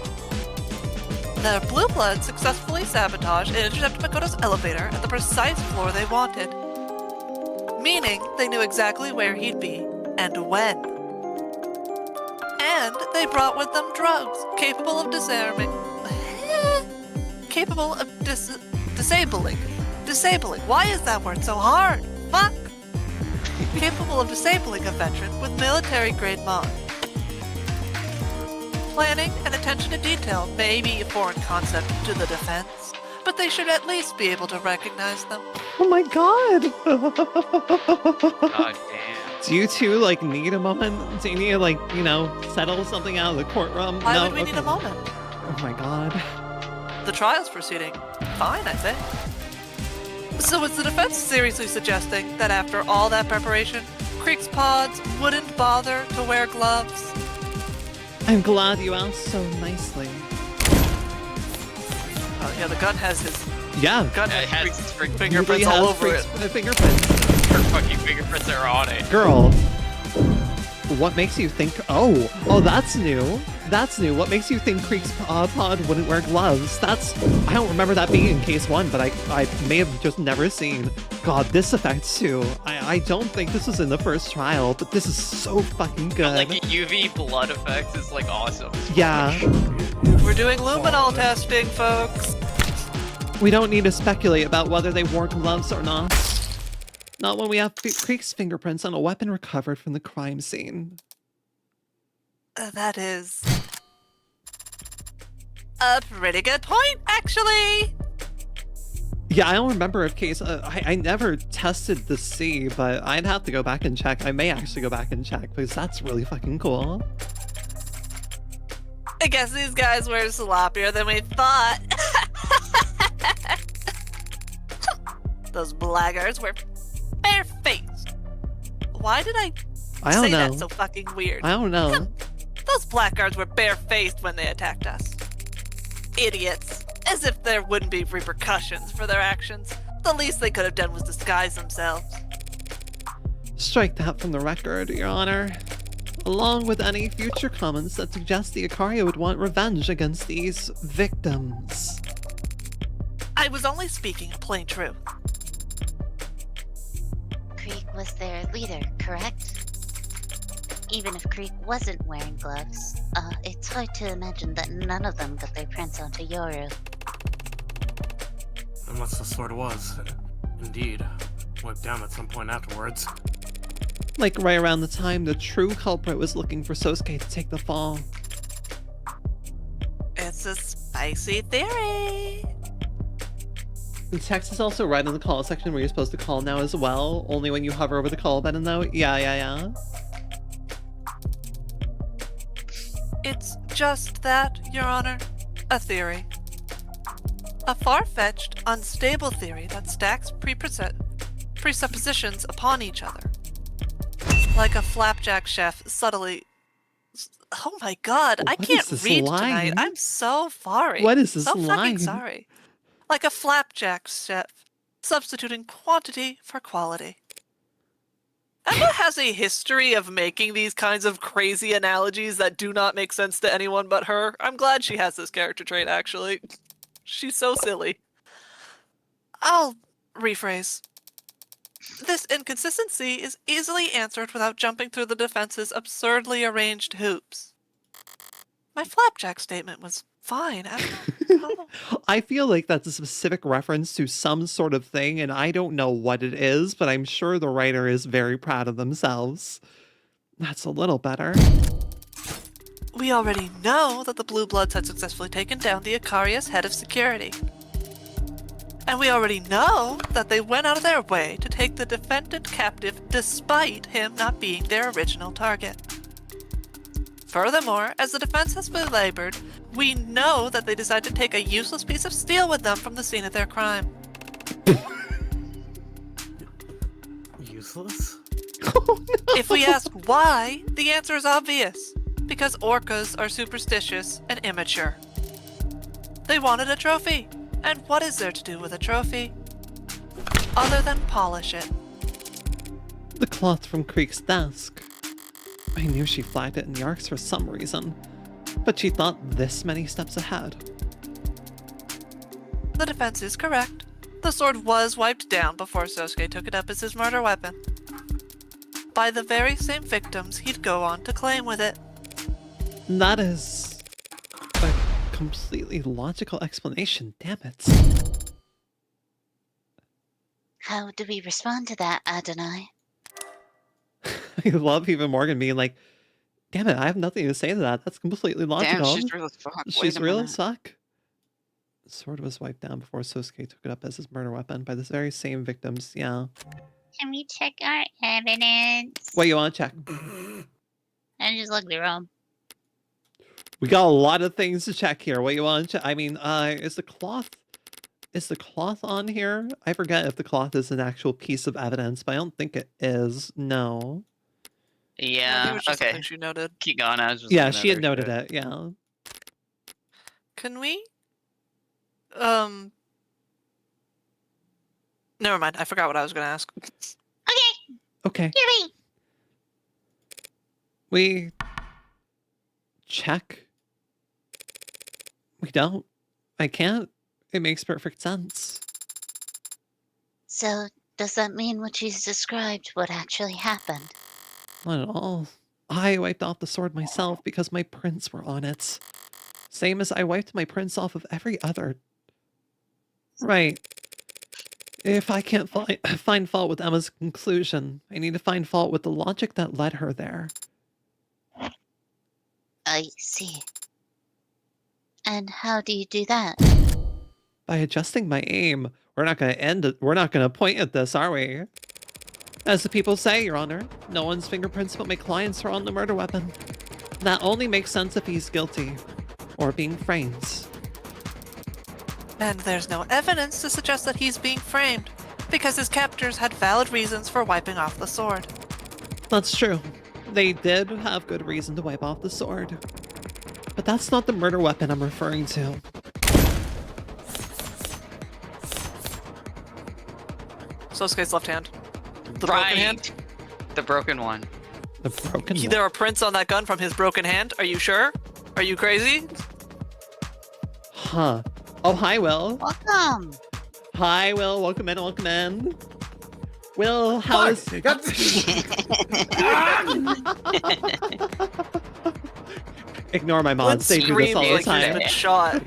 The Blue Bloods successfully sabotaged and intercepted Makoto's elevator at the precise floor they wanted, meaning they knew exactly where he'd be and when. And they brought with them drugs capable of disabling. Why is that word so hard? Fuck! Capable of disabling a veteran with military-grade mod. Planning and attention to detail may be a foreign concept to the defense, but they should at least be able to recognize them. Oh my god. God damn. Do you two need a moment? Do you need to settle something out of the courtroom? Why no? would we need a moment? Oh my god. The trial's proceeding fine, I think. So is the defense seriously suggesting that after all that preparation, Creek's pods wouldn't bother to wear gloves? I'm glad you asked so nicely. Yeah, the gun has his Yeah. gun Yeah, it has Creek's his fingerprints all over it. Fingerprints. Her fucking fingerprints are on it. Girl, what makes you think? Oh, that's new. That's new. What makes you think Creek's pod wouldn't wear gloves? I don't remember that being in case 1, but I may have just never seen. God, this effect too. I don't think this was in the first trial, but this is so fucking good. Like a UV blood effect is awesome. Yeah. We're doing luminol testing, folks. We don't need to speculate about whether they wore gloves or not. Not when we have Creek's fingerprints on a weapon recovered from the crime scene. That is a pretty good point, actually. Yeah, I don't remember if case. I never tested the C, but I'd have to go back and check. I may actually go back and check because that's really fucking cool. I guess these guys were sloppier than we thought. Those blackguards were bare-faced. Why did I don't say know. that so fucking weird? I don't know. Those blackguards were bare-faced when they attacked us. Idiots. As if there wouldn't be repercussions for their actions. The least they could have done was disguise themselves. Strike that from the record, Your Honor. Along with any future comments that suggest the Ikaria would want revenge against these victims. I was only speaking plain truth. Creek was their leader, correct? Even if Creek wasn't wearing gloves, it's hard to imagine that none of them got their prints onto Yoru. Unless the sword was, indeed, wiped down at some point afterwards. Like right around the time the true culprit was looking for Sosuke to take the fall. It's a spicy theory. The text is also right in the call section where you're supposed to call now as well, only when you hover over the call button though. Yeah. It's just that, Your Honor. A theory. A far-fetched, unstable theory that stacks presuppositions upon each other. Like a flapjack chef subtly... Oh my god, I What can't is this read line? tonight. I'm so sorry. What is this so fucking line? sorry. Like a flapjack chef, substituting quantity for quality. Emma has a history of making these kinds of crazy analogies that do not make sense to anyone but her. I'm glad she has this character trait, actually. She's so silly. I'll rephrase. This inconsistency is easily answered without jumping through the defense's absurdly arranged hoops. My flapjack statement was fine. I don't know. I feel like that's a specific reference to some sort of thing, and I don't know what it is, but I'm sure the writer is very proud of themselves. That's a little better. We already know that the Blue Bloods had successfully taken down the Icaria's head of security. And we already know that they went out of their way to take the defendant captive despite him not being their original target. Furthermore, as the defense has belabored, we know that they decided to take a useless piece of steel with them from the scene of their crime. Useless? If we ask why, the answer is obvious. Because orcas are superstitious and immature. They wanted a trophy. And what is there to do with a trophy? Other than polish it. The cloth from Creek's desk. I knew she flagged it in the arcs for some reason, but she thought this many steps ahead. The defense is correct. The sword was wiped down before Sosuke took it up as his murder weapon. By the very same victims he'd go on to claim with it. That is a completely logical explanation, damn it. How do we respond to that, Adonai? I love even Morgan being like, damn it, I have nothing to say to that. That's completely logical. Damn, she's real as fuck. She's Wait a real minute. as fuck. The sword was wiped down before Sosuke took it up as his murder weapon by the very same victims, yeah. Can we check our evidence? What you want to check? I just looked around. We got a lot of things to check here. What you want to check? I mean, is the cloth on here? I forget if the cloth is an actual piece of evidence, but I don't think it is. No. I think it Yeah, was just okay. something she noted. Keep going. I was just Yeah, looking at she had her noted shit. it. Yeah. Can we? Never mind. I forgot what I was going to ask. Okay, Okay. you're me. We check. We don't. I can't. It makes perfect sense. So, does that mean what she's described would actually happen? Not at all. I wiped off the sword myself because my prints were on it. Same as I wiped my prints off of every other. Right. If I can't find fault with Emma's conclusion, I need to find fault with the logic that led her there. I see. And how do you do that? By adjusting my aim, we're not going to point at this, are we? As the people say, Your Honor, no one's fingerprints but my client's are on the murder weapon. That only makes sense if he's guilty, or being framed. And there's no evidence to suggest that he's being framed, because his captors had valid reasons for wiping off the sword. That's true. They did have good reason to wipe off the sword. But that's not the murder weapon I'm referring to. Sosuke's left hand. The Right. broken hand? The broken one. The broken one. There are prints on that gun from his broken hand. Are you sure? Are you crazy? Huh. Oh, hi, Will. Welcome. Hi, Will. Welcome in, welcome in. Will, how is... Ignore my mods. They do this all the Screams like he's time. been shot.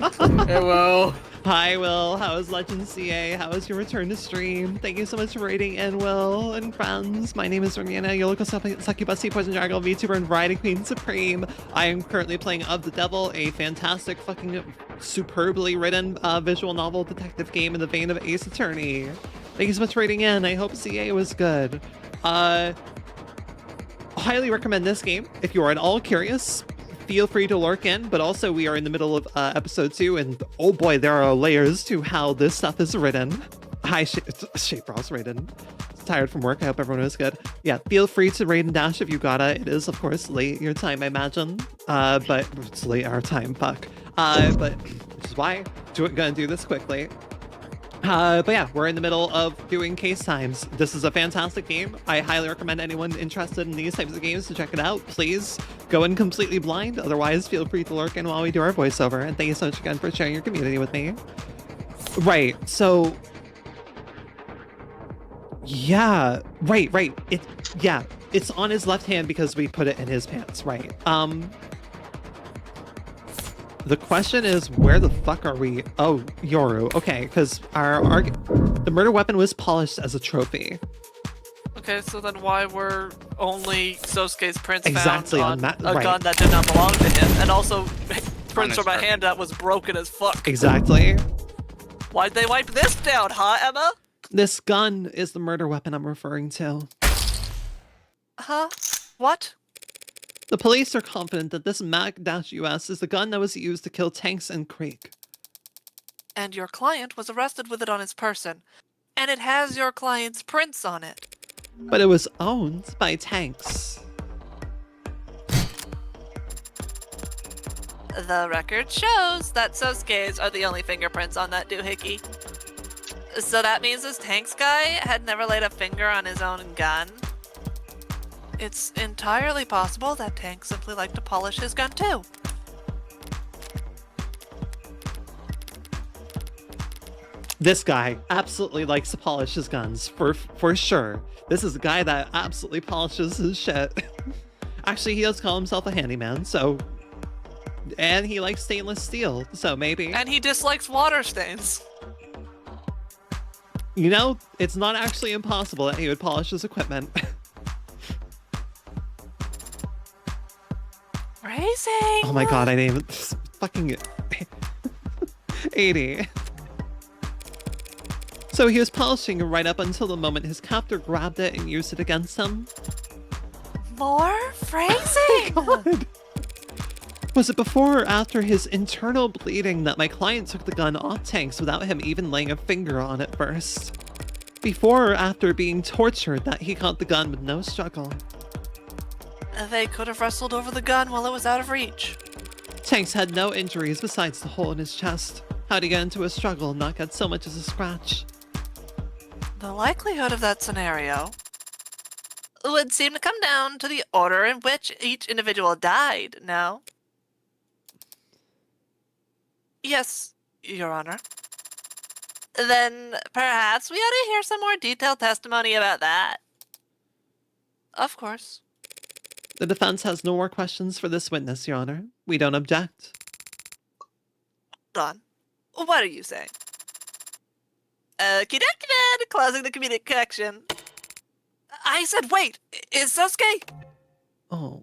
Hello. Hi, Will. How is Legend CA? How is your return to stream? Thank you so much for rating in, Will and friends. My name is Rinienna, your local succubus, poison dragon, VTuber, and variety queen supreme. I am currently playing Of the Devil, a fantastic, fucking superbly written visual novel detective game in the vein of Ace Attorney. Thank you so much for rating in. I hope CA was good. Highly recommend this game if you are at all curious. Feel free to lurk in, but also we are in the middle of episode 2, and oh boy, there are layers to how this stuff is written. Hi, Shape Ross Raiden. Tired from work. I hope everyone is good. Yeah, feel free to raid and dash if you gotta. It is, of course, late your time, I imagine. But it's late our time, fuck. But which is why I'm gonna do this quickly. But yeah, we're in the middle of doing case times. This is a fantastic game. I highly recommend anyone interested in these types of games to check it out. Please go in completely blind. Otherwise, feel free to lurk in while we do our voiceover. And thank you so much again for sharing your community with me. Right, so... Yeah, right. It's on his left hand because we put it in his pants, right. The question is, where the fuck are we? Oh, Yoru. Okay, because the murder weapon was polished as a trophy. Okay, so then why were only Sosuke's prints Exactly, found on a right. gun that did not belong to him, and also prints his from a weapon. hand that was broken as fuck? Exactly. Why'd they wipe this down, huh, Emma? This gun is the murder weapon I'm referring to. Huh? What? The police are confident that this Mag-US is the gun that was used to kill Tanks and Creek. And your client was arrested with it on his person. And it has your client's prints on it. But it was owned by Tanks. The record shows that Sosuke's are the only fingerprints on that doohickey. So that means this Tanks guy had never laid a finger on his own gun? It's entirely possible that Tank simply liked to polish his gun too. This guy absolutely likes to polish his guns, for sure. This is a guy that absolutely polishes his shit. Actually, he does call himself a handyman, so... And he likes stainless steel, so maybe... And he dislikes water stains. You know, it's not actually impossible that he would polish his equipment. Raising! Oh my god, I didn't even... Fucking... 80. So he was polishing it right up until the moment his captor grabbed it and used it against him. More phrasing! God. Was it before or after his internal bleeding that my client took the gun off Tanks without him even laying a finger on it first? Before or after being tortured that he caught the gun with no struggle? They could have wrestled over the gun while it was out of reach. Tanks had no injuries besides the hole in his chest. How'd he get into a struggle and not get so much as a scratch? The likelihood of that scenario would seem to come down to the order in which each individual died, no? Yes, Your Honor. Then perhaps we ought to hear some more detailed testimony about that. Of course. The defense has no more questions for this witness, Your Honor. We don't object. Hold on. What are you saying? Kidakidan, closing the comedic connection. I said wait, is Sosuke? Oh.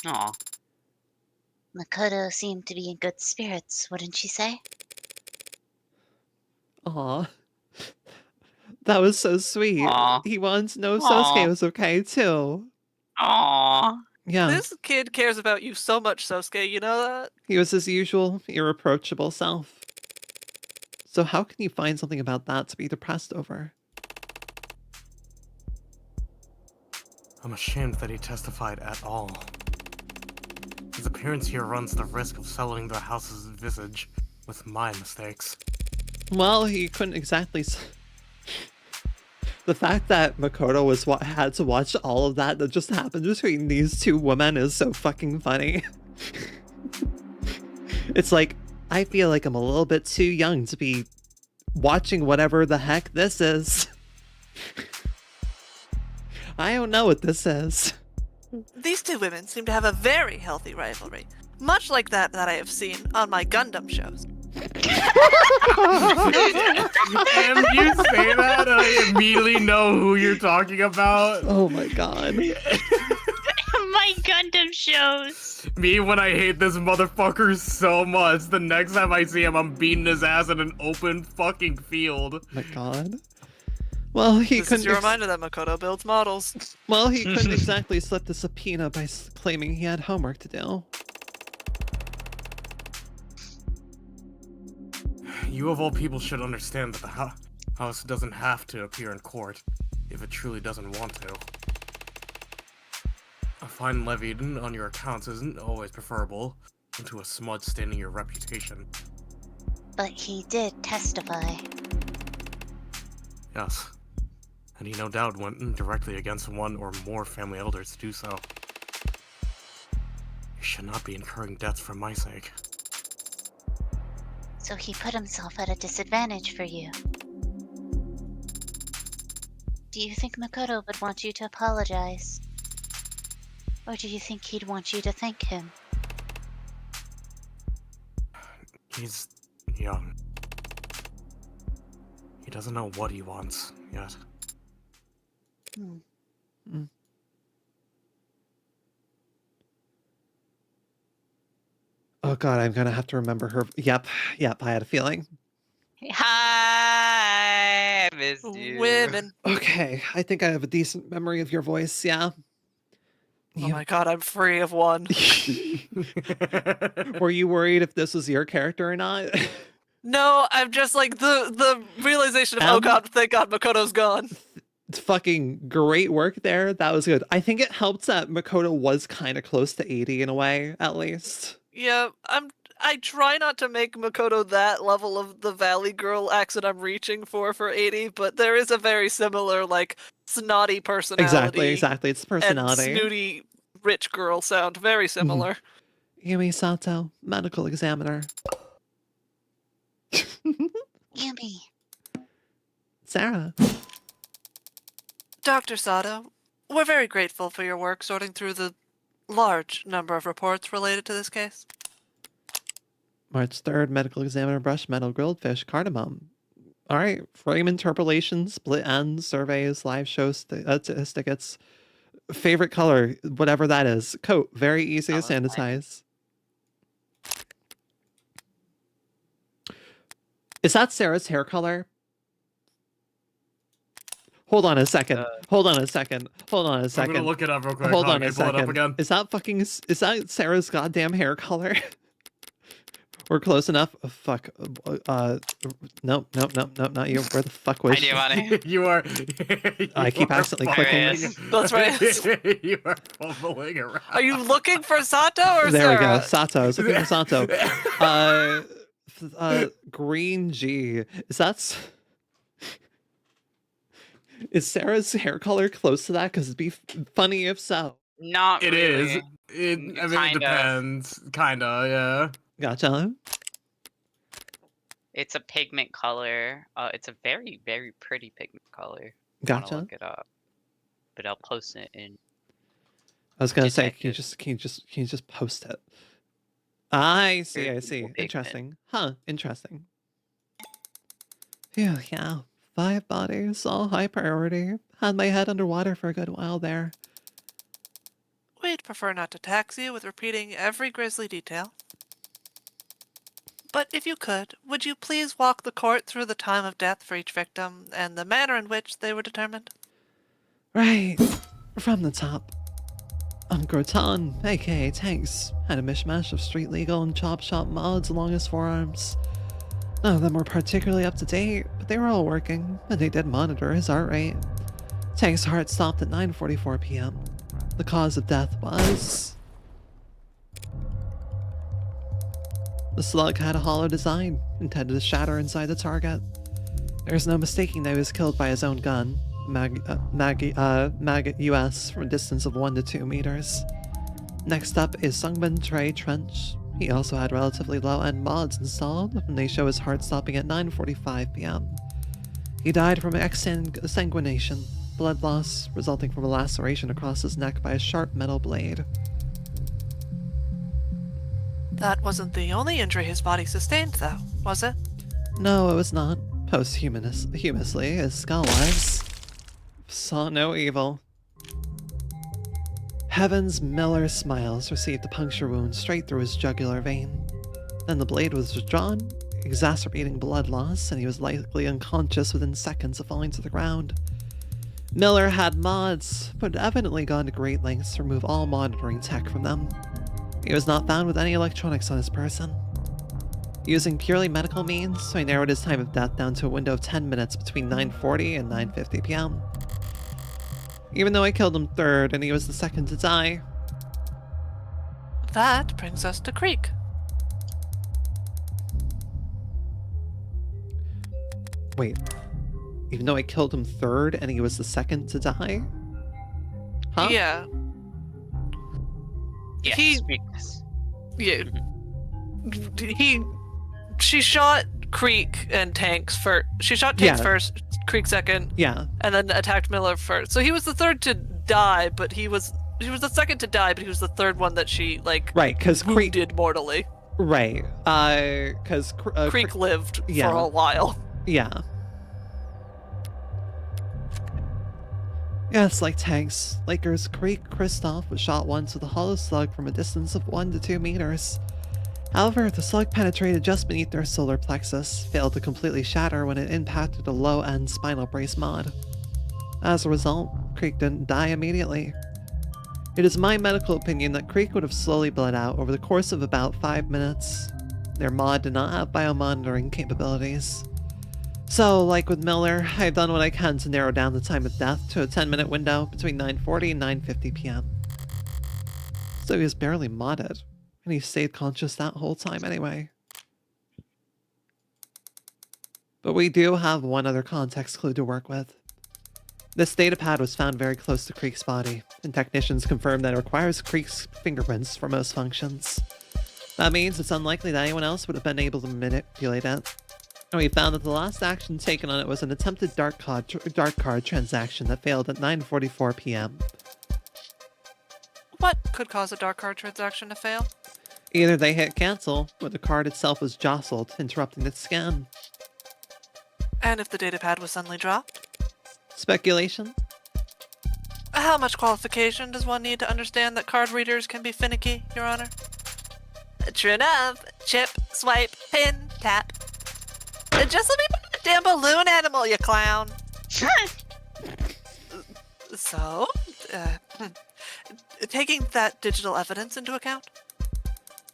Aw. Makoto seemed to be in good spirits, wouldn't you say? Aw. That was so sweet. Aw. He wanted to know Aw. Sosuke was okay, too. Aww. Yeah. This kid cares about you so much, Sosuke, you know that? He was his usual, irreproachable self. So how can you find something about that to be depressed over? I'm ashamed that he testified at all. His appearance here runs the risk of sullying the house's visage with my mistakes. Well, he couldn't exactly... The fact that Makoto had to watch all of that just happened between these two women is so fucking funny. It's like, I feel like I'm a little bit too young to be watching whatever the heck this is. I don't know what this is. These two women seem to have a very healthy rivalry, much like that I have seen on my Gundam shows. And you say that, and I immediately know who you're talking about. Oh my god. My Gundam shows. Me when I hate this motherfucker so much. The next time I see him, I'm beating his ass in an open fucking field. Oh my god. Well, he This is couldn't. your reminder that Makoto builds models. Well, he couldn't exactly slip the subpoena by claiming he had homework to do. You of all people should understand that the house doesn't have to appear in court if it truly doesn't want to. A fine levied on your accounts isn't always preferable to a smudge staining your reputation. But he did testify. Yes. And he no doubt went directly against one or more family elders to do so. He should not be incurring deaths for my sake. So he put himself at a disadvantage for you. Do you think Makoto would want you to apologize? Or do you think he'd want you to thank him? He's young. He doesn't know what he wants yet. Oh god, I'm gonna have to remember her. Yep, I had a feeling. Hi, I missed you. Women. Okay, I think I have a decent memory of your voice, yeah. Oh my god, I'm free of one. Were you worried if this was your character or not? No, I'm just like the realization of, oh god, thank god Makoto's gone. It's fucking great work there. That was good. I think it helps that Makoto was kind of close to 80 in a way, at least. Yeah, I try not to make Makoto that level of the Valley Girl accent I'm reaching for 80, but there is a very similar, like, snotty personality. Exactly. It's personality. And snooty rich girl sound. Very similar. Yumi Sato, medical examiner. Yumi. Sarah. Dr. Sato, we're very grateful for your work sorting through the large number of reports related to this case. March 3rd, medical examiner, brush, metal, grilled fish, cardamom. All right, frame interpolation, split ends, surveys, live shows, tickets. Favorite color, whatever that is. Coat, very easy to sanitize. Is that Sarah's hair color? Hold on a second. I'm gonna look it up real quick. Hold on a pull it up second. again. Is that Sarah's goddamn hair color? We're close enough. Oh, fuck. No, not you. Where the fuck was I do want it. You are. I keep accidentally clicking. That's right. You are fumbling around. Are you looking for Sato or There we go. Sarah? Sato. I was looking for Sato. Green G. Is Sarah's hair color close to that? Because it'd be funny if so. Not It really. is. It Kinda. depends. Kinda, yeah. Gotcha. It's a pigment color. It's a very, very pretty pigment color. I wanna Gotcha. look it up, but I'll post it in. I was gonna say, Detective. can you just post it? I see. Very cool pigment. Interesting. Huh? Interesting. Phew, yeah. 5 bodies, all high priority. Had my head underwater for a good while there. We'd prefer not to tax you with repeating every grisly detail. But if you could, would you please walk the court through the time of death for each victim and the manner in which they were determined? Right. From the top. Groton, aka Tanks, had a mishmash of street legal and chop shop mods along his forearms. None of them were particularly up to date, but they were all working, and they did monitor his heart rate. Tank's heart stopped at 9:44 p.m. The cause of death was... The slug had a hollow design, intended to shatter inside the target. There's no mistaking that he was killed by his own gun, Maggot US, from a distance of 1 to 2 meters. Next up is Sungmin Trey Trench. He also had relatively low-end mods installed, and they show his heart stopping at 9:45 p.m. He died from exsanguination, blood loss resulting from a laceration across his neck by a sharp metal blade. That wasn't the only injury his body sustained, though, was it? No, it was not. Posthumously, his skull was. Saw no evil. Heavens, Miller Smiles received a puncture wound straight through his jugular vein. Then the blade was withdrawn, exacerbating blood loss, and he was likely unconscious within seconds of falling to the ground. Miller had mods, but had evidently gone to great lengths to remove all monitoring tech from them. He was not found with any electronics on his person. Using purely medical means, so he narrowed his time of death down to a window of 10 minutes between 9:40 and 9:50 p.m. Even though I killed him third and he was the second to die. That brings us to Creek. Wait. Even though I killed him third and he was the second to die? Huh? Yeah. Yes, He- weakness. Yeah. She shot Creek and Tanks first. She shot Tanks Yeah. first, Creek second, Yeah. and then attacked Miller first. So he was the third to die, but he was the second to die, but he was the third one that she like Right, because Creek. wounded mortally. Right. Because Creek lived yeah. for a while. Yeah. Yes, like tanks. Lakers Creek Kristoff was shot once with a hollow slug from a distance of 1 to 2 meters. However, the slug penetrated just beneath their solar plexus, failed to completely shatter when it impacted a low-end spinal brace mod. As a result, Creek didn't die immediately. It is my medical opinion that Creek would have slowly bled out over the course of about 5 minutes. Their mod did not have biomonitoring capabilities. So, like with Miller, I've done what I can to narrow down the time of death to a 10-minute window between 9:40 and 9:50 p.m. So he was barely modded, and he stayed conscious that whole time anyway. But we do have one other context clue to work with. This datapad was found very close to Creek's body, and technicians confirmed that it requires Creek's fingerprints for most functions. That means it's unlikely that anyone else would have been able to manipulate it. And we found that the last action taken on it was an attempted dark card transaction that failed at 9:44 p.m. What could cause a dark card transaction to fail? Either they hit cancel, or the card itself was jostled, interrupting its scan. And if the datapad was suddenly dropped? Speculation? How much qualification does one need to understand that card readers can be finicky, Your Honor? True enough. Chip, swipe, pin, tap. Just let me put a damn balloon animal, you clown. So, taking that digital evidence into account?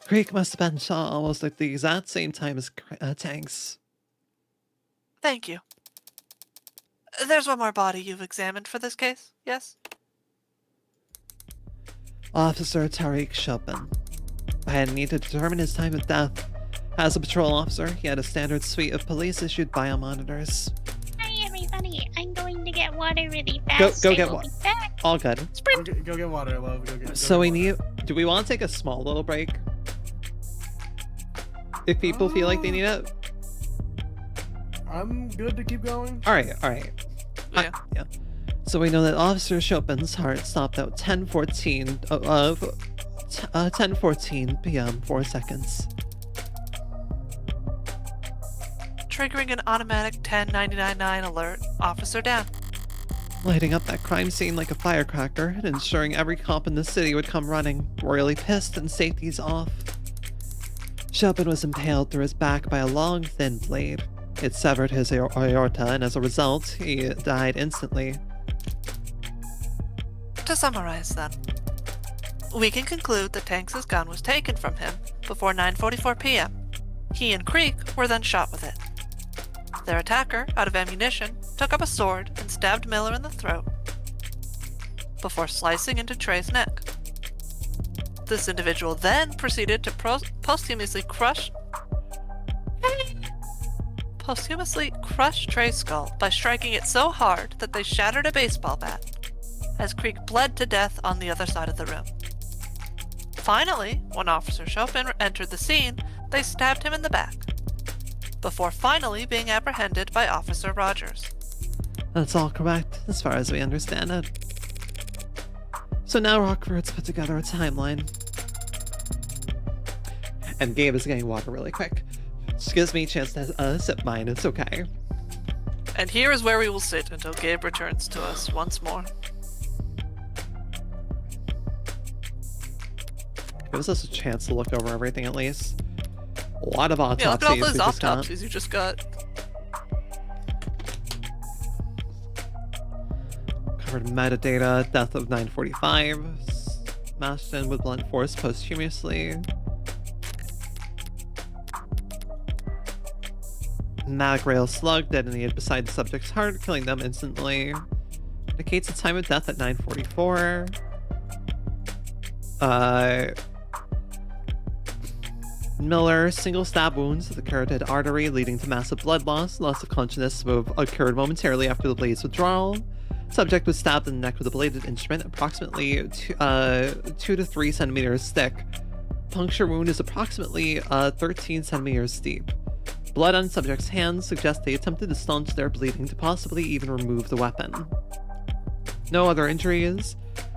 Creek must have been shot almost at the exact same time as Tanks. Thank you. There's one more body you've examined for this case, yes? Officer Tariq Chopin. I had need to determine his time of death. As a patrol officer, he had a standard suite of police-issued biomonitors. Hi, everybody. I'm going to get water really fast. Go I get will water. be back. All good. Go get water, love. So we need... Do we want to take a small little break? If people feel like they need it? I'm good to keep going. Alright. Yeah. Yeah. So we know that Officer Chopin's heart stopped at 10:14 of 10:14 p.m. 4 seconds. Triggering an automatic 1099 alert. Officer down. Lighting up that crime scene like a firecracker and ensuring every cop in the city would come running, royally pissed and safety's off. Chopin was impaled through his back by a long, thin blade. It severed his aorta, and as a result, he died instantly. To summarize then, we can conclude that Tanks' gun was taken from him before 9:44 p.m. He and Creek were then shot with it. Their attacker, out of ammunition, took up a sword and stabbed Miller in the throat before slicing into Trey's neck. This individual then proceeded to posthumously crush Trey's skull by striking it so hard that they shattered a baseball bat, as Creek bled to death on the other side of the room. Finally, when Officer Chopin entered the scene, they stabbed him in the back, before finally being apprehended by Officer Rogers. That's all correct, as far as we understand it. So now Rockford's put together a timeline. And Gabe is getting water really quick. Just gives me a chance to sip mine, it's okay. And here is where we will sit until Gabe returns to us once more. Gives us a chance to look over everything at least. A lot of Yeah, look autopsies at all we those just got. autopsies you just got. Covered metadata, death of 945, smashed in with blunt force posthumously. Mag rail slug detonated beside the subject's heart, killing them instantly. Indicates a time of death at 9:44. Miller, single stab wounds to the carotid artery leading to massive blood loss. Loss of consciousness occurred momentarily after the blade's withdrawal. Subject was stabbed in the neck with a bladed instrument, approximately 2 to 3 centimeters thick. Puncture wound is approximately 13 centimeters deep. Blood on subject's hands suggests they attempted to staunch their bleeding to possibly even remove the weapon. No other injuries.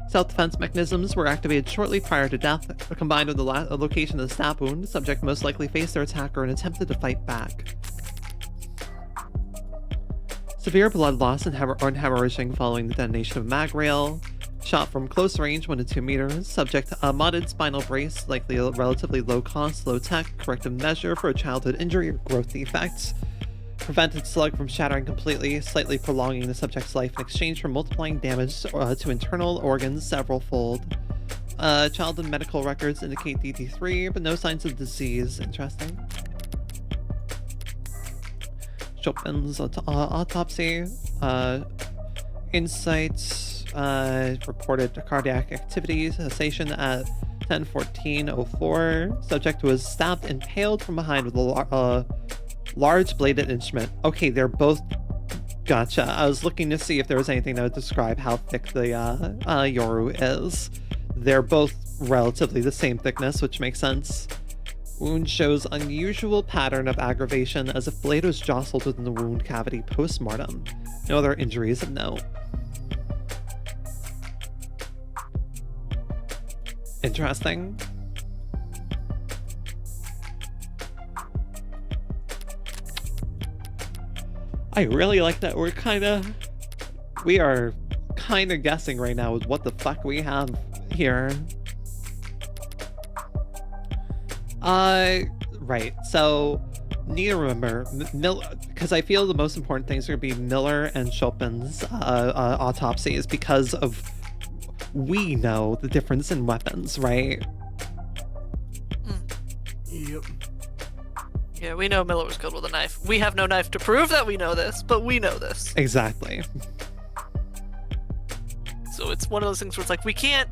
Self-defense mechanisms were activated shortly prior to death. Combined with the location of the stab wound, the subject most likely faced their attacker and attempted to fight back. Severe blood loss and hemorrhaging following the detonation of mag rail. Shot from close range, 1 to 2 meters. Subject modded spinal brace, likely a relatively low cost, low tech, corrective measure for a childhood injury or growth defect. Prevented slug from shattering completely, slightly prolonging the subject's life in exchange for multiplying damage to internal organs several-fold. Childhood medical records indicate DD3, but no signs of disease. Interesting. Chopin's autopsy. Insights reported cardiac activity cessation at 10:14:04. Subject was stabbed and impaled from behind with a large bladed instrument. Okay, they're both... Gotcha. I was looking to see if there was anything that would describe how thick the Yoru is. They're both relatively the same thickness, which makes sense. Wound shows unusual pattern of aggravation as if blade was jostled within the wound cavity post-mortem. No other injuries of note. Interesting. I really like that we are kind of guessing right now with what the fuck we have here. Right, so need to remember, because I feel the most important things are going to be Miller and Chopin's autopsies, because of we know the difference in weapons, right? Yep. Yeah, we know Miller was killed with a knife. We have no knife to prove that we know this, but we know this. Exactly. So it's one of those things where it's like, we can't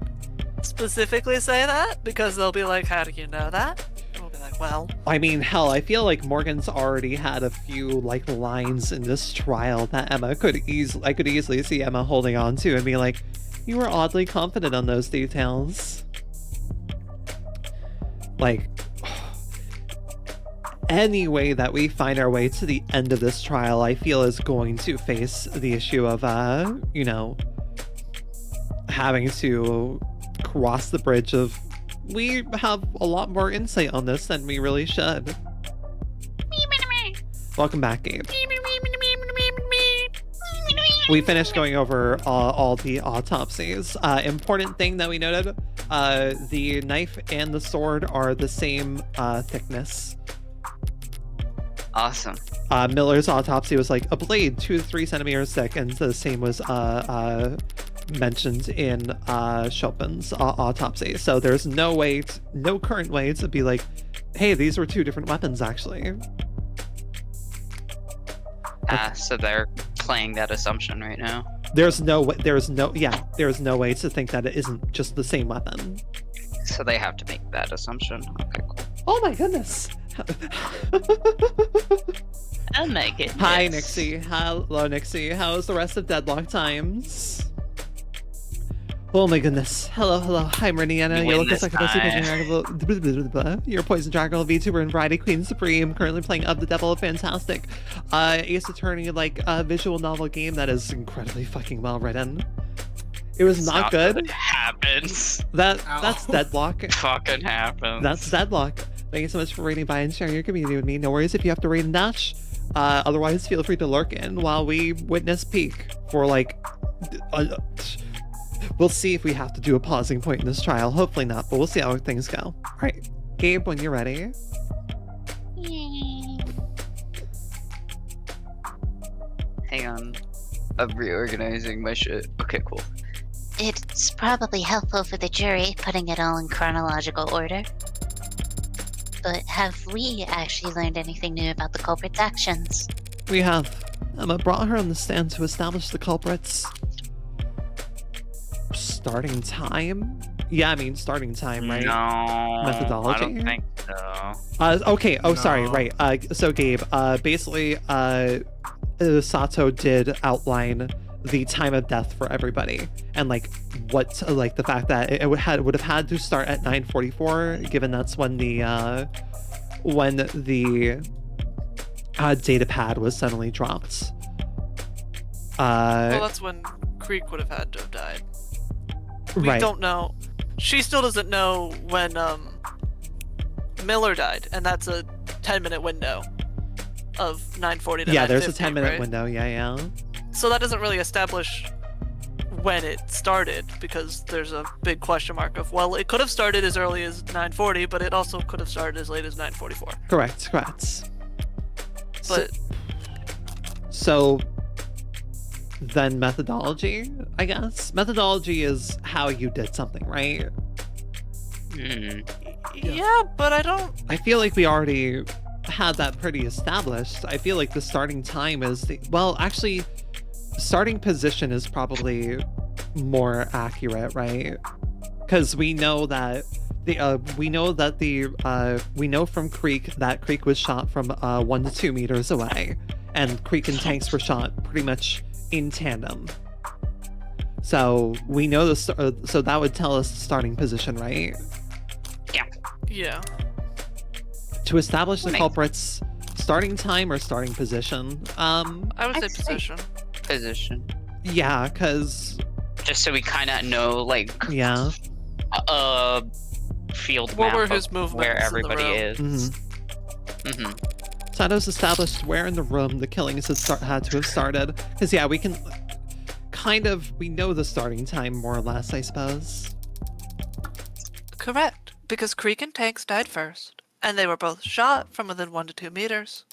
specifically say that, because they'll be like, how do you know that? And we'll be like, well... I mean, hell, I feel like Morgan's already had a few, like, lines in this trial that I could easily see Emma holding on to and be like, you were oddly confident on those details. Like... Any way that we find our way to the end of this trial, I feel is going to face the issue of, you know, having to cross the bridge of, we have a lot more insight on this than we really should. Welcome back, Gabe. We finished going over all the autopsies. Important thing that we noted, the knife and the sword are the same thickness. Awesome. Miller's autopsy was like a blade 2 to 3 centimeters thick, and the same was mentioned in Chopin's autopsy. So there's no current way to be like, hey, these were 2 different weapons actually. So they're playing that assumption right now. There's no way to think that it isn't just the same weapon. So they have to make that assumption. Okay, cool. Oh my goodness. Oh my goodness. Hi, Nixie. Hello, Nixie. How's the rest of Deadlock Times? Oh my goodness. Hello. I'm Rinienna. You're looking like You're Poison Dragon, VTuber, and Variety Queen Supreme. Currently playing Of the Devil, a fantastic Ace Attorney like visual novel game that is incredibly fucking well written. It was not good. It happens. That's Deadlock. It fucking happens. That's Deadlock. Thank you so much for rating by and sharing your community with me. No worries if you have to rate and dash. Otherwise, feel free to lurk in while we witness peek for like... we'll see if we have to do a pausing point in this trial. Hopefully not, but we'll see how things go. Alright, Gabe, when you're ready. Yay. Hang on. I'm reorganizing my shit. Okay, cool. It's probably helpful for the jury putting it all in chronological order. But have we actually learned anything new about the culprit's actions? We have. Emma brought her on the stand to establish the culprits. Starting time? Yeah, I mean starting time, right? No, Methodology? I don't think so. Okay. Oh, sorry. No. Right. So Gabe, basically, Sato did outline the time of death for everybody, and like the fact that it would have had to start at 9:44, given that's when the data pad was suddenly dropped. Well, that's when Creek would have had to have died. We Right. don't know. She still doesn't know when Miller died, and that's a 10-minute window of 9:40 to 9:50. Yeah, there's a 10-minute right? window. Yeah. So that doesn't really establish when it started, because there's a big question mark of, well, it could have started as early as 9:40, but it also could have started as late as 9:44. Correct. But So then methodology, I guess. Methodology is how you did something, right? yeah, but I don't. I feel like we already had that pretty established. I feel like the starting time is actually, starting position is probably more accurate, right? Because we know that we know from Creek that Creek was shot from 1 to 2 meters away, and Creek and Tanks were shot pretty much in tandem. So we know so that would tell us the starting position, right? Yeah. To establish the Makes- culprit's starting time or starting position. I would say I'd say- position. Position. Yeah, because Just so we kind of know, like, yeah. field What map were of his movements where in the everybody room? is. Mm-hmm. Sato's established where in the room the killings had to have started. Because yeah, we can we know the starting time more or less, I suppose. Correct, because Creek and Tanks died first, and they were both shot from within 1 to 2 meters.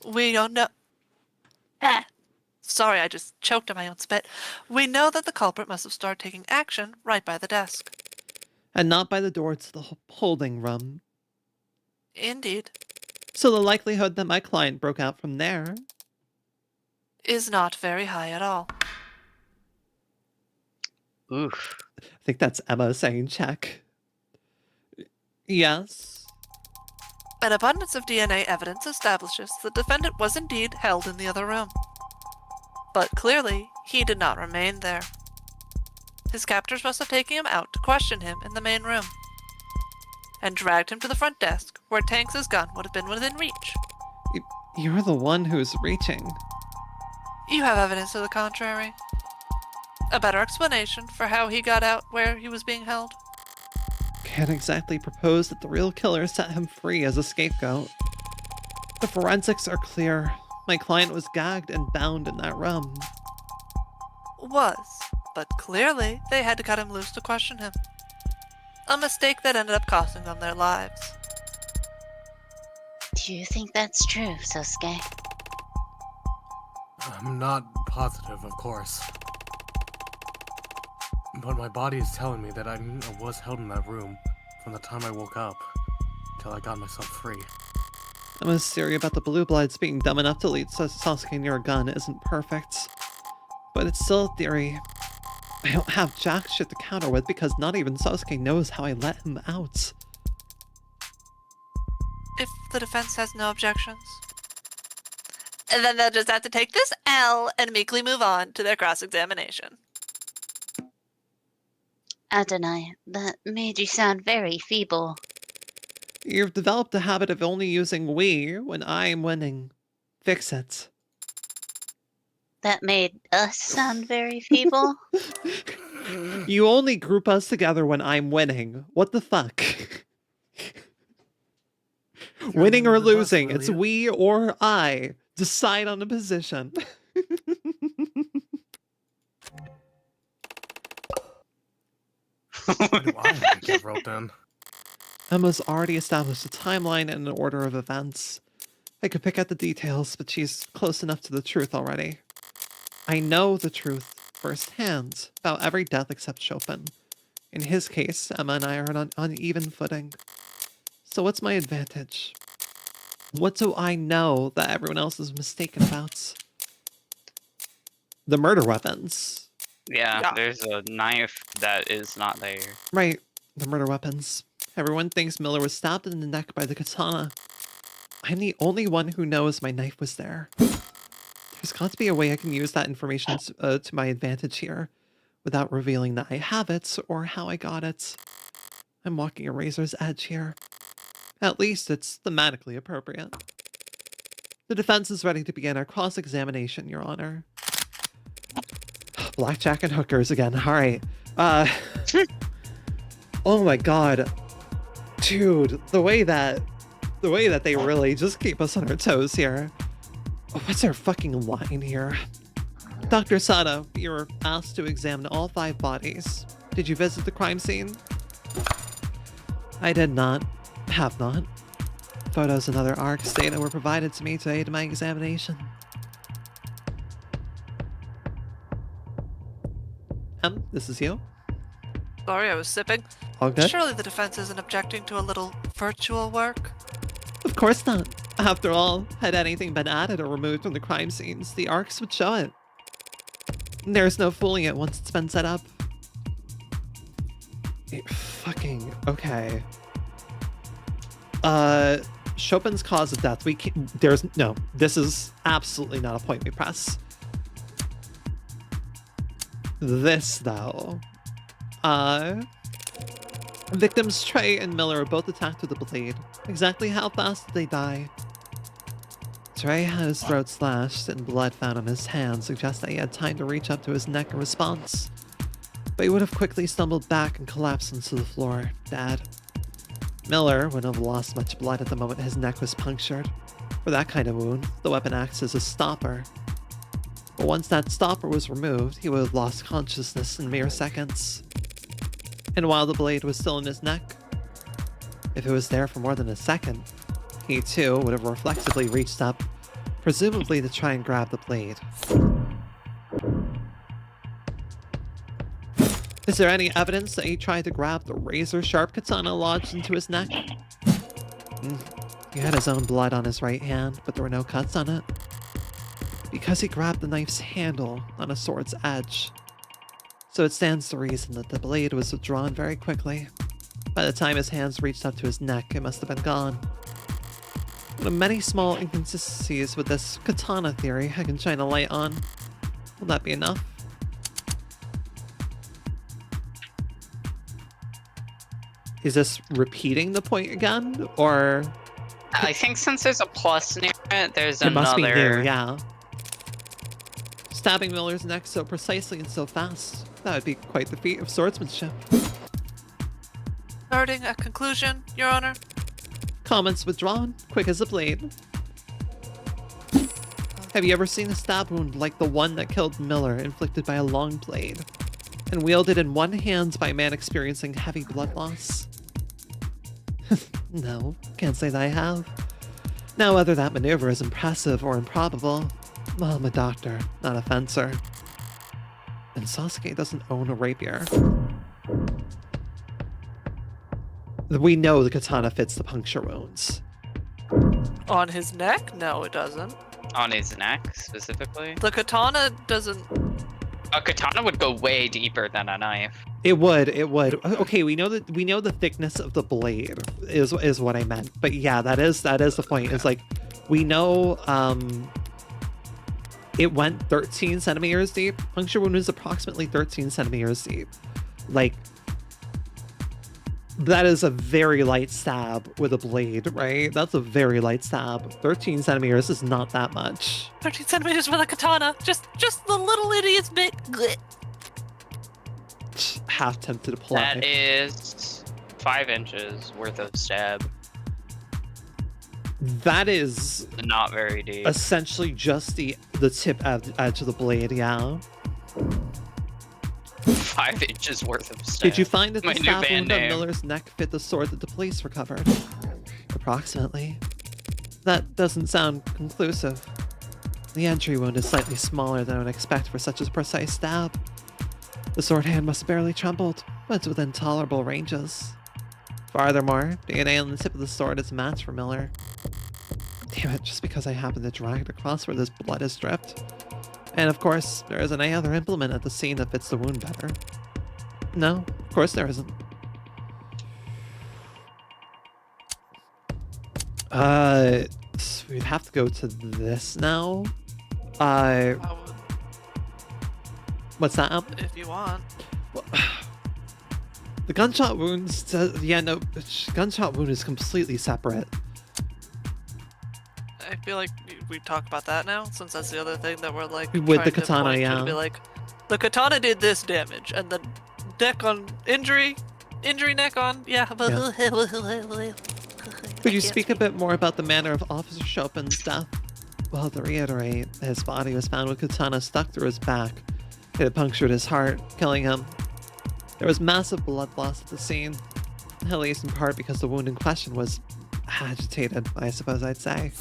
We don't know. Sorry, I just choked on my own spit. We know that the culprit must have started taking action right by the desk. And not by the door to the holding room. Indeed. So the likelihood that my client broke out from there. Is not very high at all. Oof. I think that's Emma saying check. Yes. An abundance of DNA evidence establishes the defendant was indeed held in the other room. But clearly, he did not remain there. His captors must have taken him out to question him in the main room, and dragged him to the front desk, where Tanks' gun would have been within reach. You're the one who's reaching. You have evidence to the contrary. A better explanation for how he got out where he was being held? Can't exactly propose that the real killer set him free as a scapegoat. The forensics are clear. My client was gagged and bound in that room. Was, but clearly they had to cut him loose to question him. A mistake that ended up costing them their lives. Do you think that's true, Sosuke? I'm not positive, of course. But my body is telling me that I was held in that room from the time I woke up till I got myself free. Emma's theory about the blue bloods being dumb enough to lead Sasuke near a gun isn't perfect. But it's still a theory. I don't have jack shit to counter with because not even Sasuke knows how I let him out. If the defense has no objections. And then they'll just have to take this L and meekly move on to their cross-examination. Adonai, that made you sound very feeble. You've developed a habit of only using we when I'm winning. Fix it. That made us sound very feeble. You only group us together when I'm winning. What the fuck? Winning or losing, it's we or I. Decide on a position. Why do I have to get roped in? Emma's already established a timeline and an order of events. I could pick out the details, but she's close enough to the truth already. I know the truth firsthand about every death except Chopin. In his case, Emma and I are on uneven footing. So what's my advantage? What do I know that everyone else is mistaken about? The murder weapons. Yeah, there's a knife that is not there. Right, the murder weapons. Everyone thinks Miller was stabbed in the neck by the katana. I'm the only one who knows my knife was there. There's got to be a way I can use that information to my advantage here, without revealing that I have it or how I got it. I'm walking a razor's edge here. At least it's thematically appropriate. The defense is ready to begin our cross-examination, Your Honor. Blackjack and hookers again. All right. Oh my god. Dude, the way that they really just keep us on our toes here. What's our fucking line here? Dr. Sato, you were asked to examine all 5 bodies. Did you visit the crime scene? I did not. Have not. Photos and other ARC's data were provided to me to aid in my examination. This is you? Sorry, I was sipping. All good? Surely the defense isn't objecting to a little virtual work? Of course not. After all, had anything been added or removed from the crime scenes, the ARCs would show it. There's no fooling it once it's been set up. Okay. Chopin's cause of death. This is absolutely not a point we press. This, though. Victims Trey and Miller are both attacked with a blade. Exactly how fast did they die? Trey had his throat slashed and blood found on his hand suggests that he had time to reach up to his neck in response. But he would have quickly stumbled back and collapsed onto the floor, dead. Miller wouldn't have lost much blood at the moment his neck was punctured. For that kind of wound, the weapon acts as a stopper. But once that stopper was removed, he would have lost consciousness in mere seconds. And while the blade was still in his neck, if it was there for more than a second, he too would have reflexively reached up, presumably to try and grab the blade. Is there any evidence that he tried to grab the razor-sharp katana lodged into his neck? He had his own blood on his right hand, but there were no cuts on it. Because he grabbed the knife's handle, not a sword's edge. So it stands to reason that the blade was withdrawn very quickly. By the time his hands reached up to his neck, it must have been gone. One of many small inconsistencies with this katana theory I can shine a light on. Will that be enough? Is this repeating the point again, or...? I think since there's a plus near it, there's it another... must be new, yeah. Stabbing Miller's neck so precisely and so fast. That would be quite the feat of swordsmanship. Starting a conclusion, Your Honor? Comments withdrawn, quick as a blade. Have you ever seen a stab wound like the one that killed Miller, inflicted by a long blade, and wielded in one hand by a man experiencing heavy blood loss? No, can't say that I have. Now, whether that maneuver is impressive or improbable, well, I'm a doctor, not a fencer. And Sasuke doesn't own a rapier. We know the katana fits the puncture wounds. On his neck? No, it doesn't. On his neck, specifically? The katana doesn't... A katana would go way deeper than a knife. It would. Okay, we know the thickness of the blade is what I meant. But yeah, that is the point. It's like, we know it went 13 centimeters deep. Puncture wound is approximately 13 centimeters deep. Like, that is a very light stab with a blade, right? That's a very light stab. 13 centimeters is not that much. 13 centimeters with a katana. Just the little idiot's bit. Blech. Half tempted to pull out. That is 5 inches worth of stab. That is not very deep. Essentially just the tip edge of the blade, yeah. 5 inches worth of stab. Did you find that the My new stab band wound on name. Miller's neck fit the sword that the police recovered? Approximately. That doesn't sound conclusive. The entry wound is slightly smaller than I would expect for such a precise stab. The sword hand must have barely trembled, but it's within tolerable ranges. Furthermore, DNA on the tip of the sword is matched for Miller. Damn it, just because I happened to drag it across where this blood is dripped. And of course, there isn't any other implement at the scene that fits the wound better. No, of course there isn't. So we'd have to go to this now. What's that up? If you want. Well, the gunshot wounds, yeah, no, gunshot wound is completely separate. I feel like we talk about that now, since that's the other thing that we're like With trying the to katana, point to yeah. be like, the katana did this damage, and the neck on injury neck on, yeah. Could you speak a bit more about the manner of Officer Chopin's death? Well, to reiterate, his body was found with katana stuck through his back. It had punctured his heart, killing him. There was massive blood loss at the scene, at least in part because the wound in question was agitated, I suppose I'd say.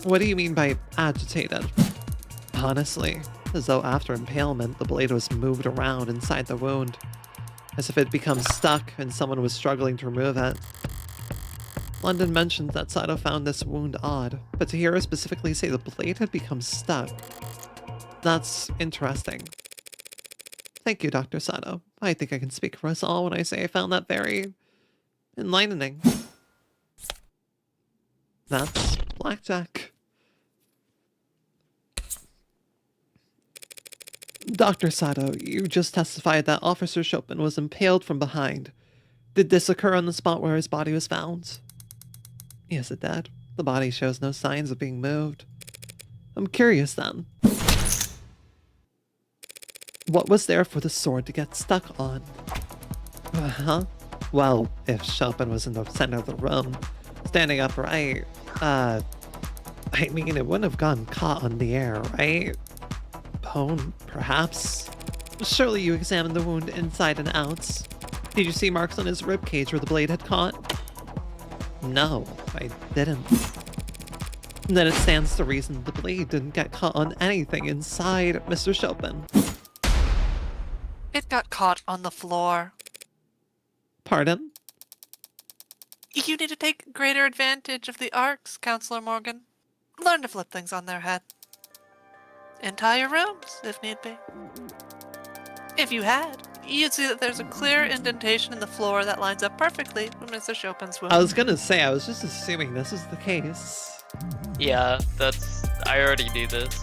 What do you mean by agitated? Honestly, as though after impalement, the blade was moved around inside the wound, as if it had become stuck and someone was struggling to remove it. London mentioned that Sato found this wound odd, but to hear her specifically say the blade had become stuck, that's interesting. Thank you, Dr. Sato. I think I can speak for us all when I say I found that very enlightening. That's Blackjack. Dr. Sato, you just testified that Officer Chopin was impaled from behind. Did this occur on the spot where his body was found? Yes, it did. The body shows no signs of being moved. I'm curious then. What was there for the sword to get stuck on? Huh? Well, if Chopin was in the center of the room, standing upright, I mean, it wouldn't have gotten caught on the air, right? Bone, perhaps? Surely you examined the wound inside and out. Did you see marks on his ribcage where the blade had caught? No, I didn't. Then it stands to reason the blade didn't get caught on anything inside Mr. Chopin. It got caught on the floor. Pardon? You need to take greater advantage of the arcs, Counselor Morgan. Learn to flip things on their head. Entire rooms, if need be. If you had, you'd see that there's a clear indentation in the floor that lines up perfectly with Mr. Chopin's wound. I was gonna say, I was just assuming this is the case. Yeah, I already knew this.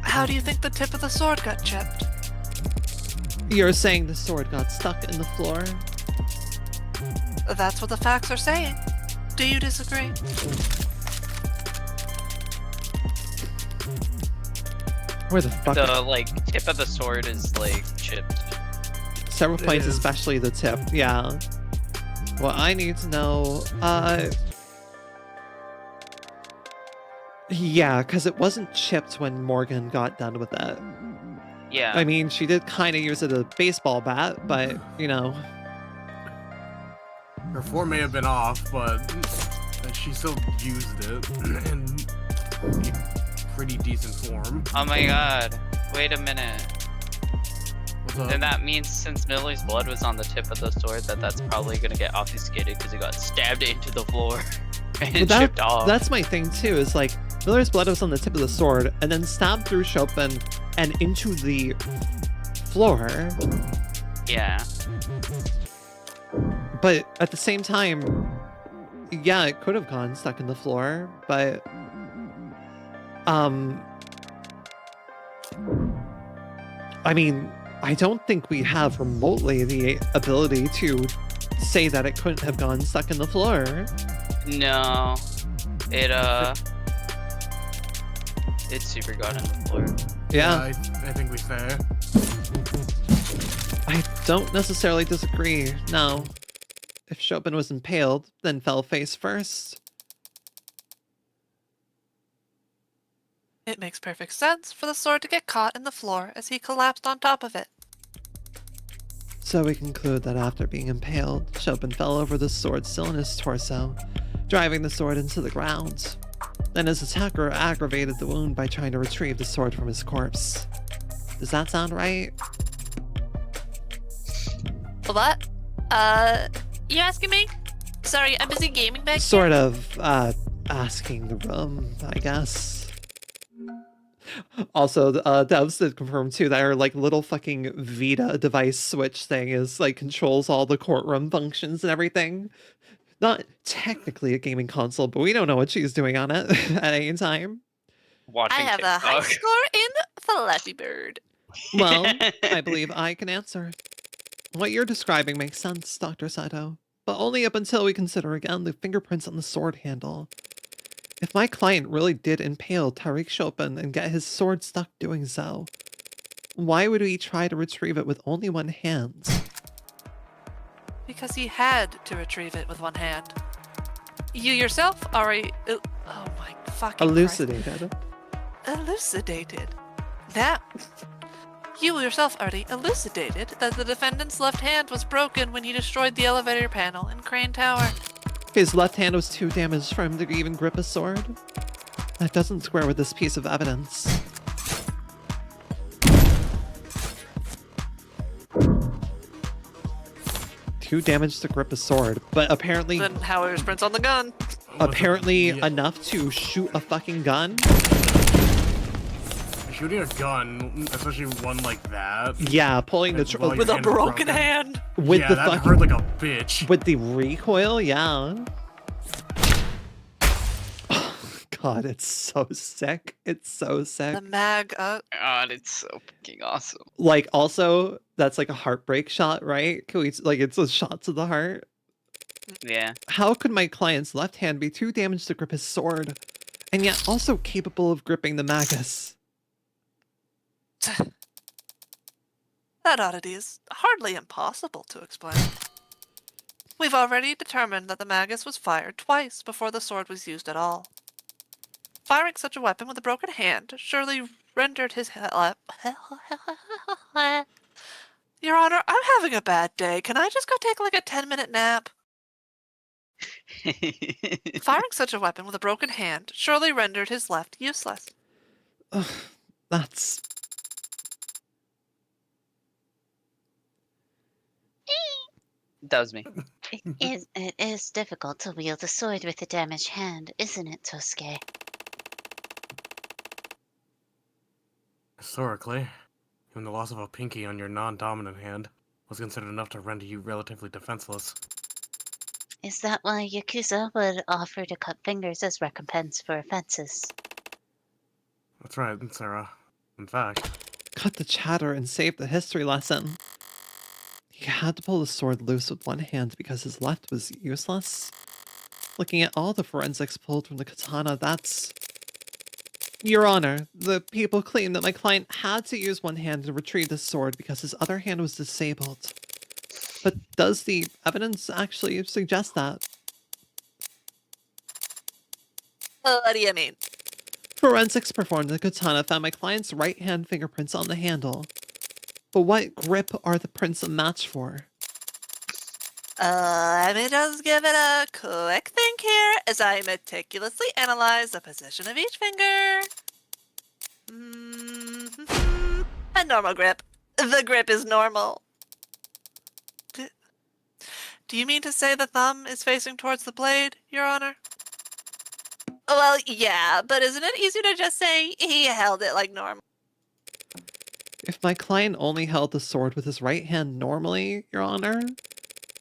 How do you think the tip of the sword got chipped? You're saying the sword got stuck in the floor? That's what the facts are saying. Do you disagree? Where the fuck? The, tip of the sword is, chipped. Several It points, is. especially the tip. Yeah. Well, I need to know, yeah, because it wasn't chipped when Morgan got done with it. Yeah. I mean, she did kind of use it as a baseball bat, but, you know. Her form may have been off, but she still used it in pretty decent form. Oh my god. Wait a minute. What's up? Then that means since Miller's blood was on the tip of the sword, that's probably gonna get obfuscated because it got stabbed into the floor and But chipped off. that's my thing, too, is Miller's blood was on the tip of the sword and then stabbed through Chopin and into the floor. Yeah. But at the same time, yeah, it could have gone stuck in the floor, but I mean, I don't think we have remotely the ability to say that it couldn't have gone stuck in the floor. No. It super got in the floor. Yeah, I think we fair. I don't necessarily disagree, no. If Chopin was impaled, then fell face first. It makes perfect sense for the sword to get caught in the floor as he collapsed on top of it. So we conclude that after being impaled, Chopin fell over the sword still in his torso, driving the sword into the ground. Then his attacker aggravated the wound by trying to retrieve the sword from his corpse. Does that sound right? What? You asking me? Sorry, I'm busy gaming back Sort of, asking the room, I guess. Also, devs did confirm too that our like little fucking Vita device switch thing is like controls all the courtroom functions and everything. Not technically a gaming console, but we don't know what she's doing on it at any time. Watching I have a high TikTok. score in Flappy Bird. Well, I believe I can answer. What you're describing makes sense, Dr. Sato, but only up until we consider again the fingerprints on the sword handle. If my client really did impale Tariq Chopin and get his sword stuck doing so, why would he try to retrieve it with only one hand? Because he had to retrieve it with one hand. You yourself already... Oh my fucking Elucidated. Christ. Elucidated. Now... You yourself already elucidated that the defendant's left hand was broken when he destroyed the elevator panel in Crane Tower. His left hand was too damaged for him to even grip a sword. That doesn't square with this piece of evidence. Too damaged to grip a sword, but apparently... Then how are his prints on the gun? Apparently enough to shoot a fucking gun? Shooting a gun, especially one like that. Yeah, pulling the... While your With a hand is broken hand! With yeah, the that fucking... hurt like a bitch. With the recoil, yeah. Oh, God, it's so sick. It's so sick. The mag... God, it's so fucking awesome. Like, also, that's like a heartbreak shot, right? Can we, like, it's a shot to the heart. Yeah. How could my client's left hand be too damaged to grip his sword, and yet also capable of gripping the magus? That oddity is hardly impossible to explain. We've already determined that the magus was fired twice before the sword was used at all. Firing such a weapon with a broken hand surely rendered his... Your Honor, I'm having a bad day. Can I just go take like a 10-minute nap? Firing such a weapon with a broken hand surely rendered his left useless. Ugh, that's... That was me. It is difficult to wield a sword with a damaged hand, isn't it, Tosuke? Historically, even the loss of a pinky on your non-dominant hand was considered enough to render you relatively defenseless. Is that why Yakuza would offer to cut fingers as recompense for offenses? That's right, Sarah. In fact, Cut the chatter and save the history lesson. He had to pull the sword loose with one hand because his left was useless. Looking at all the forensics pulled from the katana, that's... Your Honor, the people claim that my client had to use one hand to retrieve the sword because his other hand was disabled. But does the evidence actually suggest that? What do you mean? Forensics performed the katana found my client's right hand fingerprints on the handle. But what grip are the prints a match for? Let me just give it a quick think here as I meticulously analyze the position of each finger. A normal grip. The grip is normal. Do you mean to say the thumb is facing towards the blade, Your Honor? Well, yeah, but isn't it easier to just say he held it like normal? If my client only held the sword with his right hand normally, Your Honor,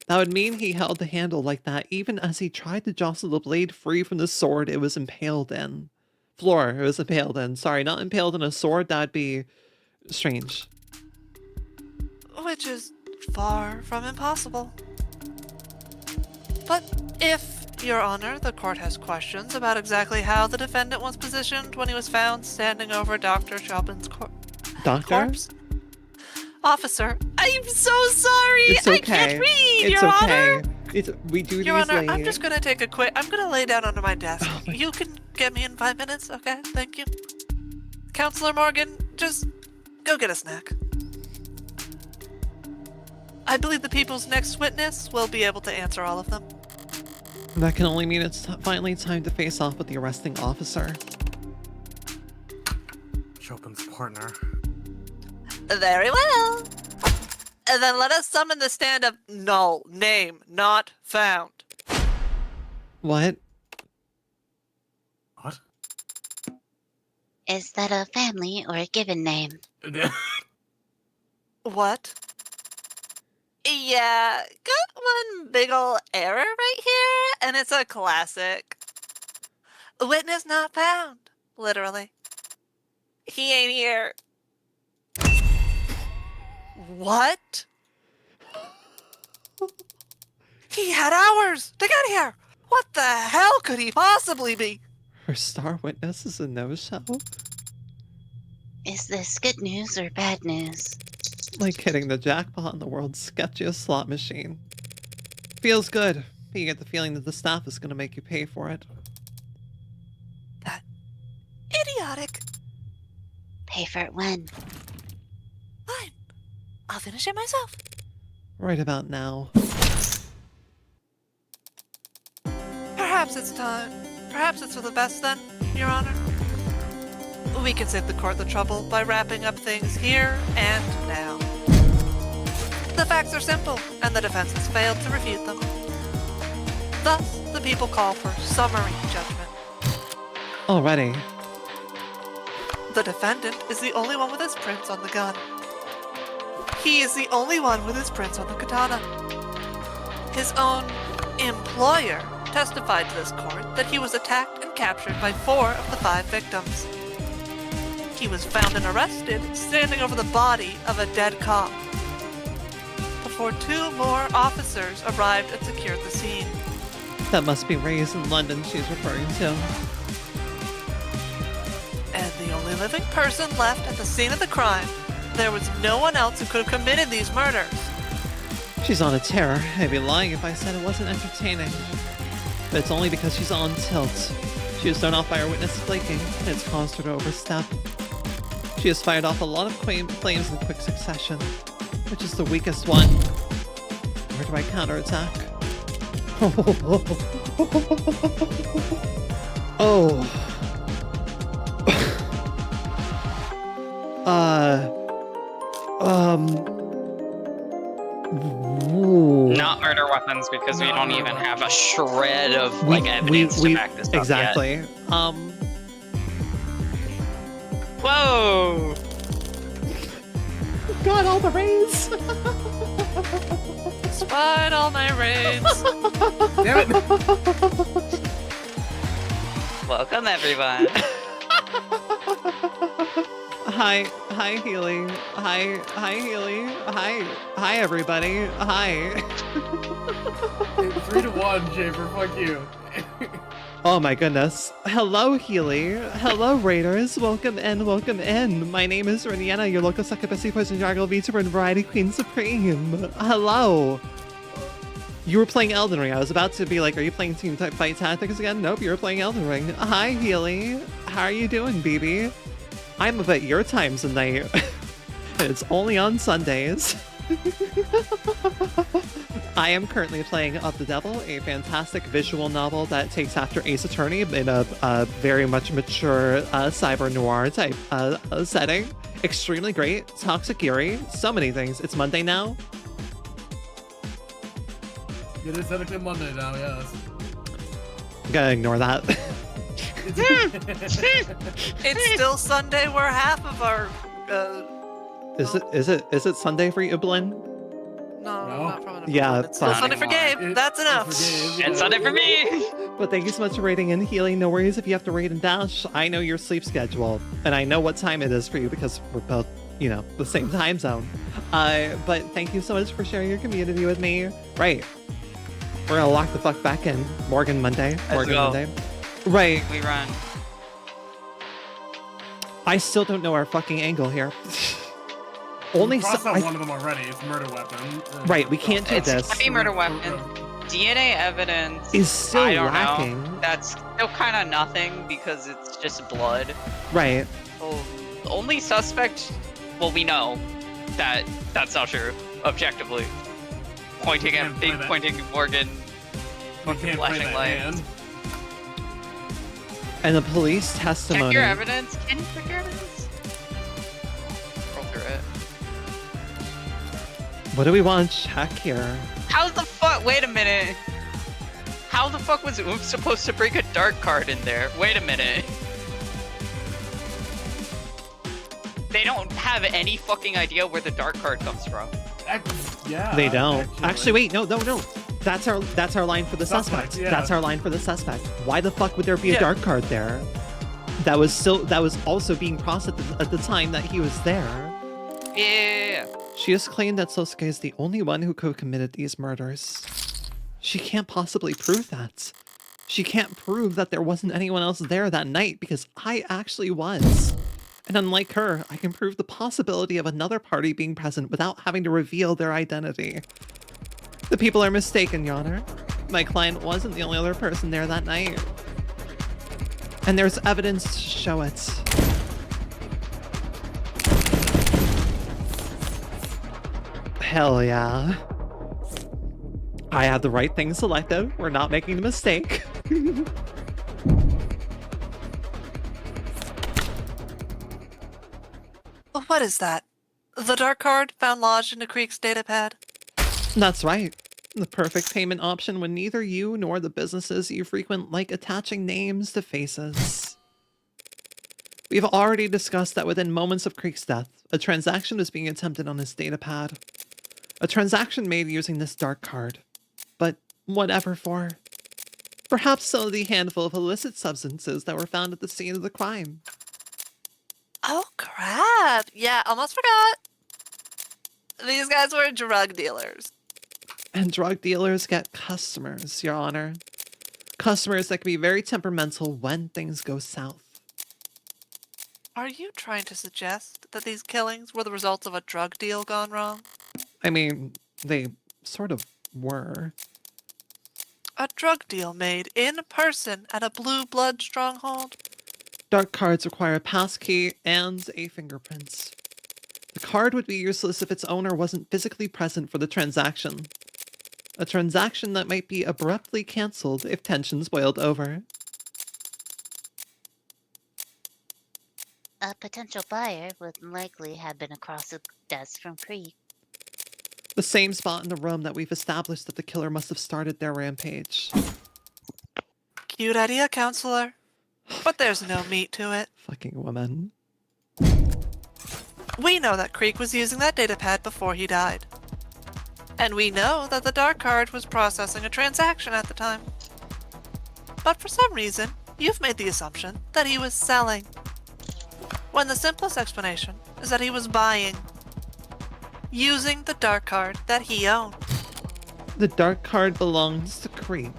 that would mean he held the handle like that even as he tried to jostle the blade free from the sword it was impaled in. Floor it was impaled in. Sorry, not impaled in a sword. That'd be strange. Which is far from impossible. But if, Your Honor, the court has questions about exactly how the defendant was positioned when he was found standing over Dr. Chopin's corpse. Officer, I'm so sorry. It's okay. I can't read, it's Your okay. Honor. We do Your these Honor, late. I'm just gonna take a quick. I'm gonna lay down under my desk. Oh my... You can get me in 5 minutes, okay? Thank you. Counselor Morgan, just go get a snack. I believe the people's next witness will be able to answer all of them. That can only mean it's finally time to face off with the arresting officer. Chopin's partner. Very well. And then let us summon the stand of null, name not found. What? Is that a family or a given name? What? Yeah, got one big ol' error right here, and it's a classic. Witness not found, literally. He ain't here. What? He had hours to get here! What the hell could he possibly be? Her star witness is a no-show? Is this good news or bad news? Like hitting the jackpot on the world's sketchiest slot machine. Feels good, but you get the feeling that the staff is going to make you pay for it. That idiotic. Pay for it when? Fine. I'll finish it myself. Right about now. Perhaps it's time. Perhaps it's for the best then, Your Honor. We can save the court the trouble by wrapping up things here and now. The facts are simple, and the defense has failed to refute them. Thus, the people call for summary judgment. Already. The defendant is the only one with his prints on the gun. He is the only one with his prints on the katana. His own employer testified to this court that he was attacked and captured by 4 of the 5 victims. He was found and arrested standing over the body of a dead cop before 2 more officers arrived and secured the scene. That must be Reyes in London she's referring to. And the only living person left at the scene of the crime, there was no one else who could have committed these murders. She's on a tear. I'd be lying if I said it wasn't entertaining. But it's only because she's on tilt. She was thrown off by her witness flaking, and it's caused her to overstep. She has fired off a lot of claims in quick succession. Which is the weakest one? Where do I counterattack? Oh. Ooh. Not murder weapons because we don't even have a shred of evidence to back this up exactly. yet. Whoa! Got all the Reyes. Spied all my raids. Damn it! Welcome everyone. Hi Healy. Hi Healy. Hi everybody. Hi. 3-1, Schaefer, fuck you. Oh my goodness. Hello Healy. Hello Raiders. Welcome in. My name is Rinienna, your local succubus poison jargle VTuber and variety queen supreme. Hello. You were playing Elden Ring. I was about to be like, are you playing Team Fight Tactics again? Nope, you were playing Elden Ring. Hi Healy. How are you doing, BB? I'm up at your times of night. It's only on Sundays. I am currently playing Of the Devil, a fantastic visual novel that takes after Ace Attorney in a very much mature cyber noir type setting. Extremely great, toxic eerie, so many things. It's Monday now. It is technically Monday now, yes. I'm gonna ignore that. It's still Sunday. We're half of our. Is it Sunday for you, Blinn? No, not from an Yeah, it's still fine. Sunday for Gabe. That's enough. And Sunday for me! But thank you so much for raiding and healing. No worries if you have to raid and dash. I know your sleep schedule, and I know what time it is for you because we're both, the same time zone. But thank you so much for sharing your community with me. Right. We're gonna lock the fuck back in. Morgan Monday. Monday. Right. We run. I still don't know our fucking angle here. Only crossed out one of them already. It's murder weapon. Right, we can't do It's this. heavy murder weapon. DNA evidence Is still I don't lacking. know. That's still kind of nothing because it's just blood. Right. Oh, the only suspect, well, we know that that's not true objectively. Pointing at Morgan, fucking flashing lights. And the police testimony. Check your evidence. Can you check your evidence? Roll through it. What do we want to check here? How the fuck? Wait a minute. How the fuck was Oomph supposed to bring a dark card in there? Wait a minute. they don't have any fucking idea where the dark card comes from. Yeah. They don't. Actually, wait, no. That's our line for the suspect. Yeah. That's our line for the suspect. Why the fuck would there be a Yeah. dark card there? That was also being processed at the time that he was there. Yeah. She has claimed that Sosuke is the only one who could have committed these murders. She can't possibly prove that. She can't prove that there wasn't anyone else there that night because I actually was. And unlike her, I can prove the possibility of another party being present without having to reveal their identity. The people are mistaken, Your Honor. My client wasn't the only other person there that night. And there's evidence to show it. Hell yeah. I had the right thing selected. We're not making the mistake. What is that? The dark card found lodged in the Creek's datapad? That's right. The perfect payment option when neither you nor the businesses you frequent like attaching names to faces. We've already discussed that within moments of Creek's death, a transaction was being attempted on his datapad. A transaction made using this dark card. But whatever for. Perhaps so the handful of illicit substances that were found at the scene of the crime. Oh, crap. Yeah, almost forgot. These guys were drug dealers. And drug dealers get customers, Your Honor. Customers that can be very temperamental when things go south. Are you trying to suggest that these killings were the result of a drug deal gone wrong? I mean, they sort of were. A drug deal made in person at a blue blood stronghold? Dark cards require a passkey and a fingerprint. The card would be useless if its owner wasn't physically present for the transaction. A transaction that might be abruptly cancelled if tensions boiled over. A potential buyer would likely have been across the desk from Creek. The same spot in the room that we've established that the killer must have started their rampage. Cute idea, counselor. But there's no meat to it. Fucking woman. We know that Creek was using that datapad before he died. And we know that the dark card was processing a transaction at the time. But for some reason, you've made the assumption that he was selling. When the simplest explanation is that he was buying. Using the dark card that he owned. The dark card belongs to Creek.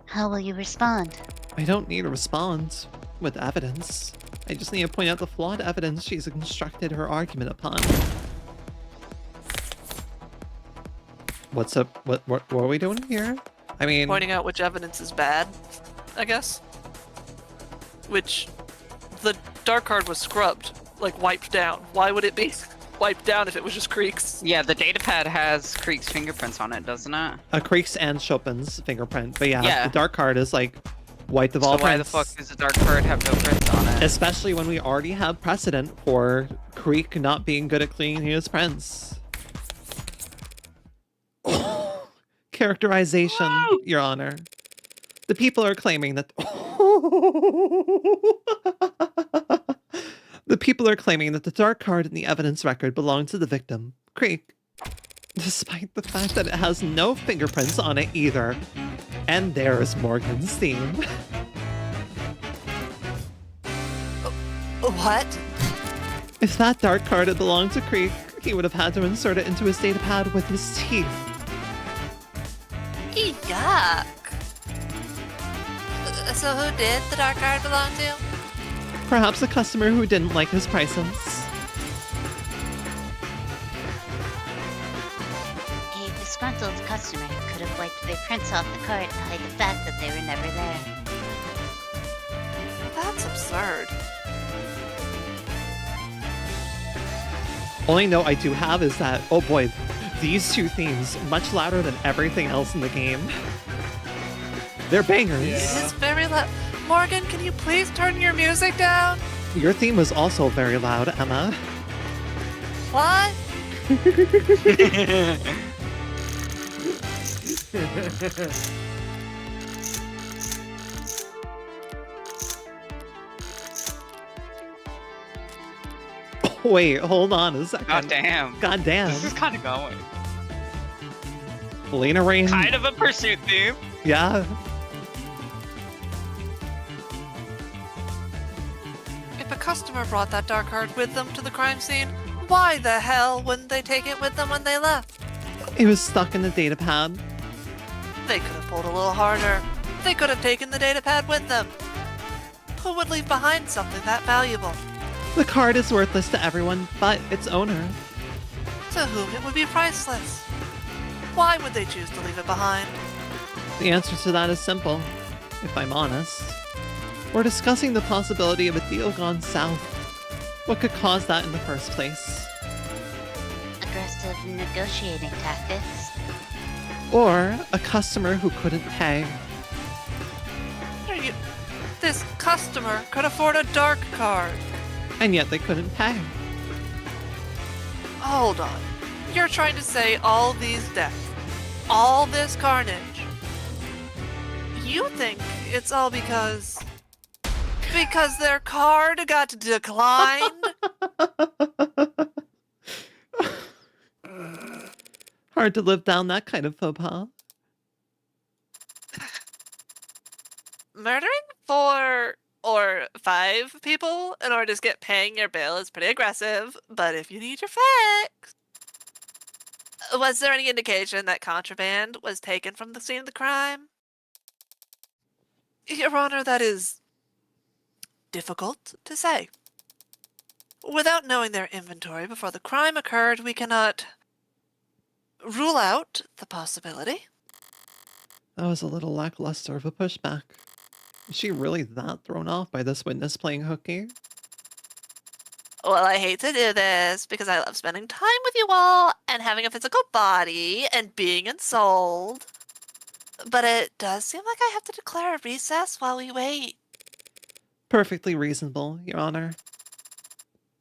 How will you respond? I don't need to respond with evidence. I just need to point out the flawed evidence she's constructed her argument upon. What's up? What are we doing here? I mean... Pointing out which evidence is bad, I guess. Which, the dark card was scrubbed, like wiped down. Why would it be wiped down if it was just Creek's? Yeah, the datapad has Creek's fingerprints on it, doesn't it? Creek's and Chopin's fingerprint. But yeah, Yeah. the dark card is like wiped of all So why prints. the fuck does the dark card have no prints on it? Especially when we already have precedent for Creek not being good at cleaning his prints. Characterization, Your Honor. The people are claiming that... The people are claiming that the dark card in the evidence record belonged to the victim, Creek, despite the fact that it has no fingerprints on it either. And there's Morgan's theme. What? If that dark card had belonged to Creek, he would have had to insert it into his datapad with his teeth. Yuck. So who did the dark card belong to? Perhaps a customer who didn't like his prices. A disgruntled customer could have wiped their prints off the card to hide the fact that they were never there. That's absurd. Only note I do have is that, oh boy, these two themes, much louder than everything else in the game. They're bangers. It is very loud. Morgan, can you please turn your music down? Your theme was also very loud, Emma. What? Wait, hold on a second. God damn. God damn. This is kind of going. Lena Rain. Kind of a pursuit theme. Yeah. If a customer brought that dark card with them to the crime scene, why the hell wouldn't they take it with them when they left? It was stuck in the data pad. They could have pulled a little harder. They could have taken the data pad with them. Who would leave behind something that valuable? The card is worthless to everyone but its owner. To whom it would be priceless. Why would they choose to leave it behind? The answer to that is simple, if I'm honest. We're discussing the possibility of a deal gone south. What could cause that in the first place? Aggressive negotiating tactics. Or a customer who couldn't pay. This customer could afford a dark card. And yet they couldn't pay. Hold on. You're trying to say all these deaths, all this carnage. You think it's all because their card got declined? Hard to live down that kind of faux pas. Murdering 4 or 5 people in order to get paying your bill is pretty aggressive, but if you need your fix... Was there any indication that contraband was taken from the scene of the crime? Your Honor, that is difficult to say. Without knowing their inventory before the crime occurred, we cannot rule out the possibility. That was a little lackluster of a pushback. Is she really that thrown off by this witness playing hooky? Well, I hate to do this because I love spending time with you all and having a physical body and being ensouled. But it does seem like I have to declare a recess while we wait. Perfectly reasonable, Your Honor.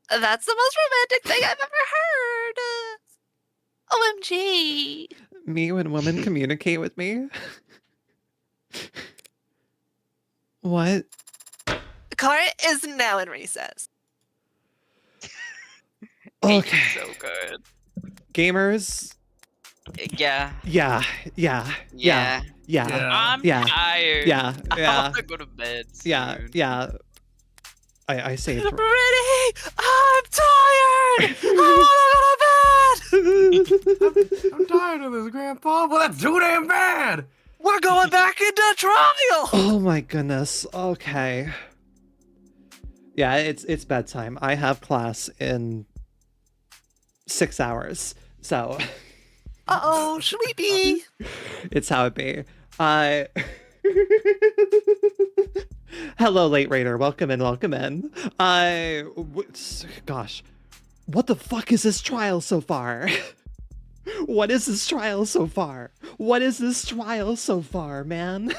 That's the most romantic thing I've ever heard. OMG. Me when women communicate with me? What? The car is now in recess. Okay. So good. Gamers. Yeah. Yeah. Yeah. I'm Yeah. tired. Yeah. I want to go to bed soon. Yeah. I say it. Ready? I'm tired. I want to go to bed. I'm tired of this, Grandpa. Well, that's too damn bad. We're going back into trial. Oh my goodness. Okay. Yeah, it's bedtime. I have class in 6 hours. So Uh-oh, sleepy. it's how it be. Hello, Late Raider. Welcome in. Gosh. What the fuck is this trial so far? What is this trial so far? Man?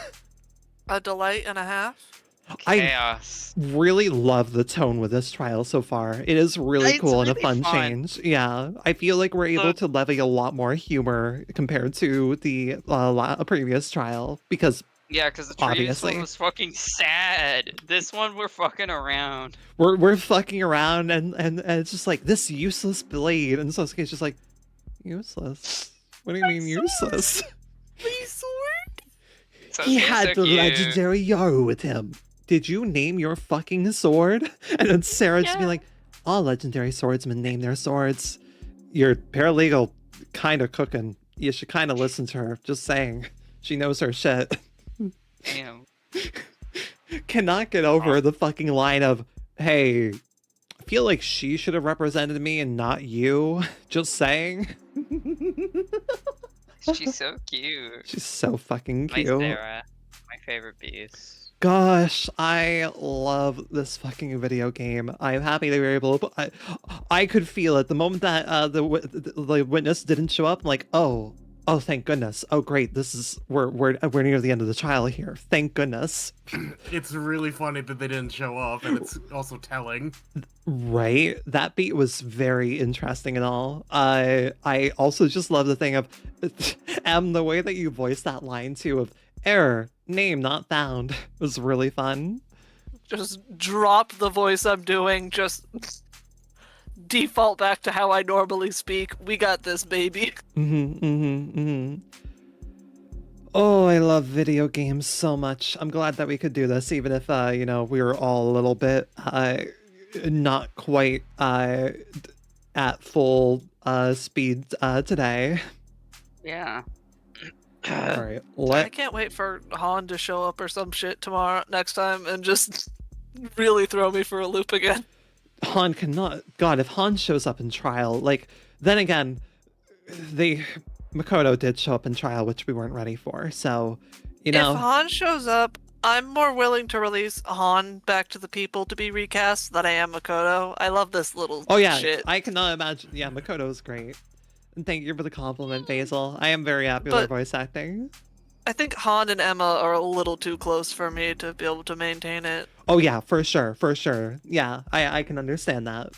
A delight and a half. Chaos. I really love the tone with this trial so far. It is really It's cool and a really fun fun. change. Yeah, I feel like we're able to levy a lot more humor compared to the previous trial because Yeah, because the previous Obviously. one was fucking sad. This one, we're fucking around. we're fucking around and it's just like this useless blade, and Sasuke's just like useless. What do you mean useless? Please, sword. So He it's had so the cute. legendary Yaru with him. Did you name your fucking sword? And then Sarah just be like, all legendary swordsmen name their swords. Your paralegal kind of cooking. You should kind of listen to her. Just saying. She knows her shit. Damn. Cannot get over the fucking line of, hey, I feel like she should have represented me and not you. Just saying. She's so cute. She's so fucking My cute. Sarah. My favorite beast. Gosh, I love this fucking video game. I'm happy they were able to. I could feel it the moment that the witness didn't show up. I'm like, oh, thank goodness. Oh, great. This is we're near the end of the trial here. Thank goodness. It's really funny that they didn't show up, and it's also telling. Right? That beat was very interesting and all. I also just love the thing of, the way that you voiced that line too of error, name not found was really fun. Just drop the voice I'm doing. Just default back to how I normally speak. We got this, baby. Oh, I love video games so much. I'm glad that we could do this, even if, you know, we were all a little bit, not quite, at full, speed, today. Yeah. All right, I can't wait for Han to show up or some shit next time and just really throw me for a loop again. Han cannot. God, if Han shows up in trial, like, then again, Makoto did show up in trial, which we weren't ready for. So, you know, if Han shows up, I'm more willing to release Han back to the people to be recast than I am Makoto. I love this little shit. I cannot imagine. Yeah, Makoto's great. And thank you for the compliment, Basil. I am very happy with her voice acting. I think Han and Emma are a little too close for me to be able to maintain it. Oh yeah, for sure. Yeah, I can understand that.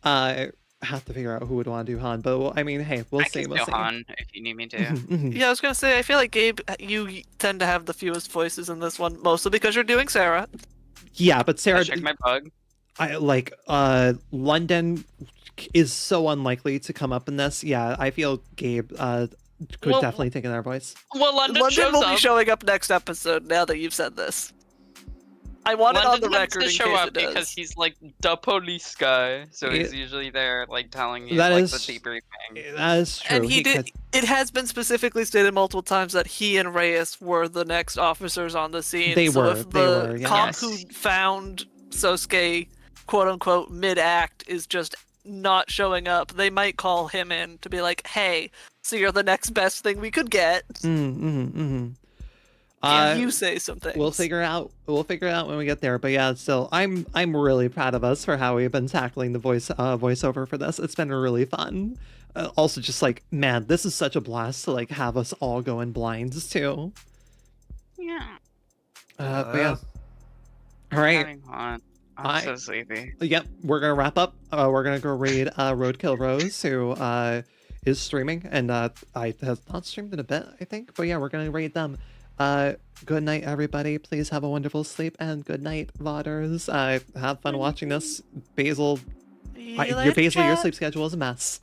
I have to figure out who would want to do Han, but well, I mean, hey, we'll see. We'll see. Han if you need me to. Yeah, I was gonna say, I feel like Gabe, you tend to have the fewest voices in this one, mostly because you're doing Sarah. Yeah, but Sarah. Check my bug. London is so unlikely to come up in this. Yeah, I feel Gabe could definitely take another voice. Well, London will be showing up next episode. Now that you've said this, I want it on the record to show up because he's like the police guy, so he's usually there, like telling you like the debriefing. That is true. And it has been specifically stated multiple times that he and Reyes were the next officers on the scene. They were. If the cop who found Sosuke, quote unquote, mid-act is just not showing up, they might call him in to be like, "Hey, so you're the next best thing we could get." You say something. We'll figure it out when we get there. But yeah, still, I'm really proud of us for how we've been tackling the voiceover for this. It's been really fun. Also, just like, man, this is such a blast to like have us all go in blinds too. Yeah. But yeah. All right. I'm so sleepy. Yep, we're gonna wrap up. We're gonna go raid Roadkill Rose, who is streaming, and I have not streamed in a bit, I think. But yeah, we're gonna raid them. Good night, everybody. Please have a wonderful sleep, and good night, Vodders. Have fun watching this. Basil, your sleep schedule is a mess.